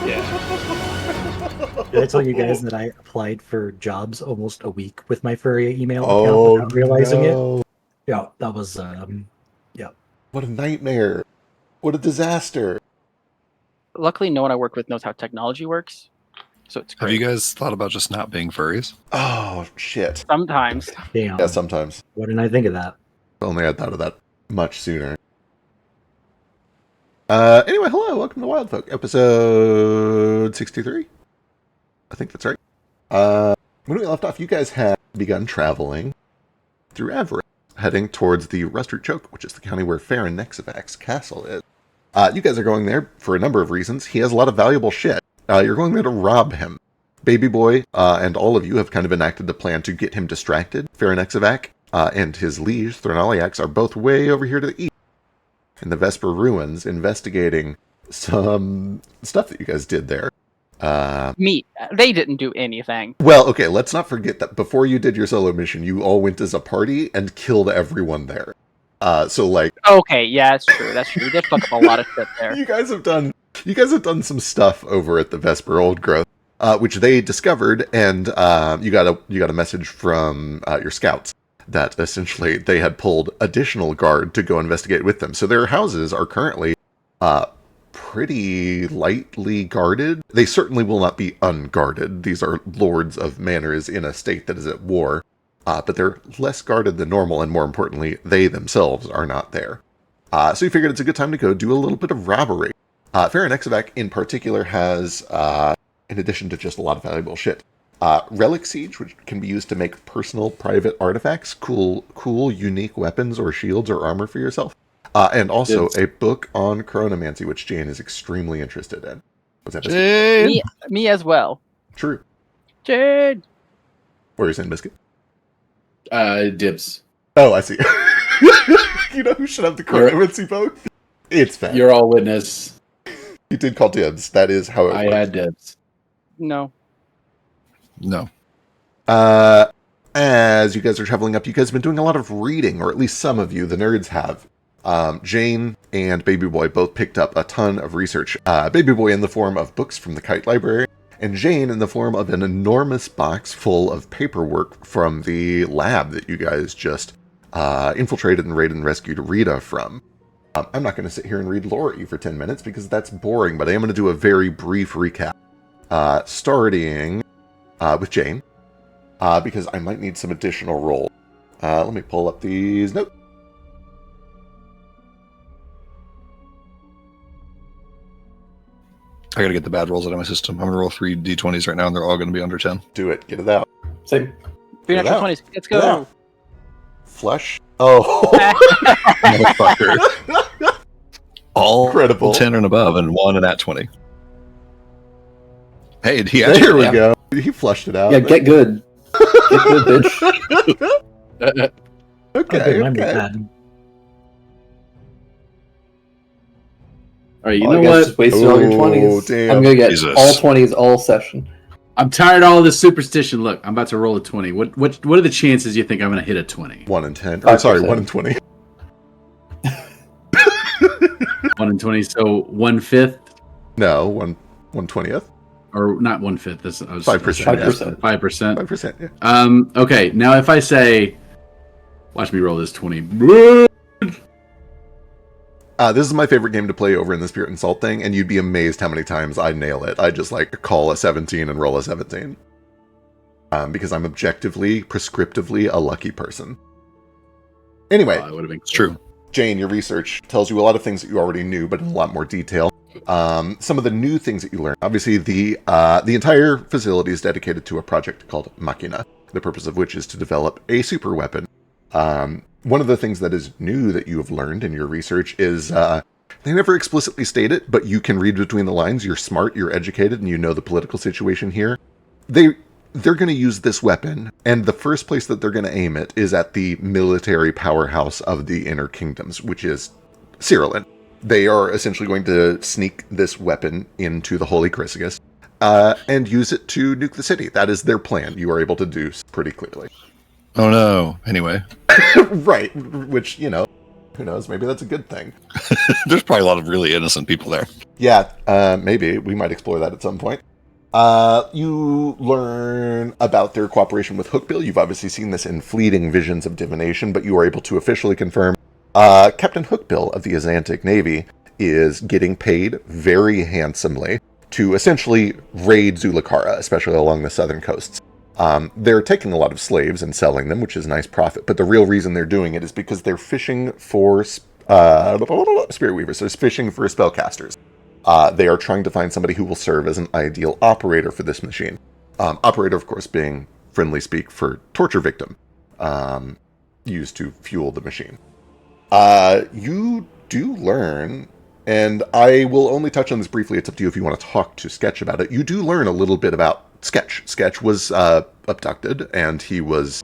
Yeah. Did I tell you guys that I applied for jobs almost a week with my furry email account Oh, without realizing no. it? Yeah, that was yeah. What a nightmare. What a disaster. Luckily, no one I work with knows how technology works, so it's great. Have you guys thought about just not being furries? Oh, shit. Sometimes. Damn. Yeah, sometimes. What didn't I think of that? If only I'd thought of that much sooner. Anyway, hello, welcome to Wildfolk, episode 63. I think that's right. When we left off, you guys had begun traveling through Everett, heading towards the Rustert Choke, which is the county where Farron Nexivac's castle is. You guys are going there for a number of reasons. He has a lot of valuable shit. You're going there to rob him. Baby Boy and all of you have kind of enacted the plan to get him distracted. Farron Nexivac and his liege, Thronaliax, are both way over here to the east, in the Vesper Ruins, investigating some stuff that you guys did there. They didn't do anything. Well, okay, let's not forget that before you did your solo mission, you all went as a party and killed everyone there. Okay, yeah, that's true. That's true. We did fuck up a lot of shit there. You guys have done some stuff over at the Vesper Old Growth, which they discovered, and you got a message from your scouts that essentially they had pulled additional guard to go investigate with them. So their houses are currently pretty lightly guarded. They certainly will not be unguarded. These are lords of manors in a state that is at war, but they're less guarded than normal, and more importantly, they themselves are not there. So you figured it's a good time to go do a little bit of robbery. Farron Nexivac in particular has, in addition to just a lot of valuable shit, Relic Siege, which can be used to make personal private artifacts, cool, unique weapons or shields or armor for yourself. And also a book on chronomancy, which Jane is extremely interested in. Was that Jane! Me as well. True. Jade! Where is in Biscuit? Dibs. Oh, I see. You know who should have the chronomancy book? It's fat. You're all witness. You did call dibs. That is how it works. I had dibs. No. No. As you guys are traveling up, you guys have been doing a lot of reading, or at least some of you, the nerds have. Jane and Baby Boy both picked up a ton of research. Baby Boy in the form of books from the Kite Library, and Jane in the form of an enormous box full of paperwork from the lab that you guys just infiltrated and raided and rescued Rita from. I'm not going to sit here and read lore at you for 10 minutes because that's boring, but I am going to do a very brief recap. Starting with Jane, because I might need some additional roll. Let me pull up these notes. I gotta get the bad rolls out of my system. I'm gonna roll 3 d20s right now, and they're all gonna be under 10. Do it. Get it out. Same. 3 Get it natural out. 20s. Let's Get it go. out. Flush. Oh. Motherfucker. All Incredible. 10 and above, and 1 and at 20. Hey, he There actually... we go. He flushed it out. Yeah, get good. Get good, bitch. Okay, mine was okay. bad. All right, you I know guess what? just wasted all your 20s. Damn. I'm gonna get Jesus. all 20s all session. I'm tired of all this superstition. Look, I'm about to roll a 20. What are the chances you think I'm going to hit a 20? 1 in 10. Or, sorry, 1 in 20. 1 in 20, so 1/5? No, 1/20th. Or not 1/5. This 5%. 5%. 5%, yeah. Okay, now if I say, watch me roll this 20. This is my favorite game to play over in the Spirit and Salt thing, and you'd be amazed how many times I nail it. I just call a 17 and roll a 17. Because I'm objectively, prescriptively a lucky person. Anyway, It would have been It's true. Jane, your research tells you a lot of things that you already knew, but in a lot more detail. Some of the new things that you learned. Obviously, the entire facility is dedicated to a project called Machina, the purpose of which is to develop a super weapon. One of the things that is new that you have learned in your research is they never explicitly state it, but you can read between the lines. You're smart, you're educated, and you know the political situation here. They're going to use this weapon, and the first place that they're going to aim it is at the military powerhouse of the Inner Kingdoms, which is Cyrillin. They are essentially going to sneak this weapon into the Holy Chrysagus and use it to nuke the city. That is their plan. You are able to do pretty clearly. Oh no. Anyway. Right, which, Who knows? Maybe that's a good thing. There's probably a lot of really innocent people there. Yeah, maybe. We might explore that at some point. You learn about their cooperation with Hookbill. You've obviously seen this in fleeting visions of divination, but you are able to officially confirm Captain Hookbill of the Azantic Navy is getting paid very handsomely to essentially raid Zulakara, especially along the southern coasts. They're taking a lot of slaves and selling them, which is a nice profit, but the real reason they're doing it is because they're fishing for Spirit Weavers. They're fishing for spellcasters. They are trying to find somebody who will serve as an ideal operator for this machine. Operator, of course, being friendly speak for torture victim, used to fuel the machine. You do learn, and I will only touch on this briefly. It's up to you if you want to talk to Sketch about it. You do learn a little bit about Sketch. Sketch was abducted, and he was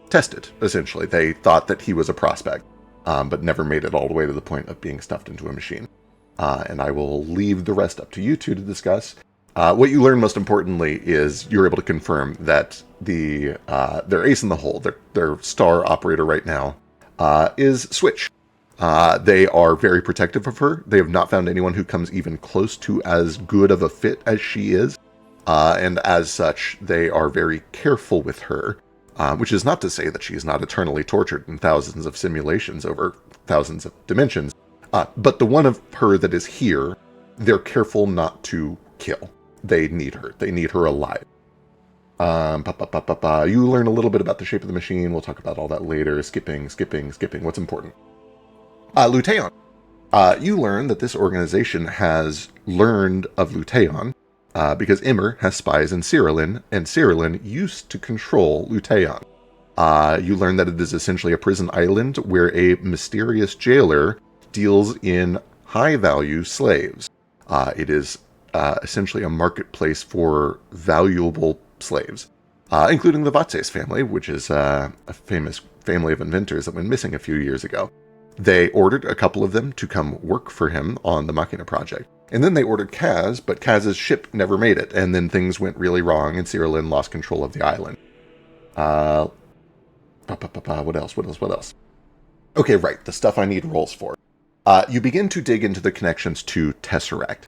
tested, essentially. They thought that he was a prospect, but never made it all the way to the point of being stuffed into a machine. And I will leave the rest up to you two to discuss. What you learn most importantly is you're able to confirm that their ace in the hole, their star operator right now, is Switch. They are very protective of her. They have not found anyone who comes even close to as good of a fit as she is. And as such, they are very careful with her, which is not to say that she is not eternally tortured in thousands of simulations over thousands of dimensions. But the one of her that is here, they're careful not to kill. They need her. They need her alive. You learn a little bit about the shape of the machine. We'll talk about all that later. Skipping. What's important? Luteon. You learn that this organization has learned of Luteon because Immer has spies in Cyrillin, and Cyrillin used to control Luteon. You learn that it is essentially a prison island where a mysterious jailer deals in high-value slaves. It is essentially a marketplace for valuable slaves, including the Vatses family, which is a famous family of inventors that went missing a few years ago. They ordered a couple of them to come work for him on the Machina project. And then they ordered Kaz, but Kaz's ship never made it, and then things went really wrong, and Cyrillin lost control of the island. What else? Okay, right, the stuff I need rolls for. You begin to dig into the connections to Tesseract.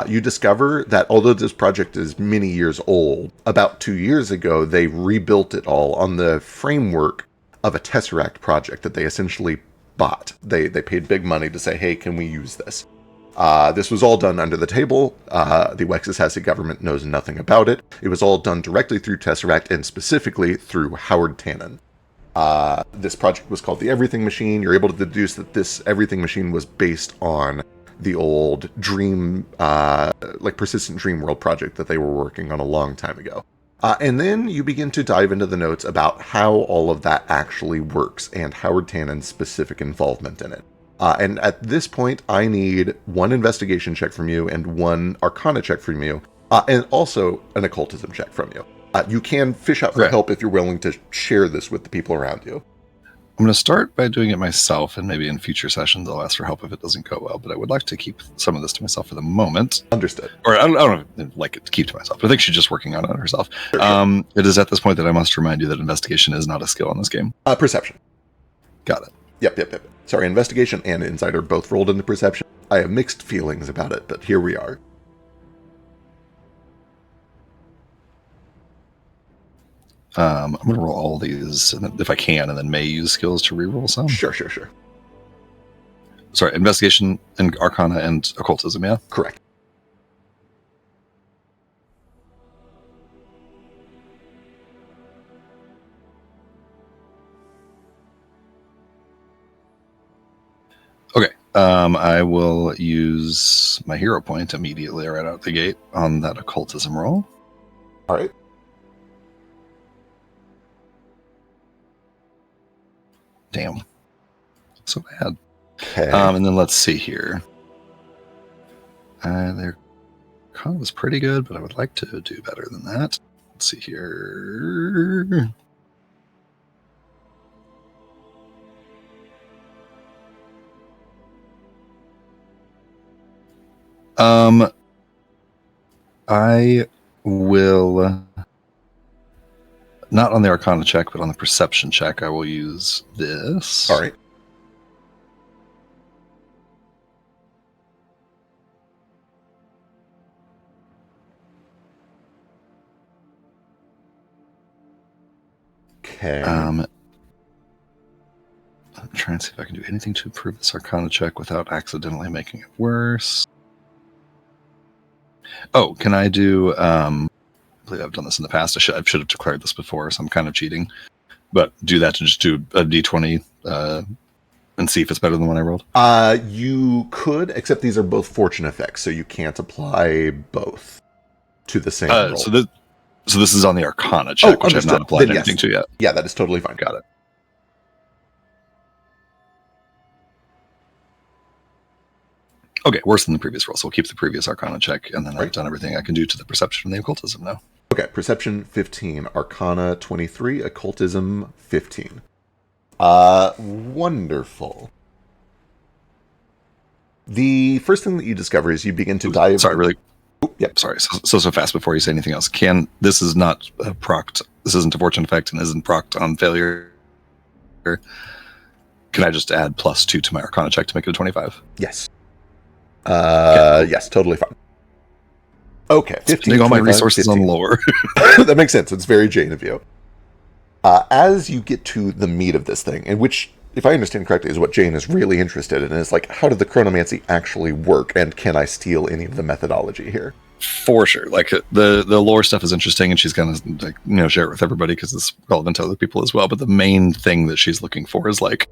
You discover that although this project is many years old, about 2 years ago they rebuilt it all on the framework of a Tesseract project that they essentially bought. They paid big money to say, hey, can we use this? This was all done under the table. The Wexisasi government knows nothing about it. It was all done directly through Tesseract and specifically through Howard Tannen. This project was called the Everything Machine. You're able to deduce that this Everything Machine was based on the old dream, persistent dream world project that they were working on a long time ago. And then you begin to dive into the notes about how all of that actually works and Howard Tannen's specific involvement in it. And at this point, I need one investigation check from you and one arcana check from you, and also an occultism check from you. You can fish out for help if you're willing to share this with the people around you. I'm going to start by doing it myself, and maybe in future sessions I'll ask for help if it doesn't go well, but I would like to keep some of this to myself for the moment. Understood. Or I don't like it to keep to myself, but I think she's just working on it herself. Sure. It is at this point that I must remind you that investigation is not a skill in this game. Perception. Got it. Yep. Sorry, investigation and insight are both rolled into perception. I have mixed feelings about it, but here we are. I'm going to roll all these, if I can, and then may use skills to reroll some. Sure. Sorry, investigation and arcana and occultism, yeah? Correct. Okay, I will use my hero point immediately right out the gate on that occultism roll. All right. Damn. So bad. Okay. And then let's see here. Their con was pretty good, but I would like to do better than that. Let's see here. I will... Not on the Arcana check, but on the Perception check, I will use this. All right. Okay. I'm trying to see if I can do anything to improve this Arcana check without accidentally making it worse. Oh, can I do... I believe I've done this in the past. I should have declared this before, so I'm kind of cheating. But do that to just do a d20 and see if it's better than the one I rolled? You could, except these are both fortune effects, so you can't apply both to the same roll. So this is on the Arcana check, which I've not applied Then anything to yet. Yeah, that is totally fine. Got it. Okay, worse than the previous roll, so we'll keep the previous Arcana check, and then I've done everything I can do to the perception and the occultism now. Okay, perception 15, Arcana 23, occultism 15. Wonderful. The first thing that you discover is you begin to dive... Sorry, really... Yep. Sorry, so fast before you say anything else. This is not procced, this isn't a fortune effect and isn't procced on failure. Can I just add +2 to my Arcana check to make it a 25? Yes. Okay. Yes, totally fine. Okay, 15. Spending all my resources 15. on lore. That makes sense. It's very Jane of you. As you get to the meat of this thing, and which, if I understand correctly, is what Jane is really interested in, is like, how did the chronomancy actually work, and can I steal any of the methodology here? For sure. Like, the lore stuff is interesting, and she's going to, like, share it with everybody because it's relevant to other people as well. But the main thing that she's looking for is, like,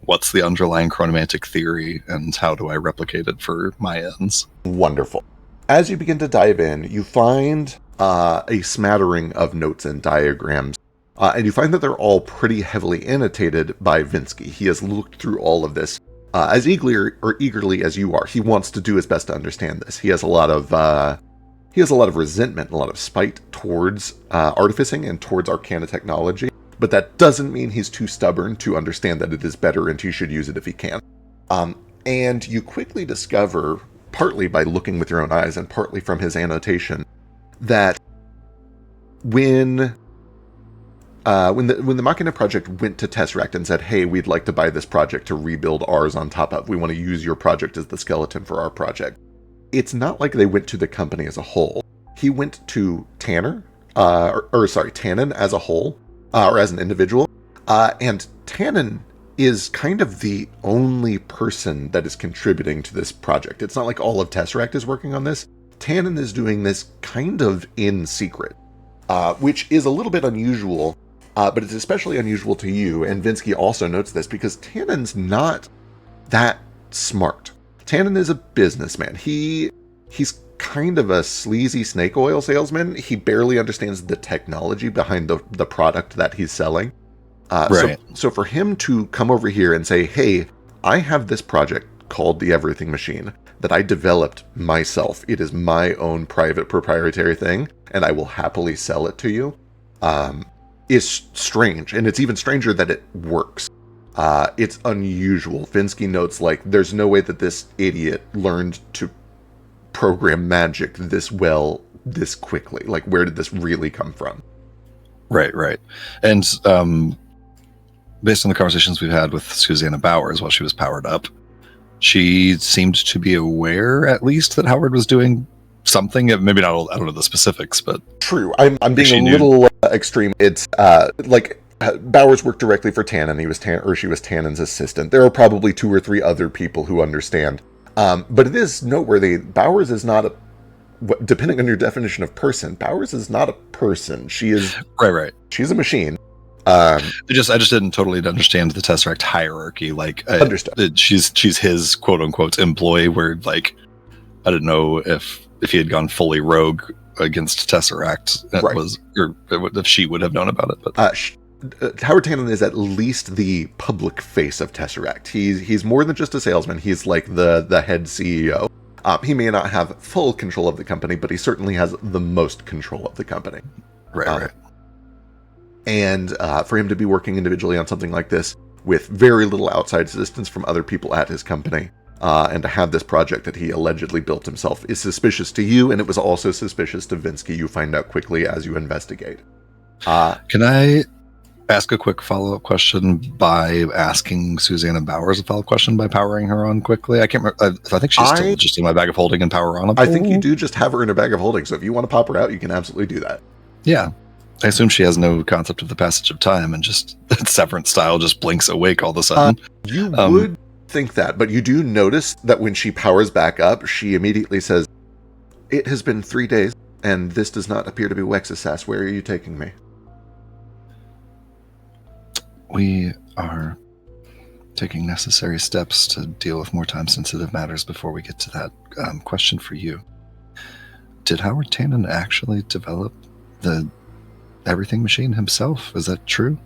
what's the underlying chronomantic theory, and how do I replicate it for my ends? Wonderful. As you begin to dive in, you find a smattering of notes and diagrams, and you find that they're all pretty heavily annotated by Vinsky. He has looked through all of this as eagerly as you are. He wants to do his best to understand this. He has a lot of resentment, a lot of spite towards artificing and towards Arcana technology, but that doesn't mean he's too stubborn to understand that it is better and he should use it if he can. And you quickly discover, partly by looking with your own eyes and partly from his annotation, that when the Machina project went to Tesseract and said, hey, we'd like to buy this project to rebuild ours on top of, we want to use your project as the skeleton for our project, it's not like they went to the company as a whole. He went to Tannen as a whole, or as an individual, and Tannen is kind of the only person that is contributing to this project. It's not like all of Tesseract is working on this. Tannen is doing this kind of in secret, which is a little bit unusual, but it's especially unusual to you, and Vinsky also notes this, because Tannen's not that smart. Tannen is a businessman. He's kind of a sleazy snake oil salesman. He barely understands the technology behind the product that he's selling. Right. So for him to come over here and say, hey, I have this project called the Everything Machine that I developed myself. It is my own private proprietary thing, and I will happily sell it to you, is strange. And it's even stranger that it works. It's unusual. Vinsky notes, like, there's no way that this idiot learned to program magic this well, this quickly. Like, where did this really come from? Right. And based on the conversations we've had with Susanna Bowers while she was powered up, she seemed to be aware, at least, that Howard was doing something. Maybe not, I don't know the specifics, but... True. I'm being a little extreme. It's, Bowers worked directly for Tannen. She was Tannen's assistant. There are probably 2 or 3 other people who understand. But it is noteworthy. Bowers is not depending on your definition of person, Bowers is not a person. She is... Right. She's a machine. I just didn't totally understand the Tesseract hierarchy. Like, understood. She's his quote unquote employee. Where, like, I didn't know if he had gone fully rogue against Tesseract, or if she would have known about it. But Howard Tannen is at least the public face of Tesseract. He's more than just a salesman. He's like the head CEO. He may not have full control of the company, but he certainly has the most control of the company. Right. And for him to be working individually on something like this with very little outside assistance from other people at his company, and to have this project that he allegedly built himself is suspicious to you, and it was also suspicious to Vinsky. You find out quickly as you investigate. Can I ask a quick follow-up question by asking Susanna Bowers a follow-up question by powering her on quickly? I can't remember. I think she's still just in my bag of holding and power on. I think you do just have her in a bag of holding, so if you want to pop her out, you can absolutely do that. Yeah. I assume she has no concept of the passage of time and just Severance style just blinks awake all of a sudden. You would think that, but you do notice that when she powers back up, she immediately says, "It has been 3 days, and this does not appear to be Wexasass. Where are you taking me?" We are taking necessary steps to deal with more time-sensitive matters before we get to that. Question for you. Did Howard Tannen actually develop the everything machine himself? Is that true?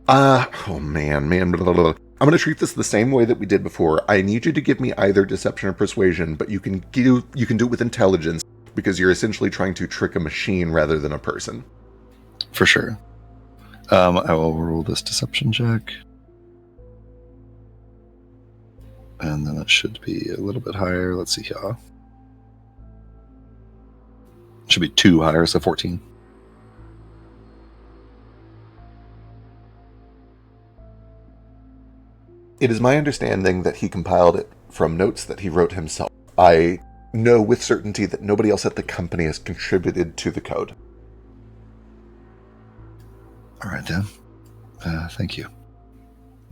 Oh man. Blah, blah, blah. I'm going to treat this the same way that we did before. I need you to give me either deception or persuasion, but you can do it with intelligence because you're essentially trying to trick a machine rather than a person. For sure. I will roll this deception check. And then it should be a little bit higher. Let's see here. It should be 2 higher, so 14. It is my understanding that he compiled it from notes that he wrote himself. I know with certainty that nobody else at the company has contributed to the code. All right, then. Thank you.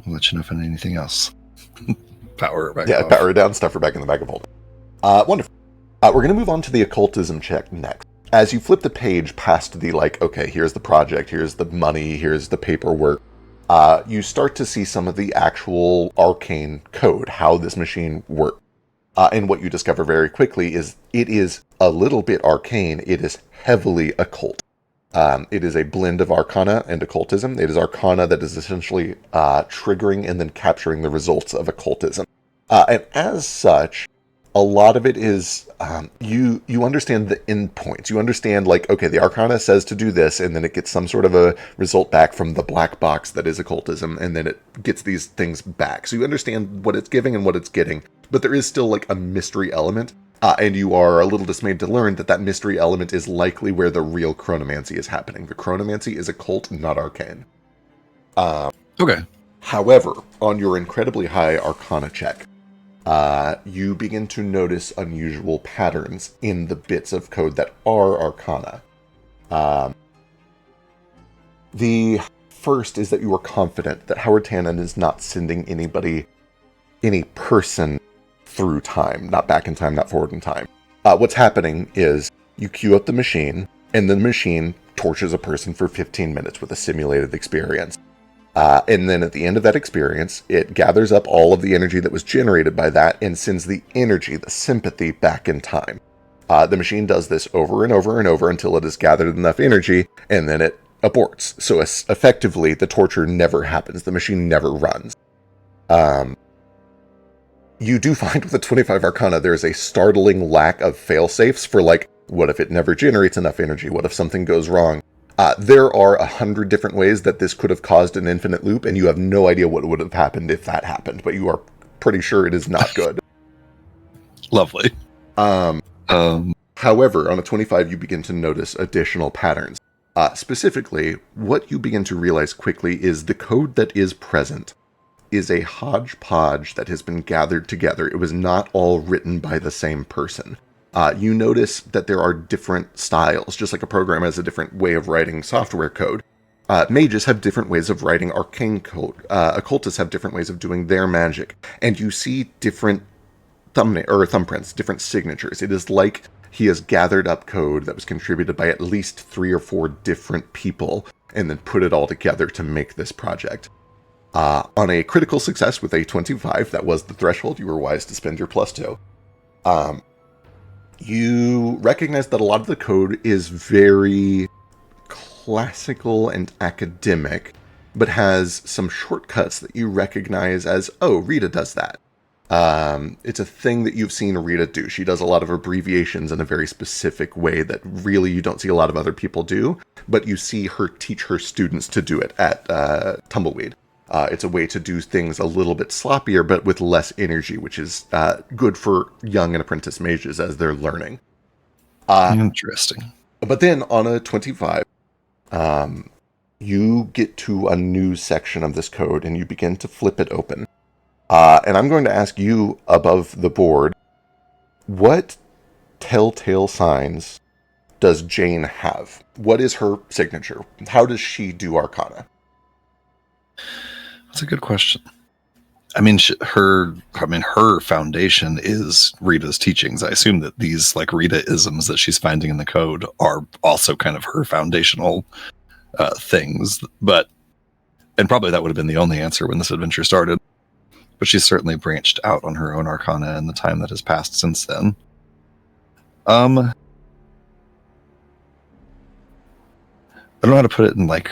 I'll let you know if I need anything else. Power back off. Power down, stuff her back in the bag of holding. Wonderful. We're going to move on to the occultism check next. As you flip the page past the, okay, here's the project, here's the money, here's the paperwork, you start to see some of the actual arcane code, how this machine works. And what you discover very quickly is it is a little bit arcane. It is heavily occult. It is a blend of arcana and occultism. It is arcana that is essentially triggering and then capturing the results of occultism. And as such, a lot of it is you understand the endpoints. You understand, okay, the arcana says to do this, and then it gets some sort of a result back from the black box that is occultism, and then it gets these things back. So you understand what it's giving and what it's getting, but there is still a mystery element. And you are a little dismayed to learn that that mystery element is likely where the real chronomancy is happening. The chronomancy is occult, not arcane. Okay. However, on your incredibly high arcana check, you begin to notice unusual patterns in the bits of code that are arcana. The first is that you are confident that Howard Tannen is not sending any person through time, not back in time, not forward in time. What's happening is you queue up the machine, and the machine tortures a person for 15 minutes with a simulated experience. And then at the end of that experience, it gathers up all of the energy that was generated by that and sends the energy, the sympathy, back in time. The machine does this over and over and over until it has gathered enough energy, and then it aborts. So effectively, the torture never happens. The machine never runs. You do find with the 25 Arcana, there's a startling lack of fail-safes for what if it never generates enough energy? What if something goes wrong? There are 100 different ways that this could have caused an infinite loop, and you have no idea what would have happened if that happened, but you are pretty sure it is not good. Lovely. However, on a 25, you begin to notice additional patterns. Specifically, what you begin to realize quickly is the code that is present is a hodgepodge that has been gathered together. It was not all written by the same person. You notice that there are different styles, just like a program has a different way of writing software code. Mages have different ways of writing arcane code. Occultists have different ways of doing their magic. And you see different thumbprints, different signatures. It is like he has gathered up code that was contributed by at least 3 or 4 different people and then put it all together to make this project. On a critical success with a 25, that was the threshold, you were wise to spend your +2. You recognize that a lot of the code is very classical and academic, but has some shortcuts that you recognize as, oh, Rita does that. It's a thing that you've seen Rita do. She does a lot of abbreviations in a very specific way that really you don't see a lot of other people do, but you see her teach her students to do it at Tumbleweed. It's a way to do things a little bit sloppier, but with less energy, which is good for young and apprentice mages as they're learning. Interesting. But then on a 25, you get to a new section of this code and you begin to flip it open. And I'm going to ask you above the board, what telltale signs does Jane have? What is her signature? How does she do Arcana? That's a good question. I mean, her foundation is Rita's teachings. I assume that these like Rita-isms that she's finding in the code are also kind of her foundational things. And probably that would have been the only answer when this adventure started. But she's certainly branched out on her own Arcana in the time that has passed since then. I don't know how to put it in like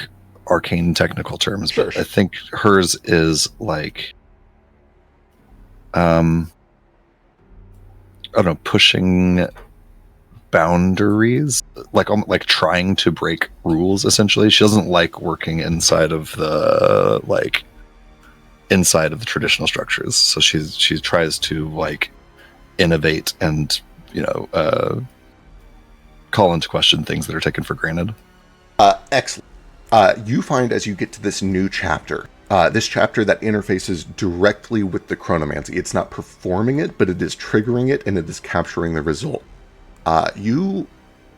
arcane technical terms, Sure, but sure. I think hers is like I don't know, pushing boundaries, like trying to break rules. Essentially, she doesn't like working inside of the traditional structures. So she tries to like innovate and call into question things that are taken for granted. Excellent. You find as you get to this new chapter, this chapter that interfaces directly with the chronomancy. It's not performing it, but it is triggering it, and it is capturing the result. You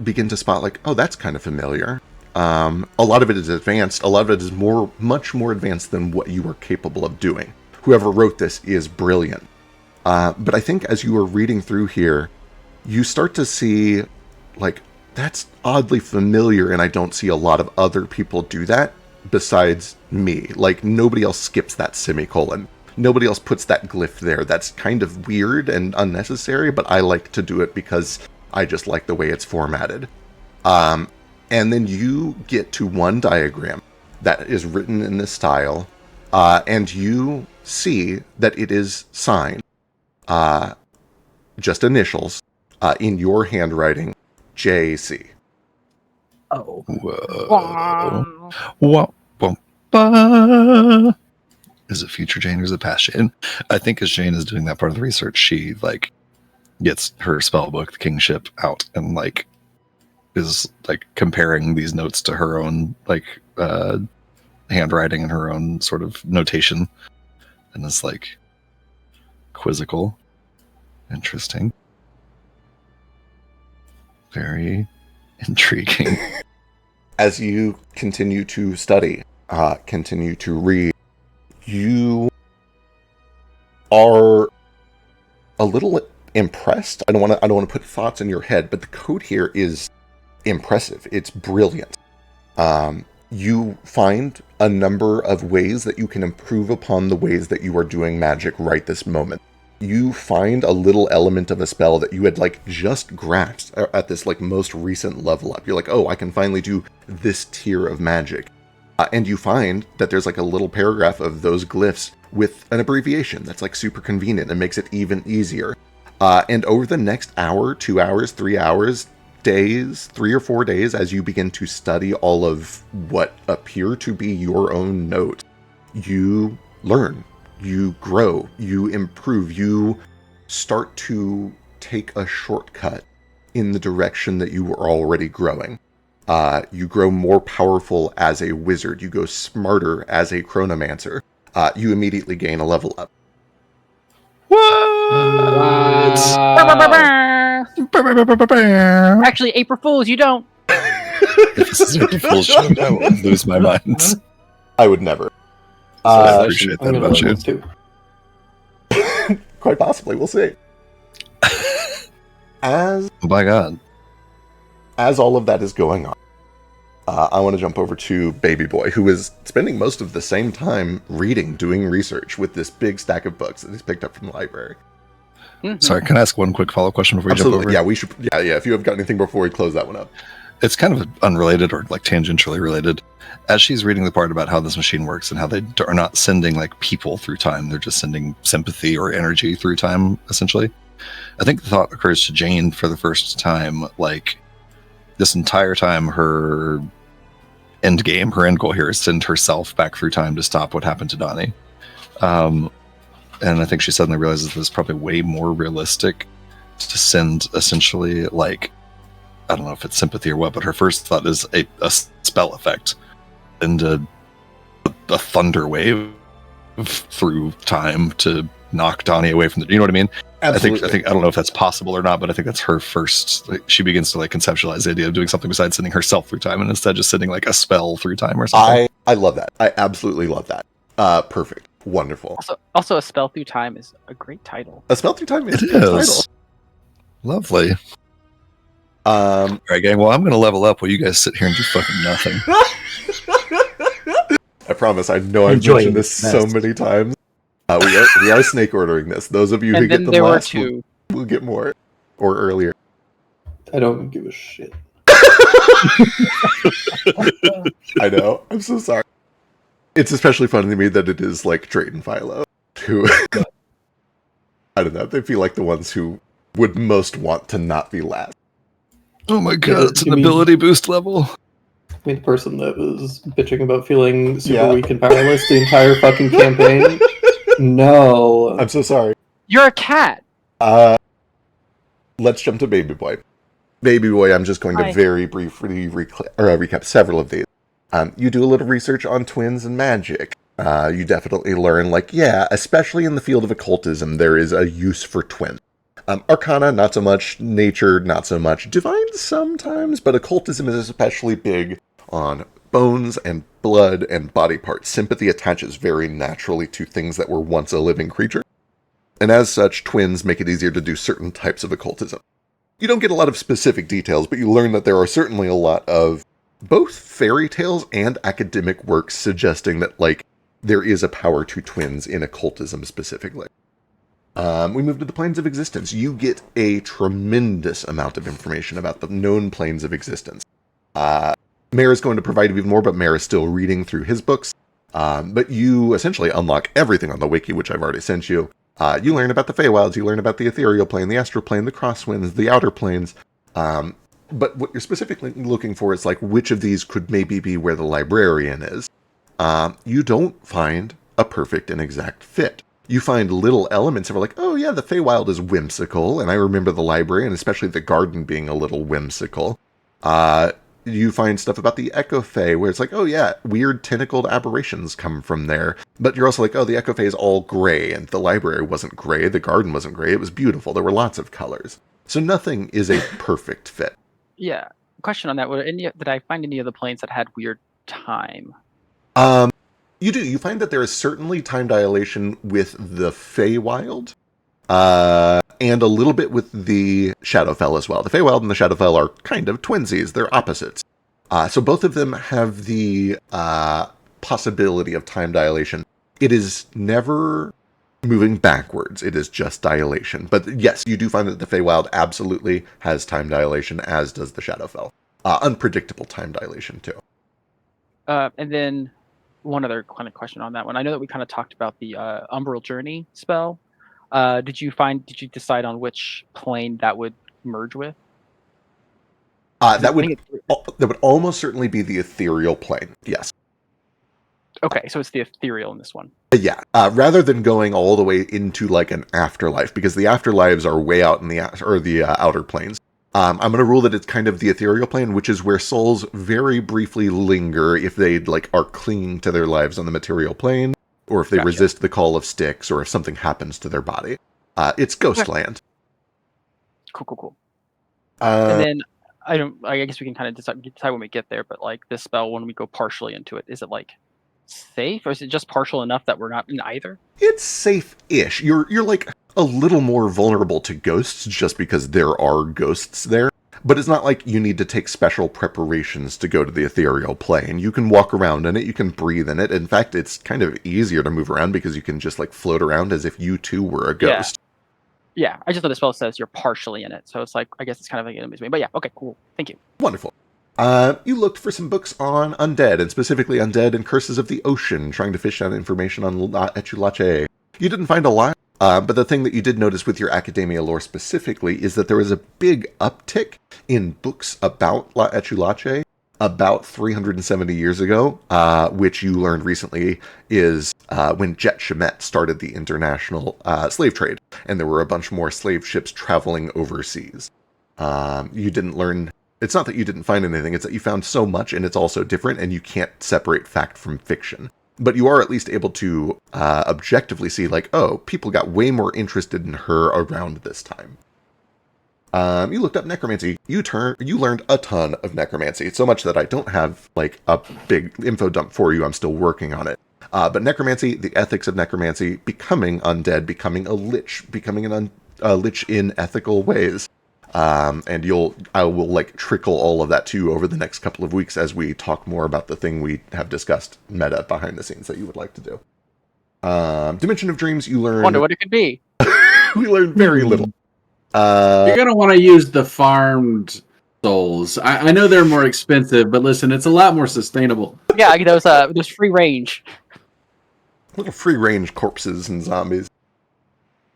begin to spot like, oh, that's kind of familiar. A lot of it is advanced. A lot of it is much more advanced than what you are capable of doing. Whoever wrote this is brilliant. But I think as you are reading through here, you start to see like, that's oddly familiar, and I don't see a lot of other people do that besides me. Like, nobody else skips that semicolon. Nobody else puts that glyph there. That's kind of weird and unnecessary, but I like to do it because I just like the way it's formatted. And then you get to one diagram that is written in this style, and you see that it is signed, just initials, in your handwriting, JC. Oh. Whoa. Wah, bum, ba. Is it future Jane or is it past Jane? I think as Jane is doing that part of the research, she like gets her spell book, the Kingship, out and like is like comparing these notes to her own like handwriting and her own sort of notation, and is like quizzical. Interesting. Very intriguing. As you continue to study, continue to read, you are a little impressed. I don't want to put thoughts in your head, but the code here is impressive. It's brilliant. You find a number of ways that you can improve upon the ways that you are doing magic right this moment. You find a little element of a spell that you had like just grasped at this like most recent level up. You're like, oh, I can finally do this tier of magic. And you find that there's like a little paragraph of those glyphs with an abbreviation that's like super convenient and makes it even easier. And over the next hour, 2 hours, 3 hours, days, 3 or 4 days, as you begin to study all of what appear to be your own notes, you learn. You grow, you improve, you start to take a shortcut in the direction that you were already growing. You grow more powerful as a wizard. You go smarter as a chronomancer. You immediately gain a level up. Wow. Actually, April Fools, you don't. If this is a full show, I will lose my mind. I would never. I appreciate that I'm gonna about you. learn too. Quite possibly, we'll see. As Oh my god. all of that is going on, I want to jump over to Baby Boy, who is spending most of the same time reading, doing research with this big stack of books that he's picked up from the library. Mhm. Sorry, can I ask one quick follow-up question before we Absolutely. jump over? Yeah, we should. Yeah. If you have got anything before we close that one up. It's kind of unrelated or like tangentially related. As she's reading the part about how this machine works and how they are not sending like people through time, they're just sending sympathy or energy through time, essentially. I think the thought occurs to Jane for the first time, like this entire time her end goal here is send herself back through time to stop what happened to Donnie. And I think she suddenly realizes that it's probably way more realistic to send essentially like, I don't know if it's sympathy or what, but her first thought is a spell effect and a thunder wave through time to knock Donnie away from the, you know what I mean? Absolutely. I think I don't know if that's possible or not, but I think that's her first. Like, she begins to like conceptualize the idea of doing something besides sending herself through time, and instead just sending like a spell through time or something. I love that. I absolutely love that. Perfect. Wonderful. Also, a spell through time is a great title. A spell through time is It a good is lovely. title. All right, gang. Well, I'm going to level up while you guys sit here and do fucking nothing. I promise. I know I've Enjoy mentioned it. this so Best. many times. We are snake ordering this. Those of you who And get then them there were last two. will get more or earlier. I don't give a shit. I know. I'm so sorry. It's especially funny to me that it is like Drayden and Philo, who I don't know. They feel like the ones who would most want to not be last. Oh my god, Yeah, it's you an mean- ability boost level. I mean, the person that was bitching about feeling super Yeah. weak and powerless the entire fucking campaign. No. I'm so sorry. You're a cat. Let's jump to Baby Boy. Baby Boy, I'm just going to Hi. very briefly recap several of these. You do a little research on twins and magic. You definitely learn, like, yeah, especially in the field of occultism, there is a use for twins. Arcana, not so much. Nature, not so much. Divine, sometimes, but occultism is especially big on bones and blood and body parts. Sympathy attaches very naturally to things that were once a living creature. And as such, twins make it easier to do certain types of occultism. You don't get a lot of specific details, but you learn that there are certainly a lot of both fairy tales and academic works suggesting that, like, there is a power to twins in occultism specifically. We move to the planes of existence. You get a tremendous amount of information about the known planes of existence. Mare is going to provide even more, but Mare is still reading through his books. But you essentially unlock everything on the wiki, which I've already sent you. You learn about the Feywilds, you learn about the ethereal plane, the astral plane, the crosswinds, the outer planes. But what you're specifically looking for is, like, which of these could maybe be where the librarian is. You don't find a perfect and exact fit. You find little elements of, like, oh yeah, the Feywild is whimsical, and I remember the library, and especially the garden being a little whimsical. You find stuff about the Echo Fae, where it's like, oh yeah, weird tentacled aberrations come from there. But you're also like, oh, the Echo Fae is all gray, and the library wasn't gray, the garden wasn't gray, it was beautiful, there were lots of colors. So nothing is a perfect fit. Yeah. Question on that: did I find any of the planes that had weird time? You do. You find that there is certainly time dilation with the Feywild, and a little bit with the Shadowfell as well. The Feywild and the Shadowfell are kind of twinsies. They're opposites. So both of them have the possibility of time dilation. It is never moving backwards. It is just dilation. But yes, you do find that the Feywild absolutely has time dilation, as does the Shadowfell. Unpredictable time dilation, too. And then one other kind of question on that one. I know that we kind of talked about the Umbral Journey spell. Did you decide on which plane that would merge with? That would almost certainly be the ethereal plane. Yes. Okay, so it's the ethereal in this one. Yeah. Rather than going all the way into like an afterlife, because the afterlives are way out in the outer planes. I'm going to rule that it's kind of the ethereal plane, which is where souls very briefly linger if they like are clinging to their lives on the material plane, or if they resist the call of Styx, or if something happens to their body. It's Ghostland. Cool. Uh, And then I guess we can kind of decide when we get there. But like this spell, when we go partially into it, is it like safe, or is it just partial enough that we're not in either? It's safe-ish. You're like a little more vulnerable to ghosts just because there are ghosts there. But it's not like you need to take special preparations to go to the ethereal plane. You can walk around in it, you can breathe in it. In fact, it's kind of easier to move around because you can just like float around as if you too were a ghost. Yeah, I just thought the spell says you're partially in it, so it's like I guess it's kind of like in between. But yeah, okay, cool. Thank you. Wonderful. You looked for some books on undead, and specifically undead and curses of the ocean, trying to fish out information on Echulache. You didn't find a lot, but the thing that you did notice with your academia lore specifically is that there was a big uptick in books about La Echulache about 370 years ago, which you learned recently is when Jet Shemet started the international slave trade, and there were a bunch more slave ships traveling overseas. You didn't learn... It's not that you didn't find anything, it's that you found so much and it's also different and you can't separate fact from fiction. but you are at least able to objectively see, like, oh, people got way more interested in her around this time. You looked up necromancy. You learned a ton of necromancy, so much that I don't have like a big info dump for you. I'm still working on it. But necromancy, the ethics of necromancy, becoming undead, becoming a lich, becoming a lich in ethical ways. And I will like trickle all of that to you over the next couple of weeks as we talk more about the thing we have discussed meta behind the scenes that you would like to do. Dimension of Dreams, you learn. Wonder what it could be. We learned very little. You're gonna want to use the farmed souls. I know they're more expensive, but listen, it's a lot more sustainable. Yeah, those free range. Little free range corpses and zombies.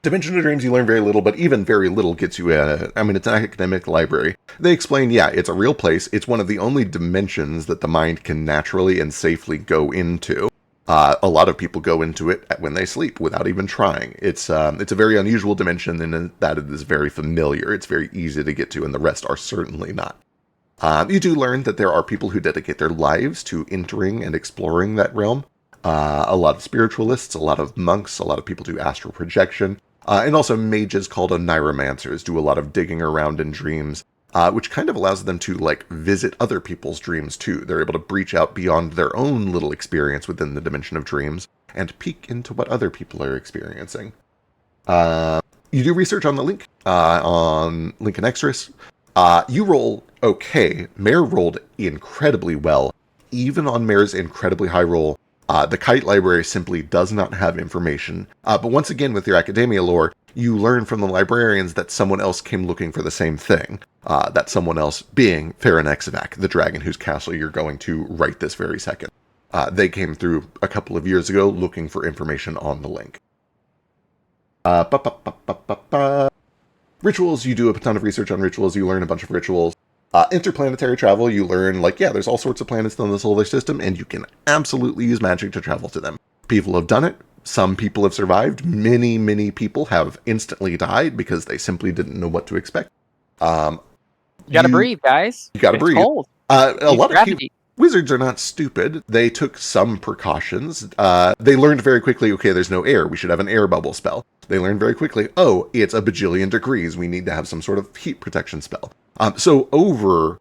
Dimension of Dreams, you learn very little, but even very little gets you it's an academic library. They explain, yeah, it's a real place. It's one of the only dimensions that the mind can naturally and safely go into. A lot of people go into it when they sleep without even trying. It's a very unusual dimension in that it is very familiar. It's very easy to get to, and the rest are certainly not. You do learn that there are people who dedicate their lives to entering and exploring that realm. A lot of spiritualists, a lot of monks, a lot of people do astral projection, and also mages called oneiromancers do a lot of digging around in dreams, which kind of allows them to like visit other people's dreams too. They're able to breach out beyond their own little experience within the dimension of dreams and peek into what other people are experiencing. You do research on the link, on Lincoln Extras. You roll okay. Mare rolled incredibly well. Even on Mare's incredibly high roll, the Kite Library simply does not have information. But once again, with your academia lore, you learn from the librarians that someone else came looking for the same thing. That someone else being Farinexavac, the dragon whose castle you're going to right this very second. They came through a couple of years ago looking for information on the link. Rituals, you do a ton of research on rituals. You learn a bunch of rituals. Interplanetary travel, you learn, like, yeah, there's all sorts of planets in the solar system, and you can absolutely use magic to travel to them. People have done it. Some people have survived. Many, many people have instantly died because they simply didn't know what to expect. You gotta breathe, guys. You gotta breathe. Cold. A lot of gravity. Wizards are not stupid. They took some precautions. They learned very quickly, okay, there's no air. We should have an air bubble spell. They learned very quickly, oh, it's a bajillion degrees. We need to have some sort of heat protection spell. So over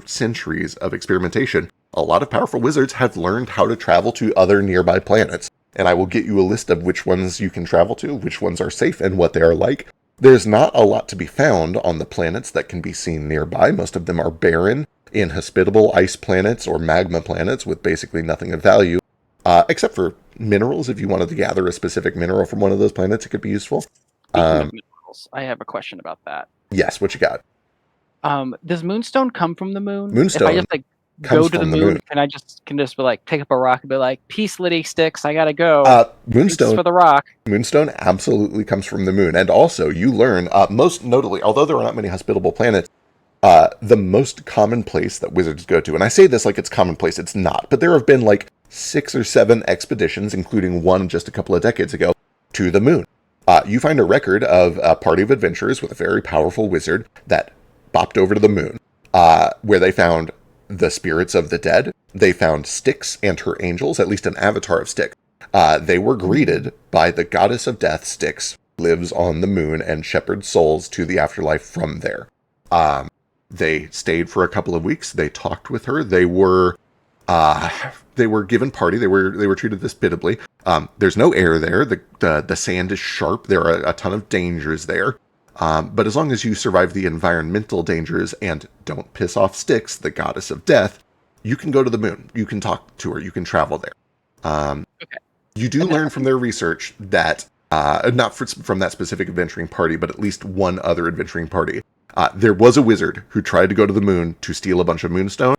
centuries of experimentation, a lot of powerful wizards have learned how to travel to other nearby planets. And I will get you a list of which ones you can travel to, which ones are safe, and what they are like. There's not a lot to be found on the planets that can be seen nearby. Most of them are barren, inhospitable ice planets or magma planets with basically nothing of value, except for minerals. If you wanted to gather a specific mineral from one of those planets, it could be useful. Speaking of minerals, I have a question about that. Yes, what you got? Does moonstone come from the moon? Moonstone if I just like go to the moon, can just be like take up a rock and be like, peace, Liddy sticks, I gotta go. Moonstone for the rock. Moonstone absolutely comes from the moon, and also you learn, most notably, although there are not many hospitable planets, the most common place that wizards go to, and I say this like it's commonplace, it's not, but there have been like 6 or 7 expeditions, including one just a couple of decades ago, to the moon. You find a record of a party of adventurers with a very powerful wizard that bopped over to the moon, where they found the spirits of the dead. They found Styx and her angels, at least an avatar of Styx. They were greeted by the goddess of death, Styx, who lives on the moon and shepherds souls to the afterlife from there. They stayed for a couple of weeks. They talked with her. They were given party. They were treated hospitably. There's no air there. The sand is sharp. There are a ton of dangers there. But as long as you survive the environmental dangers and don't piss off Styx, the goddess of death, you can go to the moon. You can talk to her. You can travel there. Okay. You do learn from their research that, not from that specific adventuring party, but at least one other adventuring party, there was a wizard who tried to go to the moon to steal a bunch of moonstone,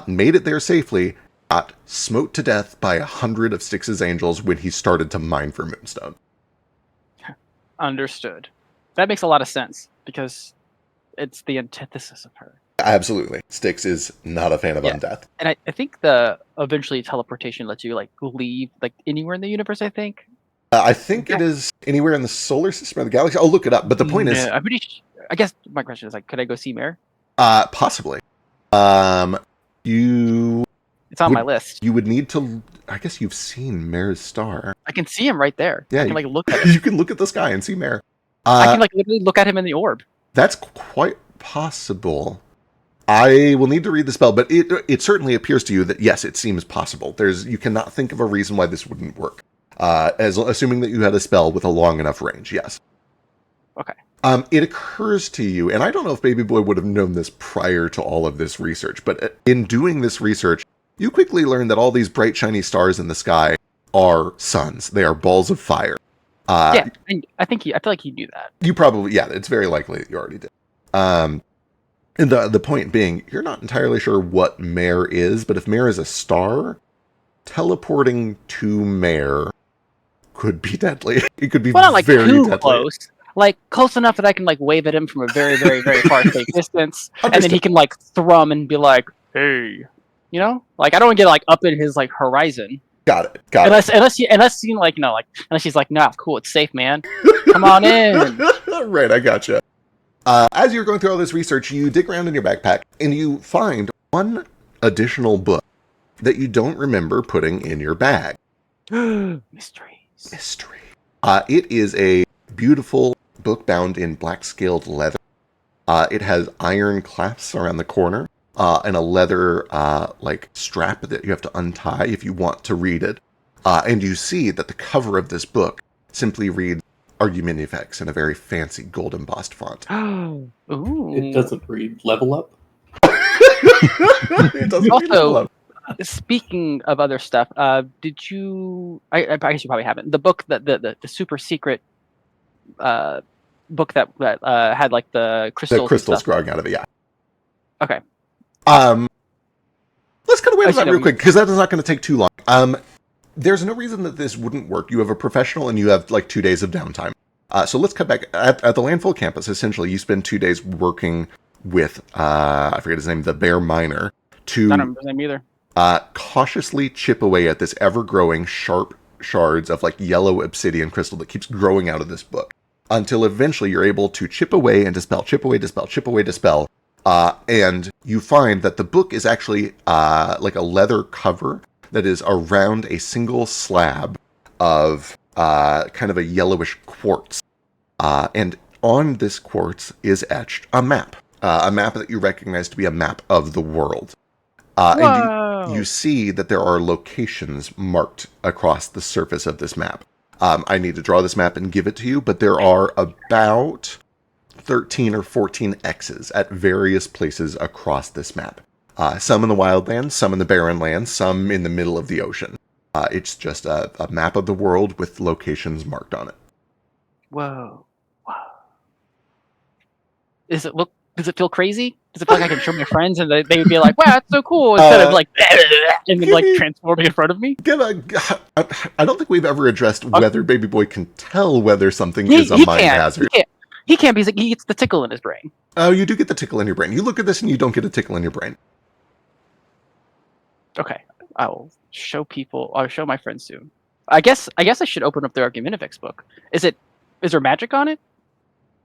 made it there safely, got smote to death by 100 of Styx's angels when he started to mine for moonstone. Understood. That makes a lot of sense because it's the antithesis of her. Absolutely. Styx is not a fan of undeath. And I think the eventually teleportation lets you like leave like anywhere in the universe, I think. I think it is anywhere in the solar system or the galaxy. I'll look it up. But the point is, I guess my question is like, could I go see Mare? possibly. It It's on my list. You would need to. I guess you've seen Mare's star. I can see him right there. Yeah, I can like look at him. You can look at the sky and see Mare. I can like literally look at him in the orb. That's quite possible. I will need to read the spell, but it certainly appears to you that yes, it seems possible. You cannot think of a reason why this wouldn't work. Assuming that you had a spell with a long enough range, yes. Okay. It occurs to you, and I don't know if Baby Boy would have known this prior to all of this research, but in doing this research, you quickly learn that all these bright, shiny stars in the sky are suns. They are balls of fire. Yeah, I feel like you knew that. You probably, yeah, it's very likely that you already did. And the point being, you're not entirely sure what Mare is, but if Mare is a star, teleporting to Mare could be deadly. It could be well, not like very too deadly. close. Like close enough that I can like wave at him from a very, very, very far safe distance, and then he Understood. can like thrum and be like, "Hey," you know? Like I don't want to get like up in his like horizon. Got it. Unless you like unless she's like, "Nah, cool, it's safe, man. Come on in." Right, I gotcha. As you're going through all this research, you dig around in your backpack and you find one additional book that you don't remember putting in your bag. Mysteries. Mystery. It is a beautiful book bound in black scaled leather. It has iron clasps around the corner and a leather like strap that you have to untie if you want to read it. And you see that the cover of this book simply reads Argumentifex in a very fancy gold embossed font. Ooh. It doesn't read level up. It doesn't read level up. Speaking of other stuff, did you? I guess you probably haven't. The book that the super secret book that had like the crystals. The crystals and stuff. growing out of it, yeah. Okay. Let's cut away I to see that that real we- quick, because that is not going to take too long. There's no reason that this wouldn't work. You have a professional and you have like 2 days of downtime. So let's cut back. At the Landfall campus, essentially, you spend 2 days working with, I forget his name, the Bear Miner, I to don't remember his name either. cautiously chip away at this ever-growing sharp shards of like yellow obsidian crystal that keeps growing out of this book. Until eventually you're able to chip away and dispel, chip away, dispel, chip away, dispel. And you find that the book is actually like a leather cover that is around a single slab of kind of a yellowish quartz. And on this quartz is etched a map that you recognize to be a map of the world. And you see that there are locations marked across the surface of this map. I need to draw this map and give it to you, but there are about 13 or 14 X's at various places across this map. Some in the wildlands, some in the barren lands, some in the middle of the ocean. It's just a map of the world with locations marked on it. Whoa. Wow. Does it feel crazy? Does it feel like I can show my friends and they would be like, "Wow, that's so cool," instead of like and then like transforming in front of me? I don't think we've ever addressed whether Baby Boy can tell whether something is a mind hazard. He can't because he gets the tickle in his brain. Oh, you do get the tickle in your brain. You look at this and you don't get a tickle in your brain. Okay, I'll show my friends soon. I guess I should open up the Argumentifex book. Is there magic on it?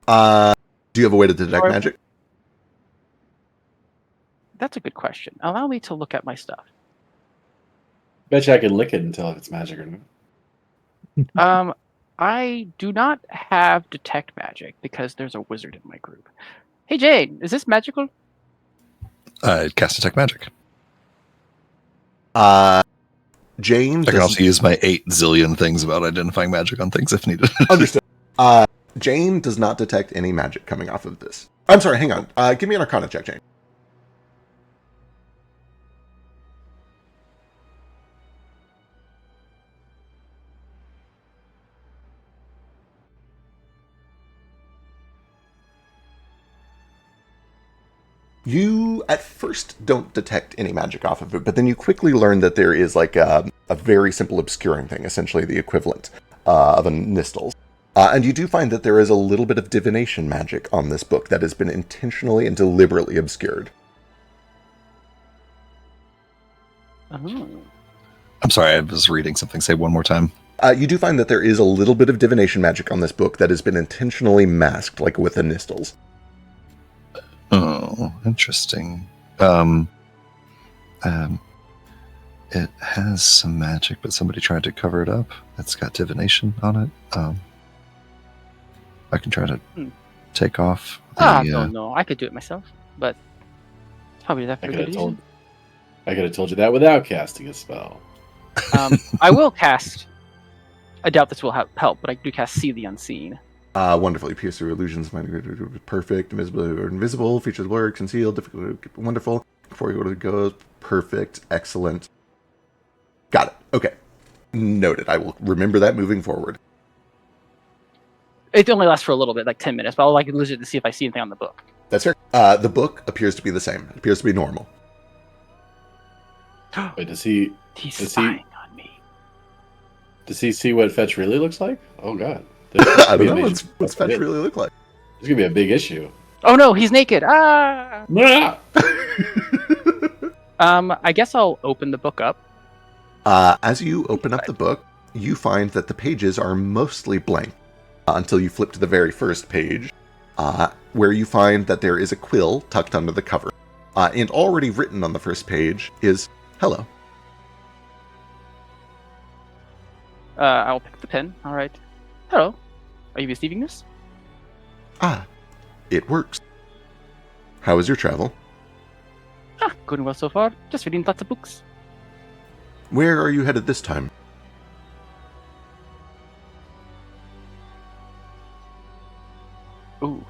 Do you have a way to detect magic? That's a good question. Allow me to look at my stuff. Bet you I could lick it and tell if it's magic or not. I do not have detect magic because there's a wizard in my group. Hey Jade, is this magical? Cast detect magic. Jane. I can also use my 8 zillion things about identifying magic on things if needed. Understood. Jane does not detect any magic coming off of this. I'm sorry, hang on. Give me an Arcana check, Jane. You, at first, don't detect any magic off of it, but then you quickly learn that there is like a very simple obscuring thing, essentially the equivalent of a Nistles. And you do find that there is a little bit of divination magic on this book that has been intentionally and deliberately obscured. Oh. I'm sorry, I was reading something. Say one more time. You do find that there is a little bit of divination magic on this book that has been intentionally masked, like with the Nistles. Oh, interesting. It has some magic, but somebody tried to cover it up. It's got divination on it. I can try to take off the... no, I could do it myself, but it's probably that for I good could reason. have told you that without casting a spell. I will cast. I doubt this will help, but I do cast See the Unseen. Wonderfully. Pierce through illusions. Perfect. Invisible. Features blurred. Concealed. Difficult. Wonderful. Before you go. Perfect. Excellent. Got it. Okay. Noted. I will remember that moving forward. It only lasts for a little bit, like 10 minutes, but I'll lose it to see if I see anything on the book. That's fair. The book appears to be the same. It appears to be normal. Wait, does he He's spying on me. Does he see what fetch really looks like? Oh god. I don't know what's fetch really look like. It's gonna be a big issue. Oh no, he's naked! Ah! Ah! I guess I'll open the book up. As you open up the book, you find that the pages are mostly blank until you flip to the very first page, where you find that there is a quill tucked under the cover. And already written on the first page is, hello. I'll pick the pen. All right. Hello. Are you receiving this? It works. How is your travel? Going well so far. Just reading lots of books. Where are you headed this time? Ooh.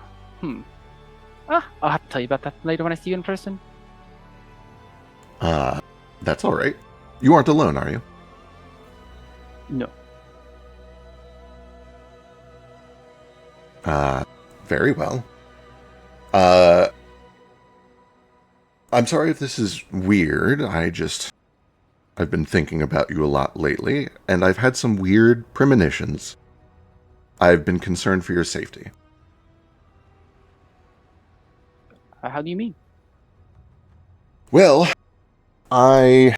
I'll have to tell you about that later when I see you in person. That's all right. You aren't alone, are you? No. Very well. I'm sorry if this is weird. I've been thinking about you a lot lately, and I've had some weird premonitions. I've been concerned for your safety. How do you mean? Well, I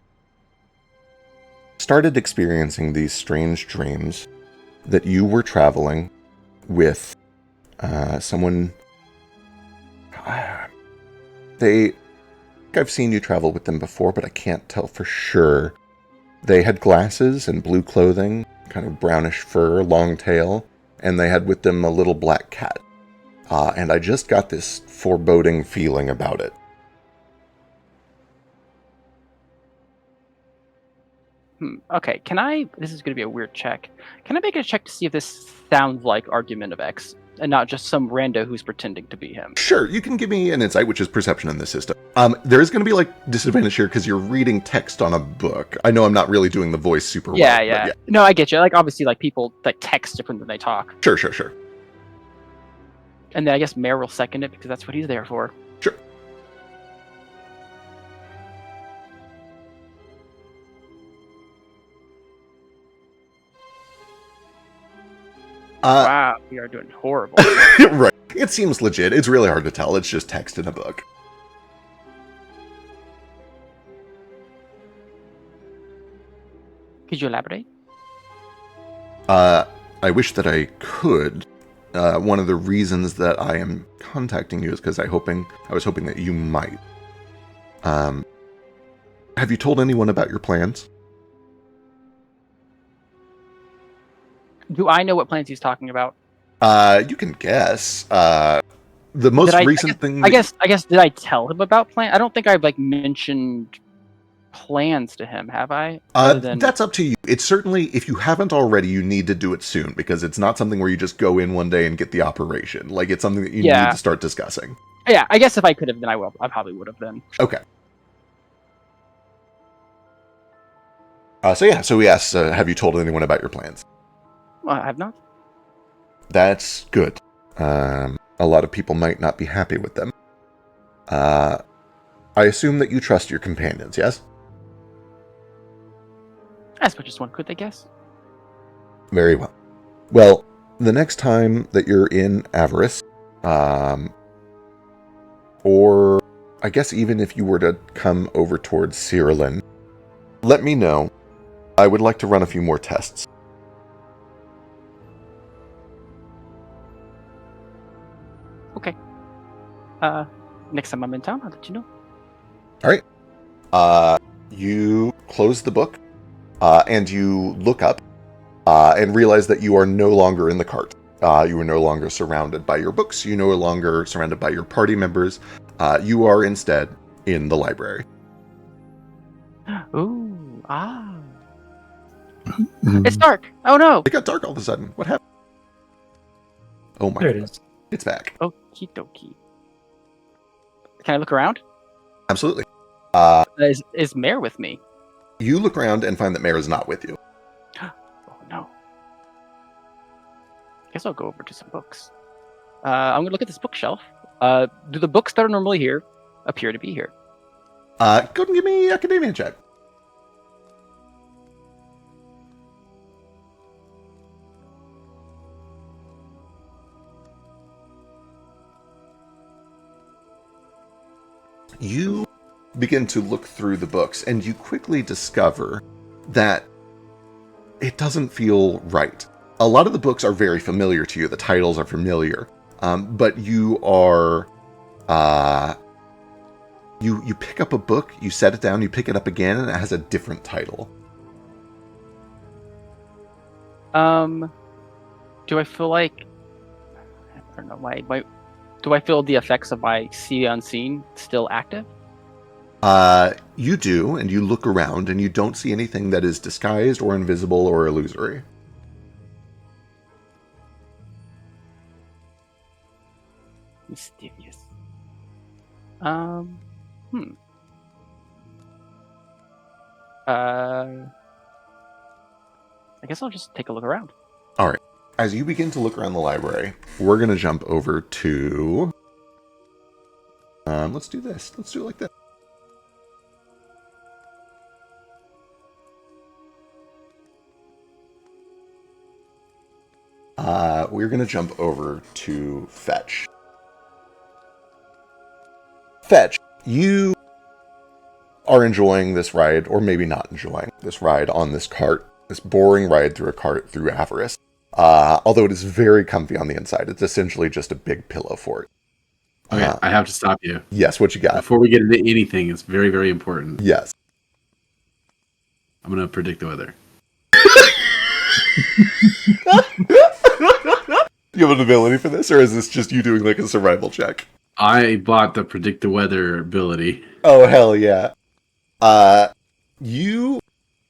started experiencing these strange dreams that you were traveling with someone. I've seen you travel with them before, but I can't tell for sure. They had glasses and blue clothing, kind of brownish fur, long tail, and they had with them a little black cat. And I just got this foreboding feeling about it. Okay, this is going to be a weird check. Can I make a check to see if this sounds like Argument of X, and not just some rando who's pretending to be him? Sure, you can give me an insight, which is perception in this system. There is going to be disadvantage here because you're reading text on a book. I know I'm not really doing the voice super well. Yeah. No, I get you. Obviously, people text different than they talk. Sure. And then I guess Mayor will second it because that's what he's there for. Sure. Wow, we are doing horrible. Right. It seems legit. It's really hard to tell. It's just text in a book. Could you elaborate? I wish that I could. One of the reasons that I am contacting you is because I was hoping that you might. Have you told anyone about your plans? Do I know what plans he's talking about? You can guess. The most recent thing. I guess. Did I tell him about plan? I don't think I mentioned plans to him. Have I? That's up to you. It's certainly, if you haven't already, you need to do it soon because it's not something where you just go in one day and get the operation. It's something that you need to start discussing. Yeah, I guess if I could have, then I will. I probably would have then. Okay. So he asks, have you told anyone about your plans? Well, I have not. That's good. A lot of people might not be happy with them. I assume that you trust your companions, yes? As much as one could, I guess. Very well. Well, the next time that you're in Avarice, or I guess even if you were to come over towards Cyrillin, let me know. I would like to run a few more tests. Okay. Next time I'm in town, I'll let you know. All right. You close the book, and you look up and realize that you are no longer in the cart. You are no longer surrounded by your books. You're no longer surrounded by your party members. You are instead in the library. Ooh, It's dark. Oh no. It got dark all of a sudden. What happened? Oh my There it God. is. It's back. Okie dokie. Can I look around? Absolutely. Is Mare with me? You look around and find that Mare is not with you. Oh no. Guess I'll go over to some books. I'm gonna look at this bookshelf. Do the books that are normally here appear to be here? Go and give me academia check. You begin to look through the books, and you quickly discover that it doesn't feel right. A lot of the books are very familiar to you. The titles are familiar, but you are you pick up a book, you set it down, you pick it up again, and it has a different title. Do I feel like I don't know do I feel the effects of my see unseen still active? You do, and you look around, and you don't see anything that is disguised or invisible or illusory. Mysterious. I guess I'll just take a look around. All right. As you begin to look around the library, we're going to jump over to... let's do this. Let's do it like this. We're going to jump over to Fetch. Fetch, you are enjoying this ride, or maybe not enjoying this ride on this cart, this boring ride through a cart through Avarice. Although it is very comfy on the inside. It's essentially just a big pillow fort. Okay, I have to stop you. Yes, what you got? Before we get into anything, it's very, very important. Yes. I'm going to predict the weather. Do you have an ability for this, or is this just you doing like a survival check? I bought the predict the weather ability. Oh, hell yeah. You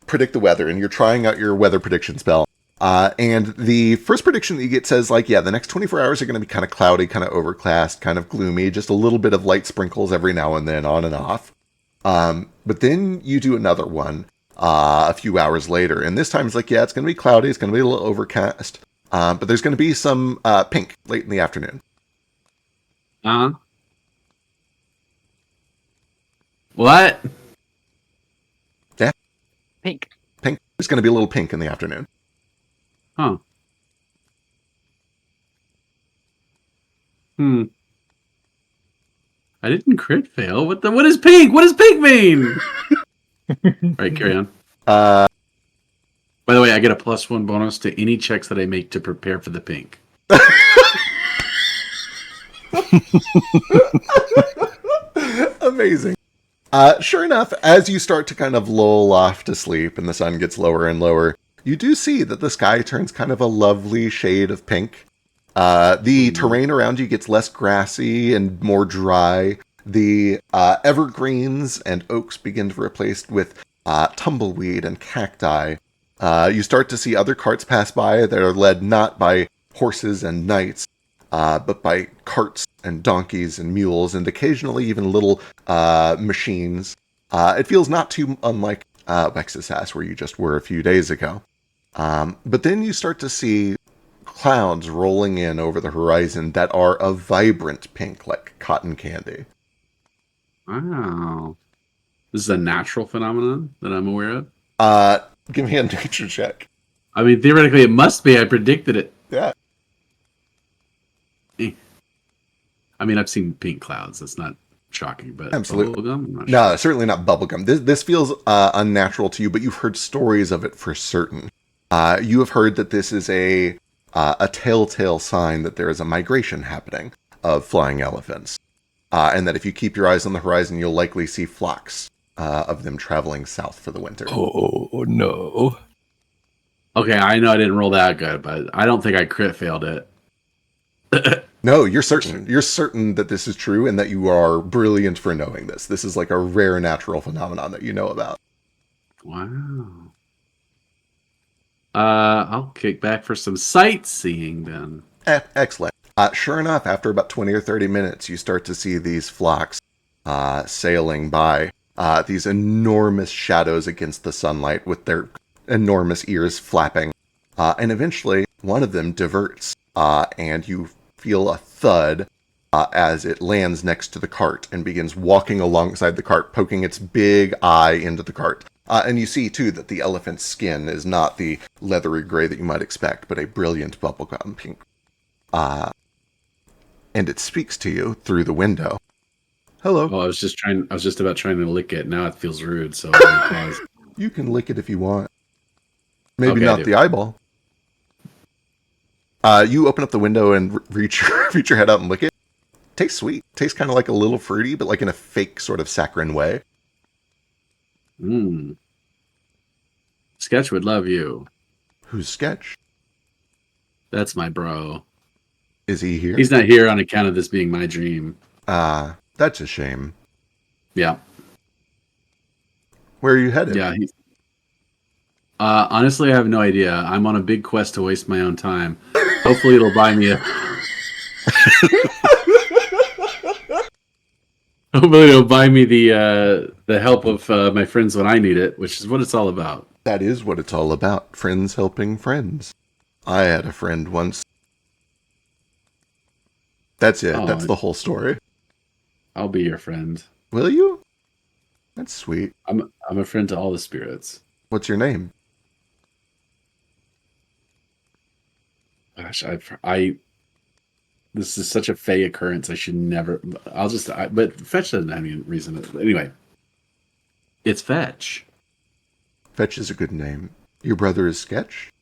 predict the weather, and you're trying out your weather prediction spell. And the first prediction that you get says, like, yeah, the next 24 hours are going to be kind of cloudy, kind of overcast, kind of gloomy, just a little bit of light sprinkles every now and then, on and off. But then you do another one a few hours later, and this time it's like, yeah, it's going to be cloudy, it's going to be a little overcast, but there's going to be some pink late in the afternoon. What? Yeah. Pink. Pink. There's going to be a little pink in the afternoon. Huh. I didn't crit fail. What is pink? What does pink mean? Alright, carry on. By the way, I get a +1 bonus to any checks that I make to prepare for the pink. Amazing. Sure enough, as you start to kind of lull off to sleep and the sun gets lower and lower, you do see that the sky turns kind of a lovely shade of pink. The terrain around you gets less grassy and more dry. The evergreens and oaks begin to be replaced with tumbleweed and cacti. You start to see other carts pass by that are led not by horses and knights, but by carts and donkeys and mules, and occasionally even little machines. It feels not too unlike Wexisas, where you just were a few days ago. But then you start to see clouds rolling in over the horizon that are a vibrant pink, like cotton candy. Wow. This is a natural phenomenon that I'm aware of? Give me a nature check. I mean, theoretically, it must be. I predicted it. Yeah. I mean, I've seen pink clouds. That's not shocking, but absolutely. Bubblegum? I'm not No, sure. certainly not bubblegum. This feels unnatural to you, but you've heard stories of it for certain. You have heard that this is a telltale sign that there is a migration happening of flying elephants. And that if you keep your eyes on the horizon, you'll likely see flocks of them traveling south for the winter. Oh no. Okay, I know I didn't roll that good, but I don't think I crit failed it. No, you're certain. You're certain that this is true and that you are brilliant for knowing this. This is like a rare natural phenomenon that you know about. Wow. I'll kick back for some sightseeing then. Excellent. Sure enough, after about 20 or 30 minutes, you start to see these flocks sailing by. These enormous shadows against the sunlight with their enormous ears flapping. And eventually, one of them diverts, and you feel a thud as it lands next to the cart and begins walking alongside the cart, poking its big eye into the cart. And you see, too, that the elephant's skin is not the leathery gray that you might expect, but a brilliant bubblegum pink. And it speaks to you through the window. Hello. Oh, I was just about trying to lick it. Now it feels rude, so I'm gonna pause. You can lick it if you want. Maybe Okay, not the eyeball. You open up the window and reach your head out and lick it. Tastes sweet. Tastes kind of like a little fruity, but like in a fake sort of saccharine way. Mmm. Sketch would love you. Who's Sketch? That's my bro. Is he here? He's not here on account of this being my dream. That's a shame. Yeah. Where are you headed? Yeah. Honestly, I have no idea. I'm on a big quest to waste my own time. Hopefully, it'll buy me a. Hopefully, it'll buy me the help of my friends when I need it, which is what it's all about. That is what it's all about. Friends helping friends. I had a friend once. That's it. Oh, That's the whole story. I'll be your friend. Will you? That's sweet. I'm a friend to all the spirits. What's your name? Gosh, this is such a fey occurrence. I should never. But Fetch doesn't have any reason. Anyway, it's Fetch. Fetch is a good name. Your brother is Sketch?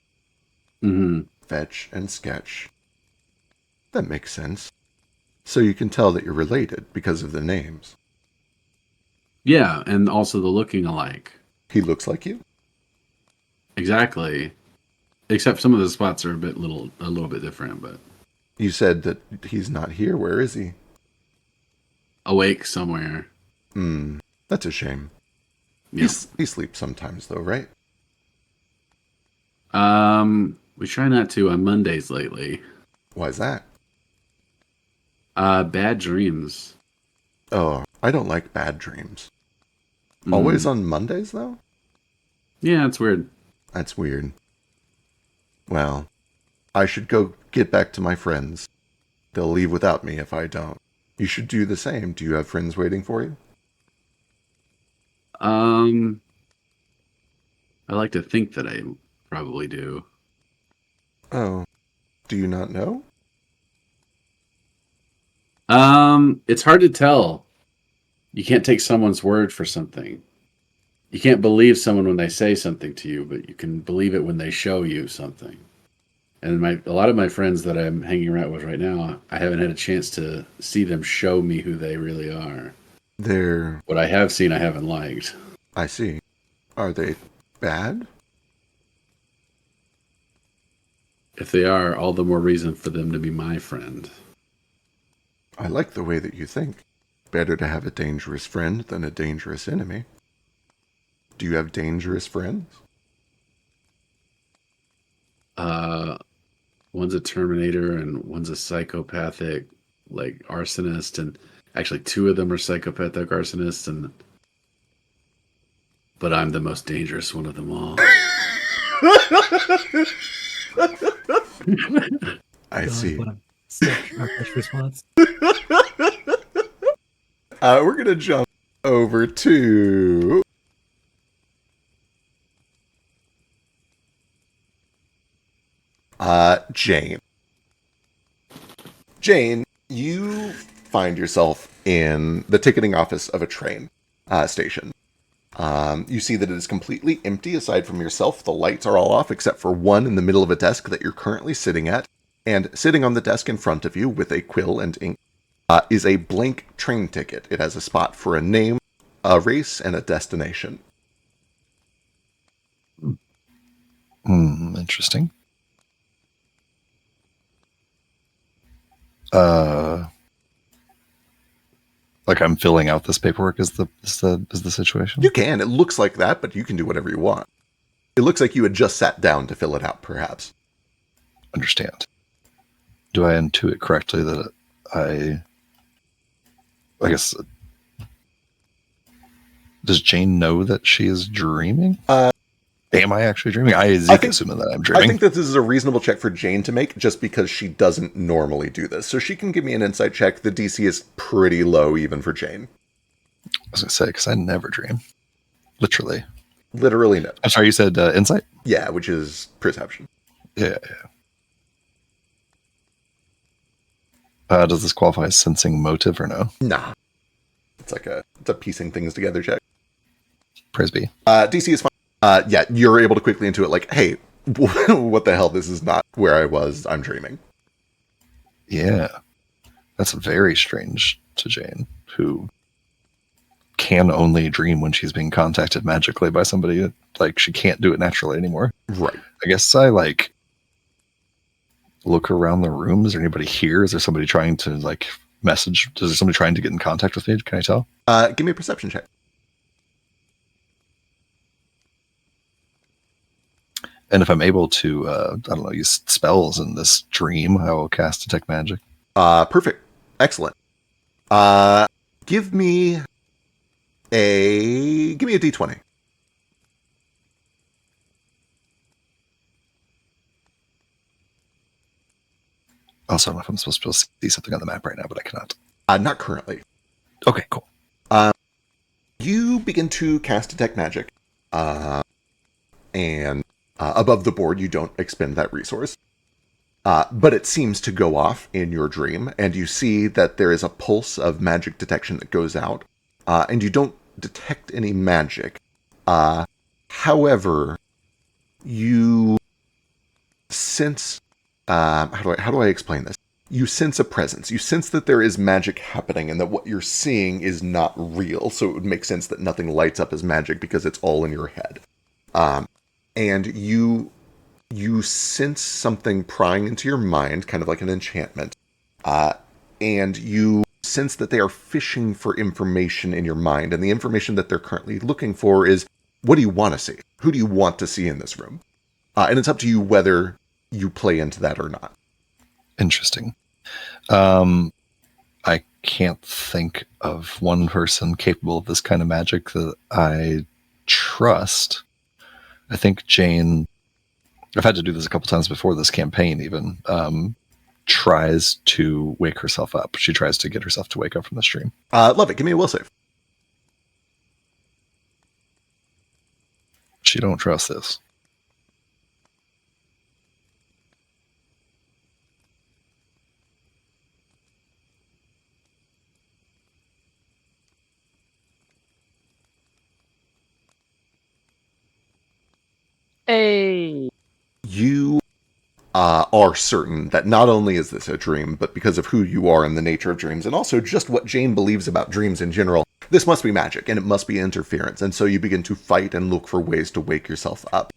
Mm-hmm. Fetch and Sketch. That makes sense. So you can tell that you're related because of the names. Yeah, and also the looking alike. He looks like you? Exactly. Except some of the spots are a little bit different, but You said that he's not here. Where is he? awake somewhere. That's a shame. Yeah. He sleeps sometimes, though, right? We try not to on Mondays lately. Why's that? Bad dreams. Oh, I don't like bad dreams. Mm. Always on Mondays, though? Yeah, it's weird. That's weird. Well, I should go get back to my friends. They'll leave without me if I don't. You should do the same. Do you have friends waiting for you? I like to think that I probably do. Oh, do you not know? It's hard to tell. You can't take someone's word for something. You can't believe someone when they say something to you, but you can believe it when they show you something. And a lot of my friends that I'm hanging around with right now, I haven't had a chance to see them show me who they really are. What I have seen, I haven't liked. I see. Are they bad? If they are, all the more reason for them to be my friend. I like the way that you think. Better to have a dangerous friend than a dangerous enemy. Do you have dangerous friends? One's a Terminator and one's a psychopathic, like, arsonist, and actually two of them are psychopathic arsonists, but I'm the most dangerous one of them all. I see. What a sick response. We're going to jump over to... Jane. Jane, you find yourself in the ticketing office of a train station. You see that it is completely empty aside from yourself. The lights are all off except for one in the middle of a desk that you're currently sitting at. And sitting on the desk in front of you with a quill and ink is a blank train ticket. It has a spot for a name, a race, and a destination. Interesting. Like I'm filling out this paperwork is the situation? You can. It looks like that, but you can do whatever you want. It looks like you had just sat down to fill it out, perhaps. Understand. Do I intuit correctly that I guess, does Jane know that she is dreaming? Am I actually dreaming? I assuming that I'm dreaming. I think that this is a reasonable check for Jane to make, just because she doesn't normally do this. So she can give me an insight check. The DC is pretty low, even for Jane. I was going to say, because I never dream. Literally. Literally no. I'm sorry, you said insight? Yeah, which is perception. Yeah. Does this qualify as sensing motive or no? Nah. It's a piecing things together check. Praise be. DC is fine. Yeah, you're able to quickly intuit, like, hey, what the hell? This is not where I was. I'm dreaming. Yeah. That's very strange to Jane, who can only dream when she's being contacted magically by somebody. Like, she can't do it naturally anymore. Right. I guess I, look around the room. Is there anybody here? Is there somebody trying to, message? Is there somebody trying to get in contact with me? Can I tell? Give me a perception check. And if I'm able to, use spells in this dream, I will cast Detect Magic. Perfect. Excellent. Give me a D20. Also, I don't know if I'm supposed to be able to see something on the map right now, but I cannot. Not currently. Okay, cool. You begin to cast Detect Magic. And above the board, you don't expend that resource. But it seems to go off in your dream, and you see that there is a pulse of magic detection that goes out, and you don't detect any magic. However, you sense... how do I explain this? You sense a presence. You sense that there is magic happening and that what you're seeing is not real, so it would make sense that nothing lights up as magic because it's all in your head. And you sense something prying into your mind, kind of like an enchantment, and you sense that they are fishing for information in your mind, and the information that they're currently looking for is, what do you want to see? Who do you want to see in this room? And it's up to you whether you play into that or not. Interesting. I can't think of one person capable of this kind of magic that I trust. I think Jane, I've had to do this a couple times before this campaign even, tries to wake herself up. She tries to get herself to wake up from the stream. Love it. Give me a will save. She don't trust this. Hey. You are certain that not only is this a dream, but because of who you are and the nature of dreams, and also just what Jane believes about dreams in general, this must be magic, and it must be interference. And so you begin to fight and look for ways to wake yourself up.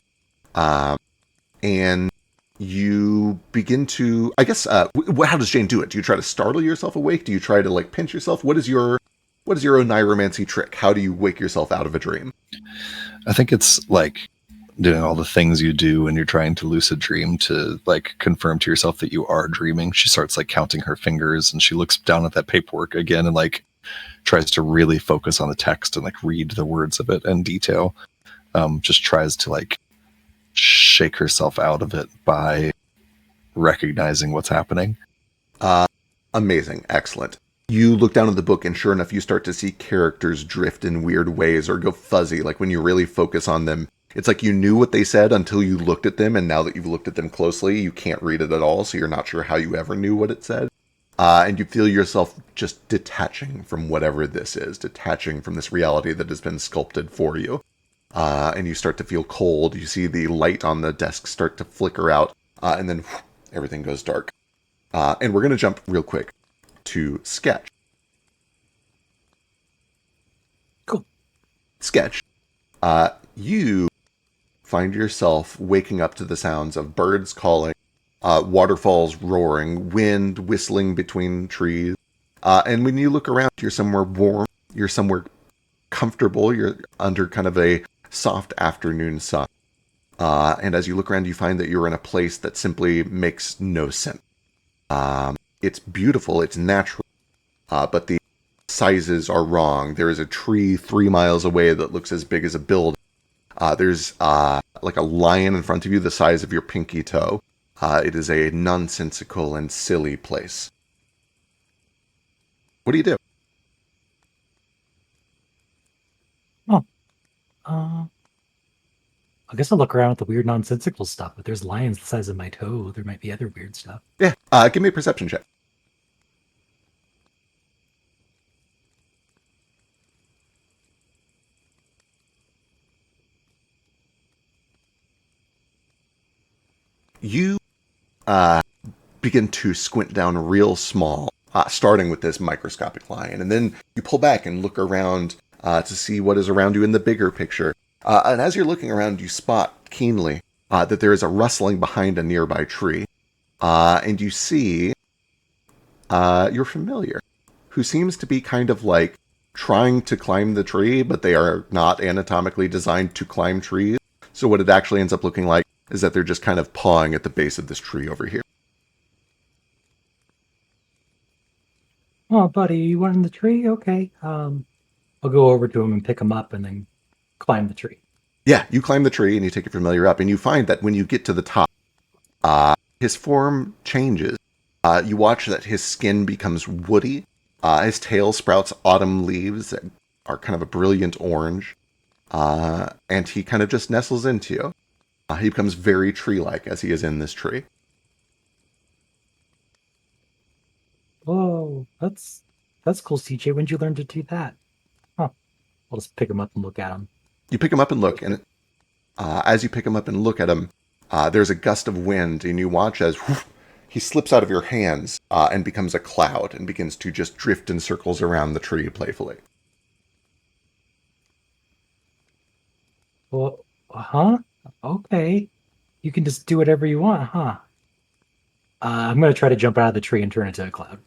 And you begin to, I guess, how does Jane do it? Do you try to startle yourself awake? Do you try to, pinch yourself? What is your oneiromancy trick? How do you wake yourself out of a dream? I think it's doing all the things you do when you're trying to lucid dream to confirm to yourself that you are dreaming. She starts counting her fingers, and she looks down at that paperwork again and tries to really focus on the text and read the words of it in detail. Just tries to shake herself out of it by recognizing what's happening. Amazing. Excellent. You look down at the book, and sure enough, you start to see characters drift in weird ways or go fuzzy. When you really focus on them, it's like you knew what they said until you looked at them, and now that you've looked at them closely, you can't read it at all, so you're not sure how you ever knew what it said. And you feel yourself just detaching from whatever this is, detaching from this reality that has been sculpted for you. And you start to feel cold. You see the light on the desk start to flicker out, and then everything goes dark. And we're going to jump real quick to sketch. Cool. sketch, you find yourself waking up to the sounds of birds calling, waterfalls roaring, wind whistling between trees. And when you look around, you're somewhere warm, you're somewhere comfortable, you're under kind of a soft afternoon sun. And as you look around, you find that you're in a place that simply makes no sense. It's beautiful, it's natural, but the sizes are wrong. There is a tree 3 miles away that looks as big as a building. There's like a lion in front of you the size of your pinky toe. It is a nonsensical and silly place. What do you do? I guess I'll look around at the weird nonsensical stuff, but there's lions the size of my toe. There might be other weird stuff. Yeah, give me a perception check. You begin to squint down real small, starting with this microscopic lion, and then you pull back and look around to see what is around you in the bigger picture. And as you're looking around, you spot keenly that there is a rustling behind a nearby tree, and you see your familiar, who seems to be kind of like trying to climb the tree, but they are not anatomically designed to climb trees. So what it actually ends up looking like is that they're just kind of pawing at the base of this tree over here. Oh, buddy, you want in the tree? Okay. I'll go over to him and pick him up and then climb the tree. Yeah, you climb the tree and you take your familiar up, and you find that when you get to the top, his form changes. You watch that his skin becomes woody. His tail sprouts autumn leaves that are kind of a brilliant orange. And he kind of just nestles into you. He becomes very tree-like as he is in this tree. Whoa, that's cool, CJ. When'd you learn to do that? Huh. I'll just pick him up and look at him. You pick him up and look, and as you pick him up and look at him, there's a gust of wind, and you watch as he slips out of your hands and becomes a cloud and begins to just drift in circles around the tree playfully. Well, huh? Okay. You can just do whatever you want, huh? I'm gonna try to jump out of the tree and turn into a cloud.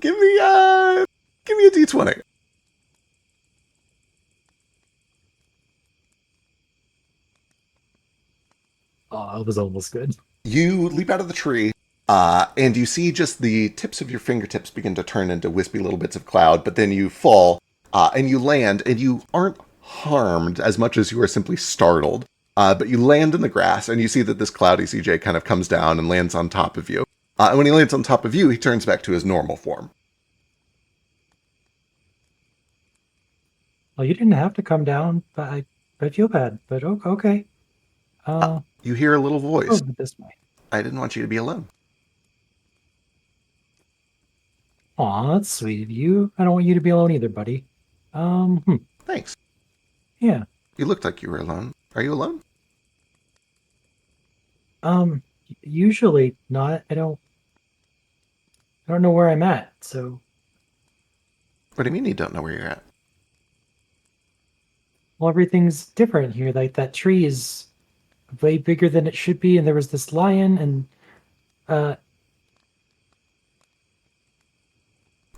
Give me a D20. Oh, it was almost good. You leap out of the tree, and you see just the tips of your fingertips begin to turn into wispy little bits of cloud, but then you fall, and you land, and you aren't harmed as much as you are simply startled. But you land in the grass, and you see that this cloudy CJ kind of comes down and lands on top of you. And when he lands on top of you, he turns back to his normal form. Well, you didn't have to come down, but I feel bad. But okay. You hear a little voice. Go this way. I didn't want you to be alone. Aw, that's sweet of you. I don't want you to be alone either, buddy. Thanks. Yeah. You looked like you were alone. Are you alone? Usually not. I don't know where I'm at, so. What do you mean you don't know where you're at? Well, everything's different here. Like, that tree is way bigger than it should be, and there was this lion, and,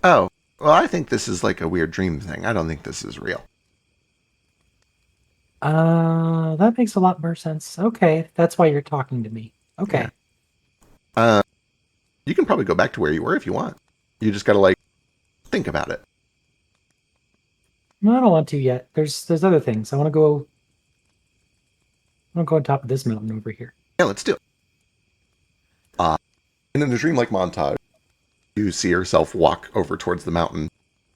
Oh, well, I think this is like a weird dream thing. I don't think this is real. that makes a lot more sense. Okay, that's why you're talking to me. Okay. Yeah. You can probably go back to where you were if you want. You just gotta, like, think about it. No, I don't want to yet. There's other things. I want to go on top of this mountain over here. Yeah, let's do it. And in a dreamlike montage, you see yourself walk over towards the mountain.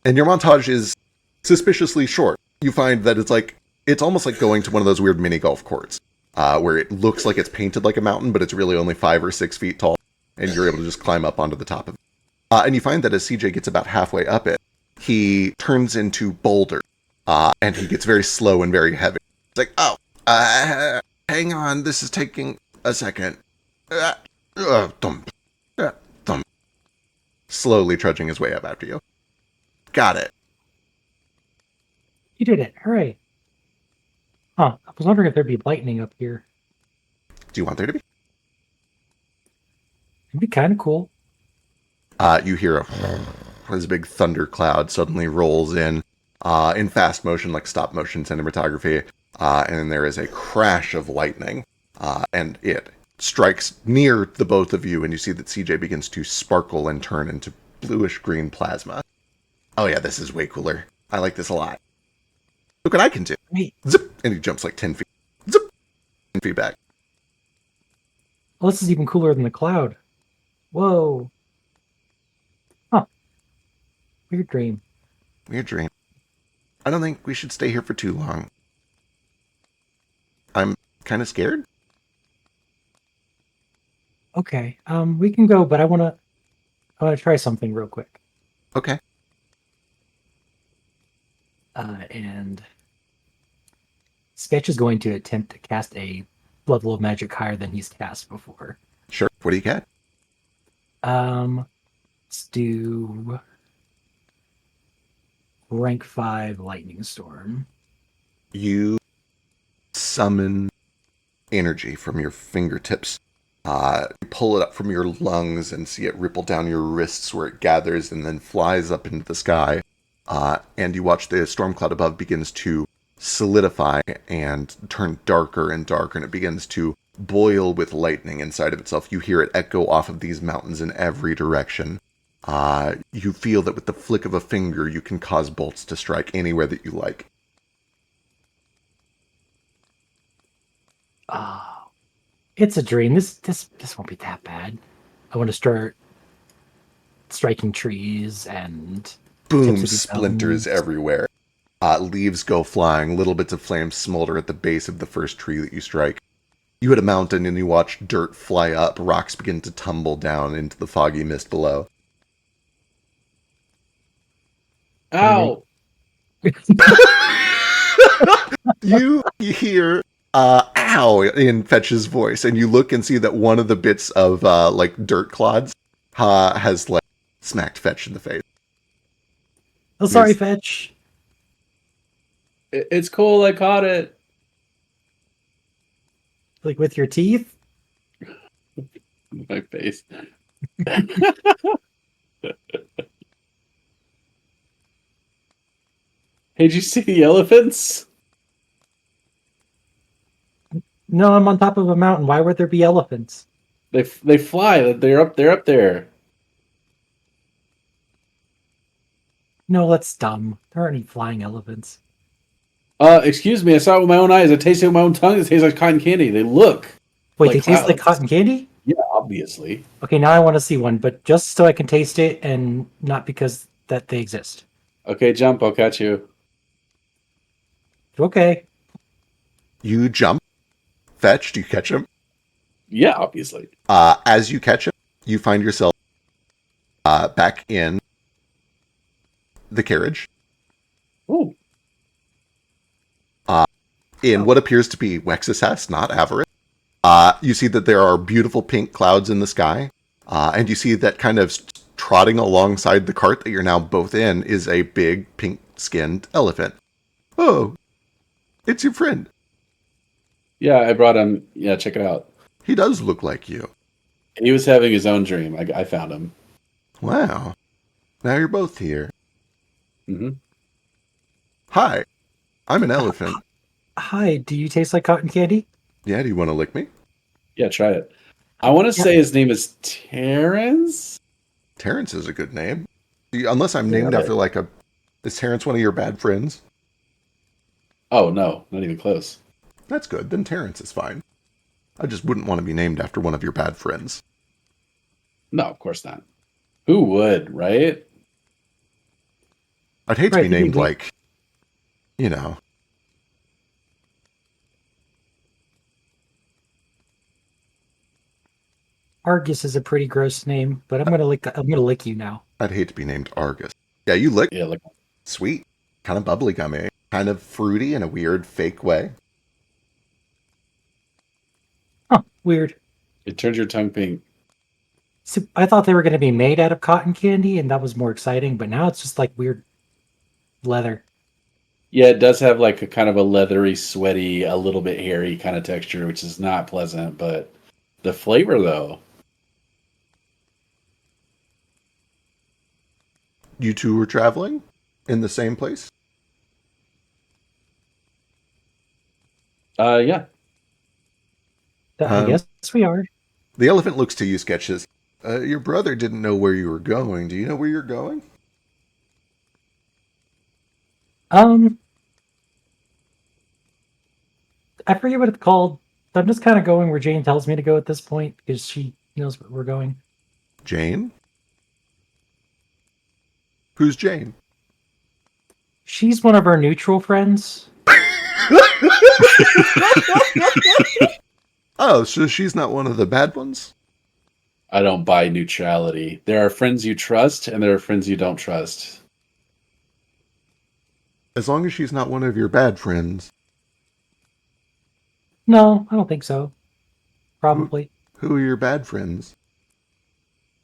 And your montage is suspiciously short. You find that it's almost like going to one of those weird mini golf courts, where it looks like it's painted like a mountain, but it's really only 5 or 6 feet tall, and you're able to just climb up onto the top of it. And you find that as CJ gets about halfway up it, he turns into boulder, and he gets very slow and very heavy. It's like, hang on, this is taking a second. Thump, thump. Slowly trudging his way up after you. Got it. You did it. Hooray. Huh. I was wondering if there'd be lightning up here. Do you want there to be? It'd be kind of cool. You hear this big thunder cloud suddenly rolls in fast motion, like stop motion cinematography, and then there is a crash of lightning, and it strikes near the both of you, and you see that CJ begins to sparkle and turn into bluish green plasma. Oh yeah, this is way cooler. I like this a lot. Look what I can do. Wait. Zip! And he jumps like 10 feet. Zip! 10 feet back. Well, this is even cooler than the cloud. Whoa. Huh. Weird dream. Weird dream. I don't think we should stay here for too long. I'm kind of scared. Okay. We can go, but I wanna try something real quick. Okay. And Sketch is going to attempt to cast a level of magic higher than he's cast before. Sure. What do you get? Let's do rank 5 lightning storm. You summon energy from your fingertips. You pull it up from your lungs and see it ripple down your wrists where it gathers and then flies up into the sky. And you watch the storm cloud above begins to solidify and turn darker and darker, and it begins to boil with lightning inside of itself. You hear it echo off of these mountains in every direction. You feel that with the flick of a finger, you can cause bolts to strike anywhere that you like. Oh, it's a dream. This won't be that bad. I want to start striking trees and Boom, tips of these splinters mountains. everywhere. Leaves go flying, little bits of flame smolder at the base of the first tree that you strike. You hit a mountain and you watch dirt fly up, rocks begin to tumble down into the foggy mist below. Ow! You hear ow in Fetch's voice, and you look and see that one of the bits of like dirt clods has like smacked Fetch in the face. Oh, sorry, Yes. Fetch. It's cool. I caught it. Like with your teeth? My face. Hey, did you see the elephants? No, I'm on top of a mountain. Why would there be elephants? They fly. They're up there. No, that's dumb. There aren't any flying elephants. Excuse me. I saw it with my own eyes. I tasted it with my own tongue. It tastes like cotton candy. They look. Wait, Like they taste like clouds. cotton candy? Yeah, obviously. Okay, now I want to see one, but just so I can taste it and not because that they exist. Okay, jump. I'll catch you. Okay. You jump. Fetch, do you catch him? Yeah, obviously. As you catch him, you find yourself back in the carriage. Ooh. In what appears to be Wex's house, not Avarice. You see that there are beautiful pink clouds in the sky, and you see that kind of trotting alongside the cart that you're now both in is a big pink-skinned elephant. Oh, it's your friend. Yeah, I brought him. Yeah, check it out. He does look like you. He was having his own dream. I found him. Wow. Now you're both here. Mm-hmm. Hi, I'm an elephant. Hi, do you taste like cotton candy? Yeah, do you want to lick me? Yeah, try it. I want to say his name is Terrence. Terrence is a good name. Unless I'm named Yeah. after like a... Is Terrence one of your bad friends? Oh, no, not even close. That's good. Then Terrence is fine. I just wouldn't want to be named after one of your bad friends. No, of course not. Who would, right? I'd hate to Right, be named we- like, you know... Argus is a pretty gross name, but I'm gonna lick you now. I'd hate to be named Argus. Yeah, you lick. Yeah, like Sweet. Kind of bubbly gummy. Kind of fruity in a weird fake way. Huh, weird. it turns your tongue pink. So I thought they were gonna be made out of cotton candy, and that was more exciting, but now it's just like weird leather. Yeah, it does have like a kind of a leathery, sweaty, a little bit hairy kind of texture, which is not pleasant, but the flavor though. You two were traveling in the same place? Yeah. I guess we are. The elephant looks to you, Sketches. Your brother didn't know where you were going. Do you know where you're going? I forget what it's called. I'm just kind of going where Jane tells me to go at this point because she knows where we're going. Jane? Who's Jane? She's one of our neutral friends. Oh, so she's not one of the bad ones? I don't buy neutrality. There are friends you trust, and there are friends you don't trust. As long as she's not one of your bad friends. No, I don't think so. Probably. Who are your bad friends?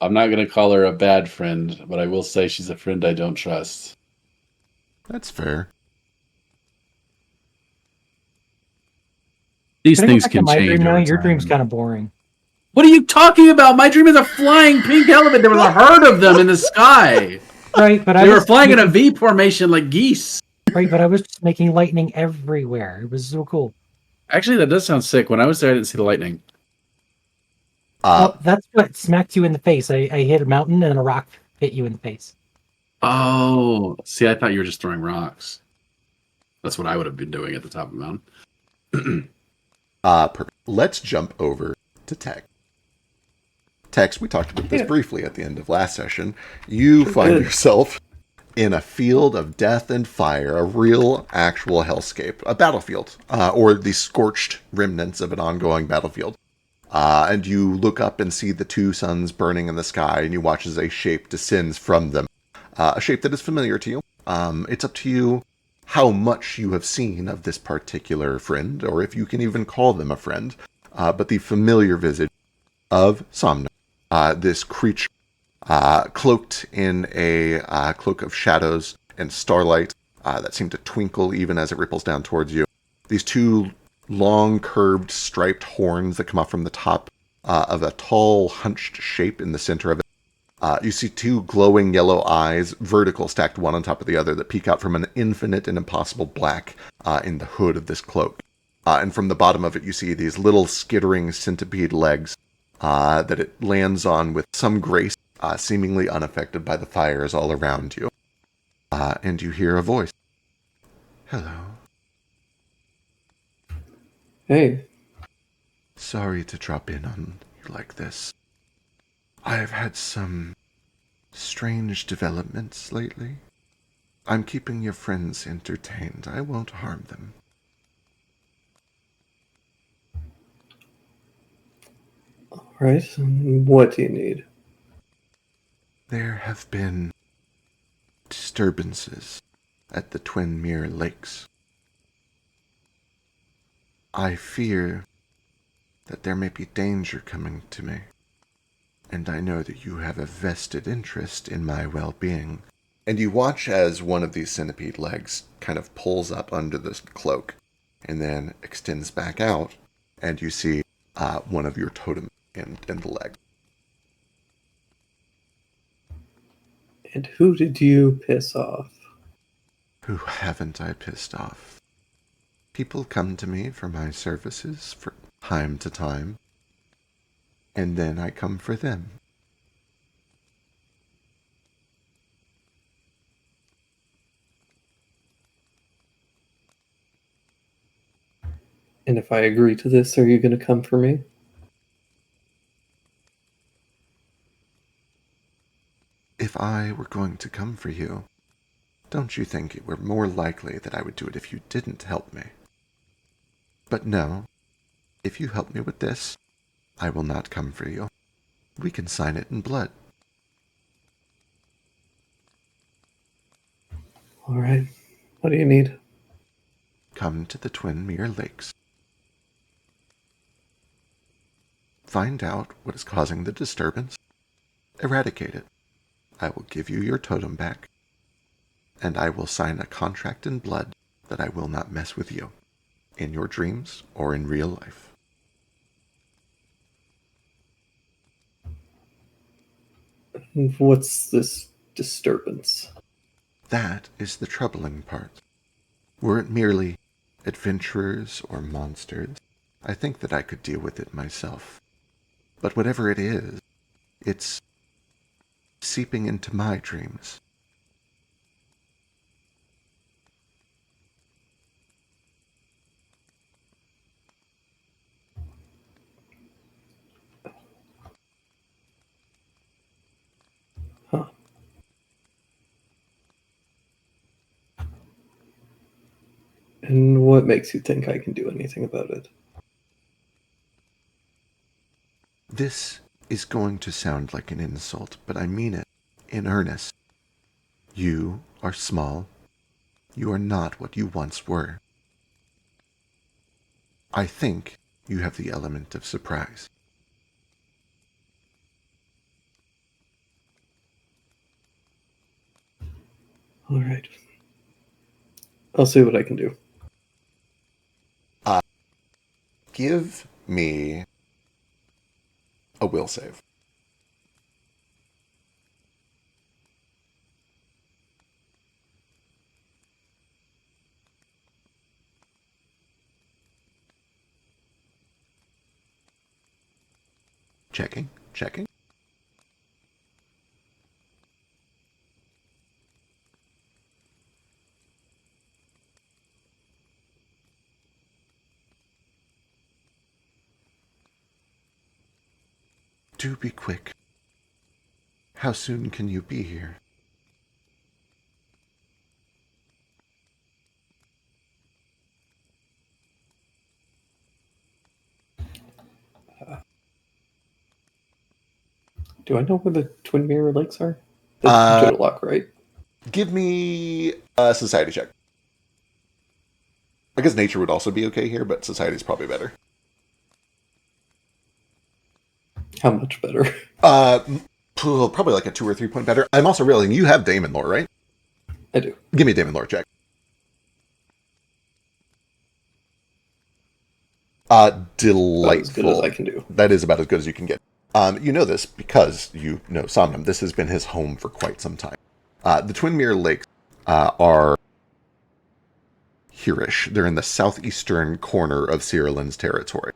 I'm not going to call her a bad friend, but I will say she's a friend I don't trust. That's fair. These Can I go things back to can my change dream now? over Your time. dream's kind of boring. What are you talking about? My dream is a flying pink elephant. There was a herd of them in the sky. Right, but They were flying in a V formation like geese. Right, but I was just making lightning everywhere. It was so cool. Actually, that does sound sick. When I was there, I didn't see the lightning. Oh, that's what smacked you in the face. I hit a mountain and a rock hit you in the face. Oh, see, I thought you were just throwing rocks. That's what I would have been doing at the top of the mountain. Perfect. Let's jump over to Tex. Tex, we talked about this briefly at the end of last session. You find yourself in a field of death and fire, a real, actual hellscape, a battlefield, or the scorched remnants of an ongoing battlefield. And you look up and see the two suns burning in the sky, and you watch as a shape descends from them. A shape that is familiar to you. It's up to you how much you have seen of this particular friend, or if you can even call them a friend. But the familiar visage of Somno, this creature, cloaked in a cloak of shadows and starlight that seem to twinkle even as it ripples down towards you. These two long, curved, striped horns that come off from the top of a tall, hunched shape in the center of it. You see two glowing yellow eyes, vertical, stacked one on top of the other, that peek out from an infinite and impossible black in the hood of this cloak. And from the bottom of it, you see these little skittering centipede legs that it lands on with some grace, seemingly unaffected by the fires all around you. And you hear a voice. Hello. Hey. Sorry to drop in on you like this. I've had some strange developments lately. I'm keeping your friends entertained. I won't harm them. All right. What do you need? There have been disturbances at the Twin Mirror Lakes. I fear that there may be danger coming to me, and I know that you have a vested interest in my well-being. And you watch as one of these centipede legs kind of pulls up under this cloak and then extends back out, and you see one of your totem in the leg. And who did you piss off? Who haven't I pissed off? People come to me for my services from time to time, and then I come for them. And if I agree to this, are you going to come for me? If I were going to come for you, don't you think it were more likely that I would do it if you didn't help me? But no, if you help me with this, I will not come for you. We can sign it in blood. All right. What do you need? Come to the Twin Mirror Lakes. Find out what is causing the disturbance. Eradicate it. I will give you your totem back. and I will sign a contract in blood that I will not mess with you, in your dreams or in real life. What's this disturbance? That is the troubling part. Were it merely adventurers or monsters, I think that I could deal with it myself. But whatever it is, it's seeping into my dreams. Huh. And what makes you think I can do anything about it? This is going to sound like an insult, but I mean it in earnest. You are small. You are not what you once were. I think you have the element of surprise. All right. I'll see what I can do. Give me a will save. Checking, checking. Do be quick. How soon can you be here? Do I know where the Twin Mirror Lakes are? That's Jodalock, right? Give me a society check. I guess nature would also be okay here, but society's probably better. How much better? Probably like a 2 or 3 point better. I'm also realizing you have Damon lore, right? I do. Give me a Damon lore check. Delightful. As good as I can do. That is about as good as you can get. You know this because you know Somnum. This has been his home for quite some time. The Twin Mirror Lakes are hereish. They're in the southeastern corner of Cyrillon's territory.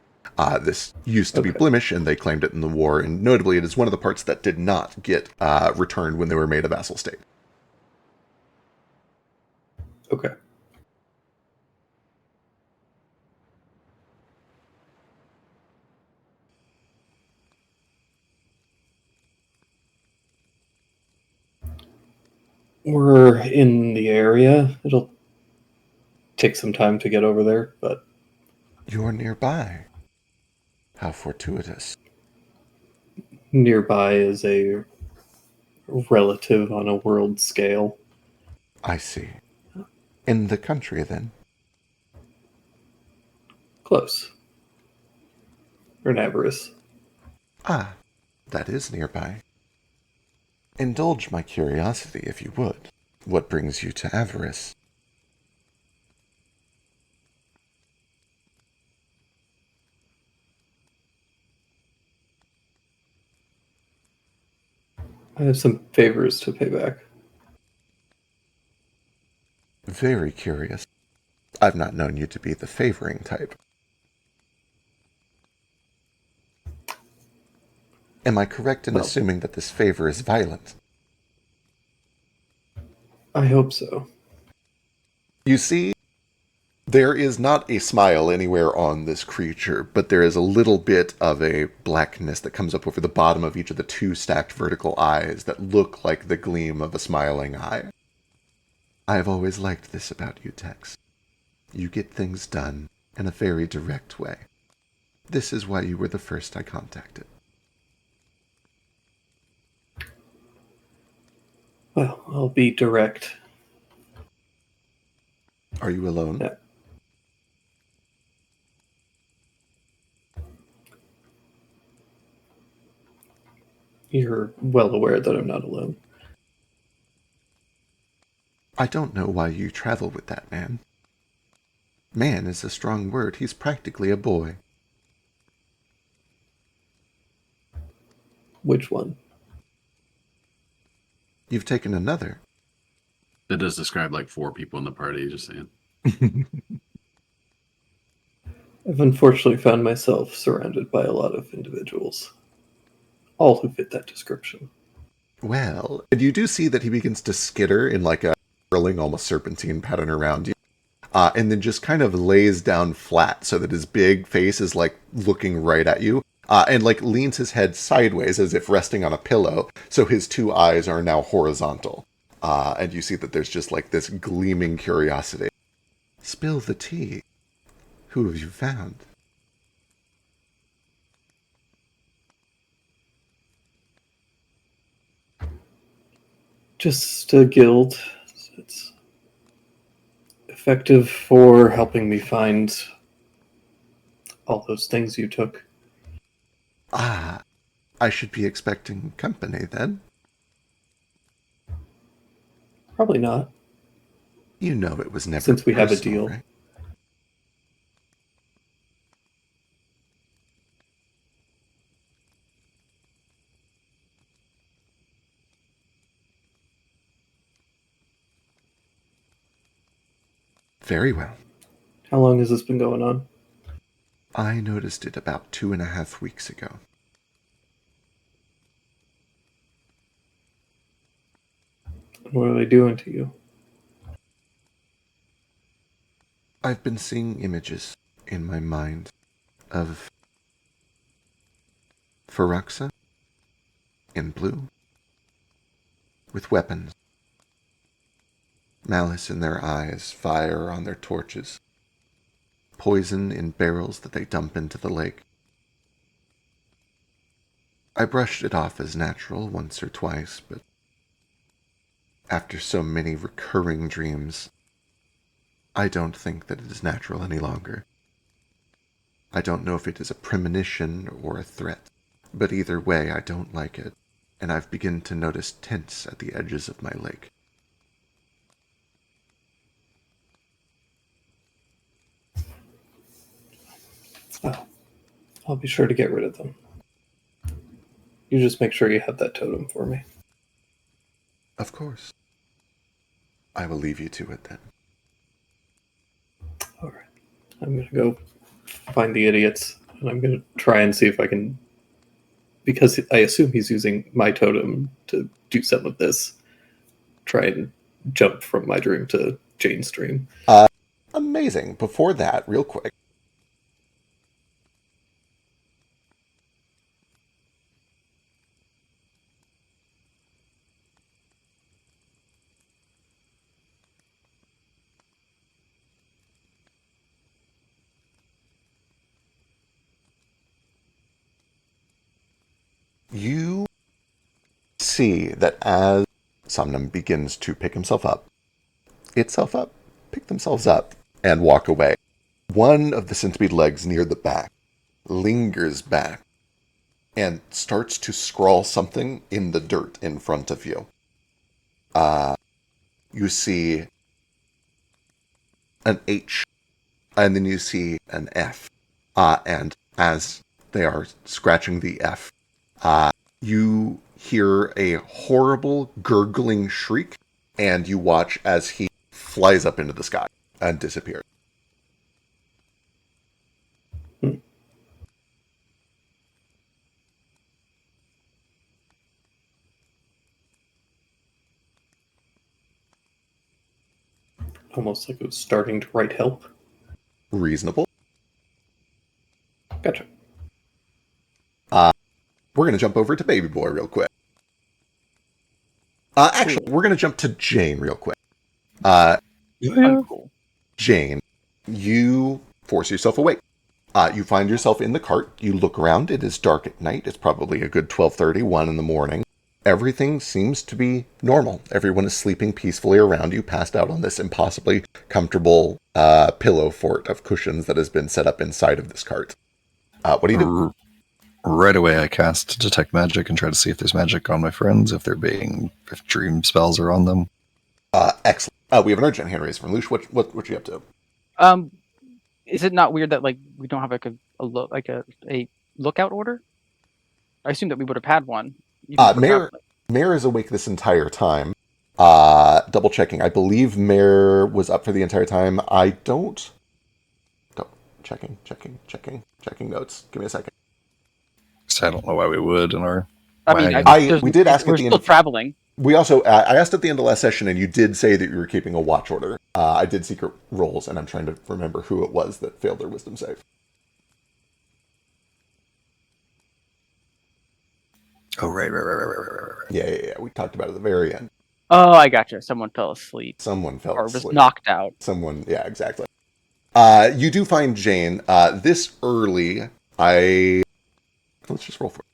This used to be Blemish, and they claimed it in the war, and notably it is one of the parts that did not get returned when they were made a vassal state. Okay. We're in the area. It'll take some time to get over there, but You're nearby. How fortuitous. nearby is a relative on a world scale. I see. In the country, then? Close. Or an Avarice. Ah, that is nearby. Indulge my curiosity, if you would. What brings you to Avarice? I have some favors to pay back. Very curious. I've not known you to be the favoring type. Am I correct in Well, assuming that this favor is violent? I hope so. You see, there is not a smile anywhere on this creature, but there is a little bit of a blackness that comes up over the bottom of each of the 2 stacked vertical eyes that look like the gleam of a smiling eye. I have always liked this about you, Tex. You get things done in a very direct way. This is why you were the first I contacted. Well, I'll be direct. Are you alone? Yeah. You're well aware that I'm not alone. I don't know why you travel with that man. Man is a strong word. He's practically a boy. Which one? You've taken another. That does describe like 4 people in the party, just saying. I've unfortunately found myself surrounded by a lot of individuals, all who fit that description. Well, and you do see that he begins to skitter in like a curling, almost serpentine pattern around you. And then just kind of lays down flat so that his big face is like looking right at you. And like leans his head sideways as if resting on a pillow. So his 2 eyes are now horizontal. And you see that there's just like this gleaming curiosity. Spill the tea. Who have you found? Just a guild. It's effective for helping me find all those things you took. Ah, I should be expecting company then. Probably not, You know it was never since we have a personal, deal. right? Very well. How long has this been going on? I noticed it about 2.5 weeks ago. What are they doing to you? I've been seeing images in my mind of Feruxa in blue, with weapons, malice in their eyes, fire on their torches, poison in barrels that they dump into the lake. I brushed it off as natural once or twice, but after so many recurring dreams, I don't think that it is natural any longer. I don't know if it is a premonition or a threat, but either way I don't like it, and I've begun to notice tents at the edges of my lake. Oh, I'll be sure to get rid of them. You just make sure you have that totem for me. Of course. I will leave you to it then. All right. I'm going to go find the idiots, and I'm going to try and see if I can, because I assume he's using my totem to do some of this, try and jump from my dream to Jane's dream. Amazing. Before that, real quick, you see that as Somnum begins to pick himself up, pick themselves up, and walk away. One of the centipede legs near the back lingers back and starts to scrawl something in the dirt in front of you. You see an H, and then you see an F. And as they are scratching the F, you hear a horrible gurgling shriek, and you watch as he flies up into the sky and disappears. Almost like it was starting to write help. Reasonable. Gotcha. We're going to jump over to Baby Boy real quick. Actually, we're going to jump to Jane real quick. Cool. Jane, you force yourself awake. You find yourself in the cart. You look around. It is dark at night. It's probably a good 12:30, 1 in the morning. Everything seems to be normal. Everyone is sleeping peacefully around you, passed out on this impossibly comfortable pillow fort of cushions that has been set up inside of this cart. What do you do? Right away, I cast Detect Magic and try to see if there's magic on my friends, if dream spells are on them. Excellent. We have an urgent hand raise from Lush. What you up to? Is it not weird that like we don't have like a lookout order? I assume that we would have had one. even if we're traveling. Mare is awake this entire time. Double checking. I believe Mare was up for the entire time. I don't. Checking notes. Give me a second. So I don't know why we would in our. I mean, wagon. we did ask we're at the still end. traveling. We also, I asked at the end of last session, and you did say that you were keeping a watch order. I did secret rolls, and I'm trying to remember who it was that failed their wisdom save. Oh, right. Yeah. We talked about it at the very end. Oh, I gotcha. Someone fell asleep. Someone fell or asleep. was knocked out. Yeah, exactly. You do find Jane. This early, let's just roll for it.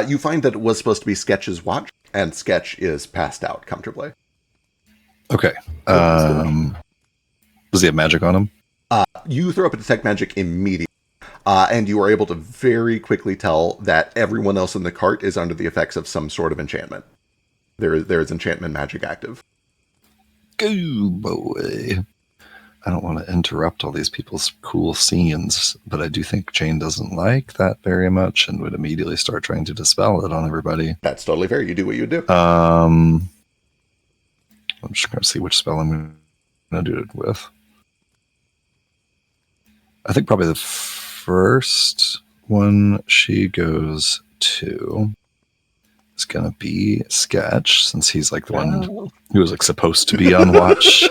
You find that it was supposed to be Sketch's watch, and Sketch is passed out comfortably. Okay. Does he have magic on him? You throw up a detect magic immediately, and you are able to very quickly tell that everyone else in the cart is under the effects of some sort of enchantment. There is enchantment magic active. Go, boy. I don't want to interrupt all these people's cool scenes, but I do think Jane doesn't like that very much and would immediately start trying to dispel it on everybody. That's totally fair. You do what you do. I'm just going to see which spell I'm going to do it with. I think probably the first one she goes to is going to be Sketch, since he's like the one who was like supposed to be on watch.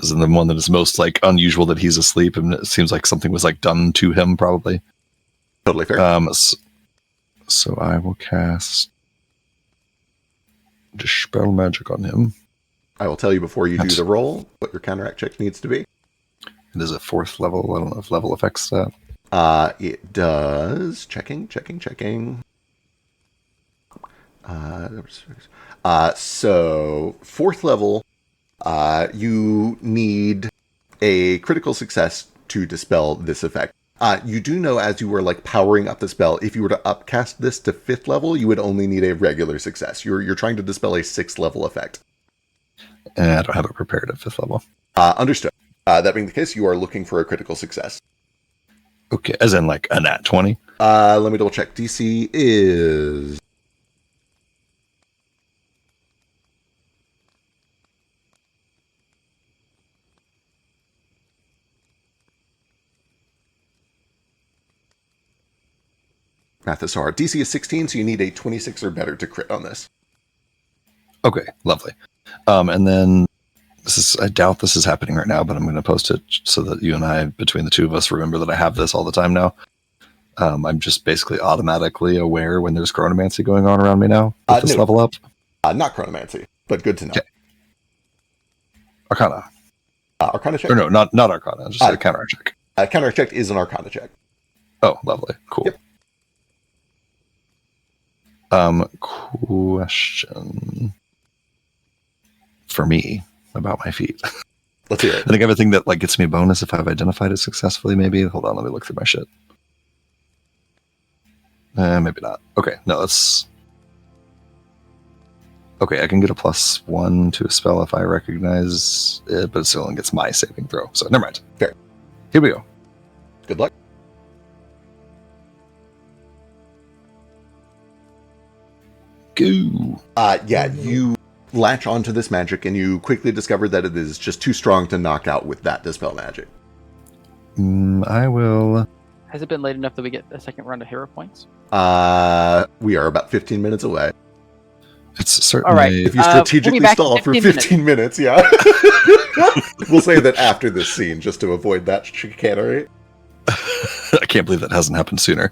As in the one that is most like unusual that he's asleep, and it seems like something was like done to him, probably. Totally fair. So I will cast Dispel Magic on him. I will tell you before you do the roll what your counteract check needs to be. It is a 4th level. I don't know if level affects that. It does. Checking. So 4th level. You need a critical success to dispel this effect. You do know as you were like powering up the spell, if you were to upcast this to 5th level, you would only need a regular success. You're trying to dispel a 6th level effect. And I don't have it prepared at 5th level. Understood. That being the case, you are looking for a critical success. Okay, as in like a nat 20? Let me double check. DC is... Math is hard. DC is 16, so you need a 26 or better to crit on this. Okay, lovely. And then I doubt this is happening right now, but I'm going to post it so that you and I, between the two of us, remember that I have this all the time now. I'm just basically automatically aware when there's chronomancy going on around me now with this level up. Not chronomancy, but good to know. Okay. Arcana. Arcana check? Or no, not Arcana, just a counteract check. Counteract check is an Arcana check. Oh, lovely. Cool. Yep. Question for me about my feat. Let's hear it. I think everything that like gets me a bonus if I've identified it successfully, maybe. Hold on, let me look through my shit. Maybe not. Okay, no, that's... Okay, I can get a +1 to a spell if I recognize it, but it still only gets my saving throw. So, never mind. Fair. Here we go. Good luck. Go. You latch onto this magic, and you quickly discover that it is just too strong to knock out with that dispel magic. I will... Has it been late enough that we get a second round of hero points? We are about 15 minutes away. It's certainly... All right. If you strategically stall for 15 minutes, yeah. We'll say that after this scene, just to avoid that chicanery. I can't believe that hasn't happened sooner.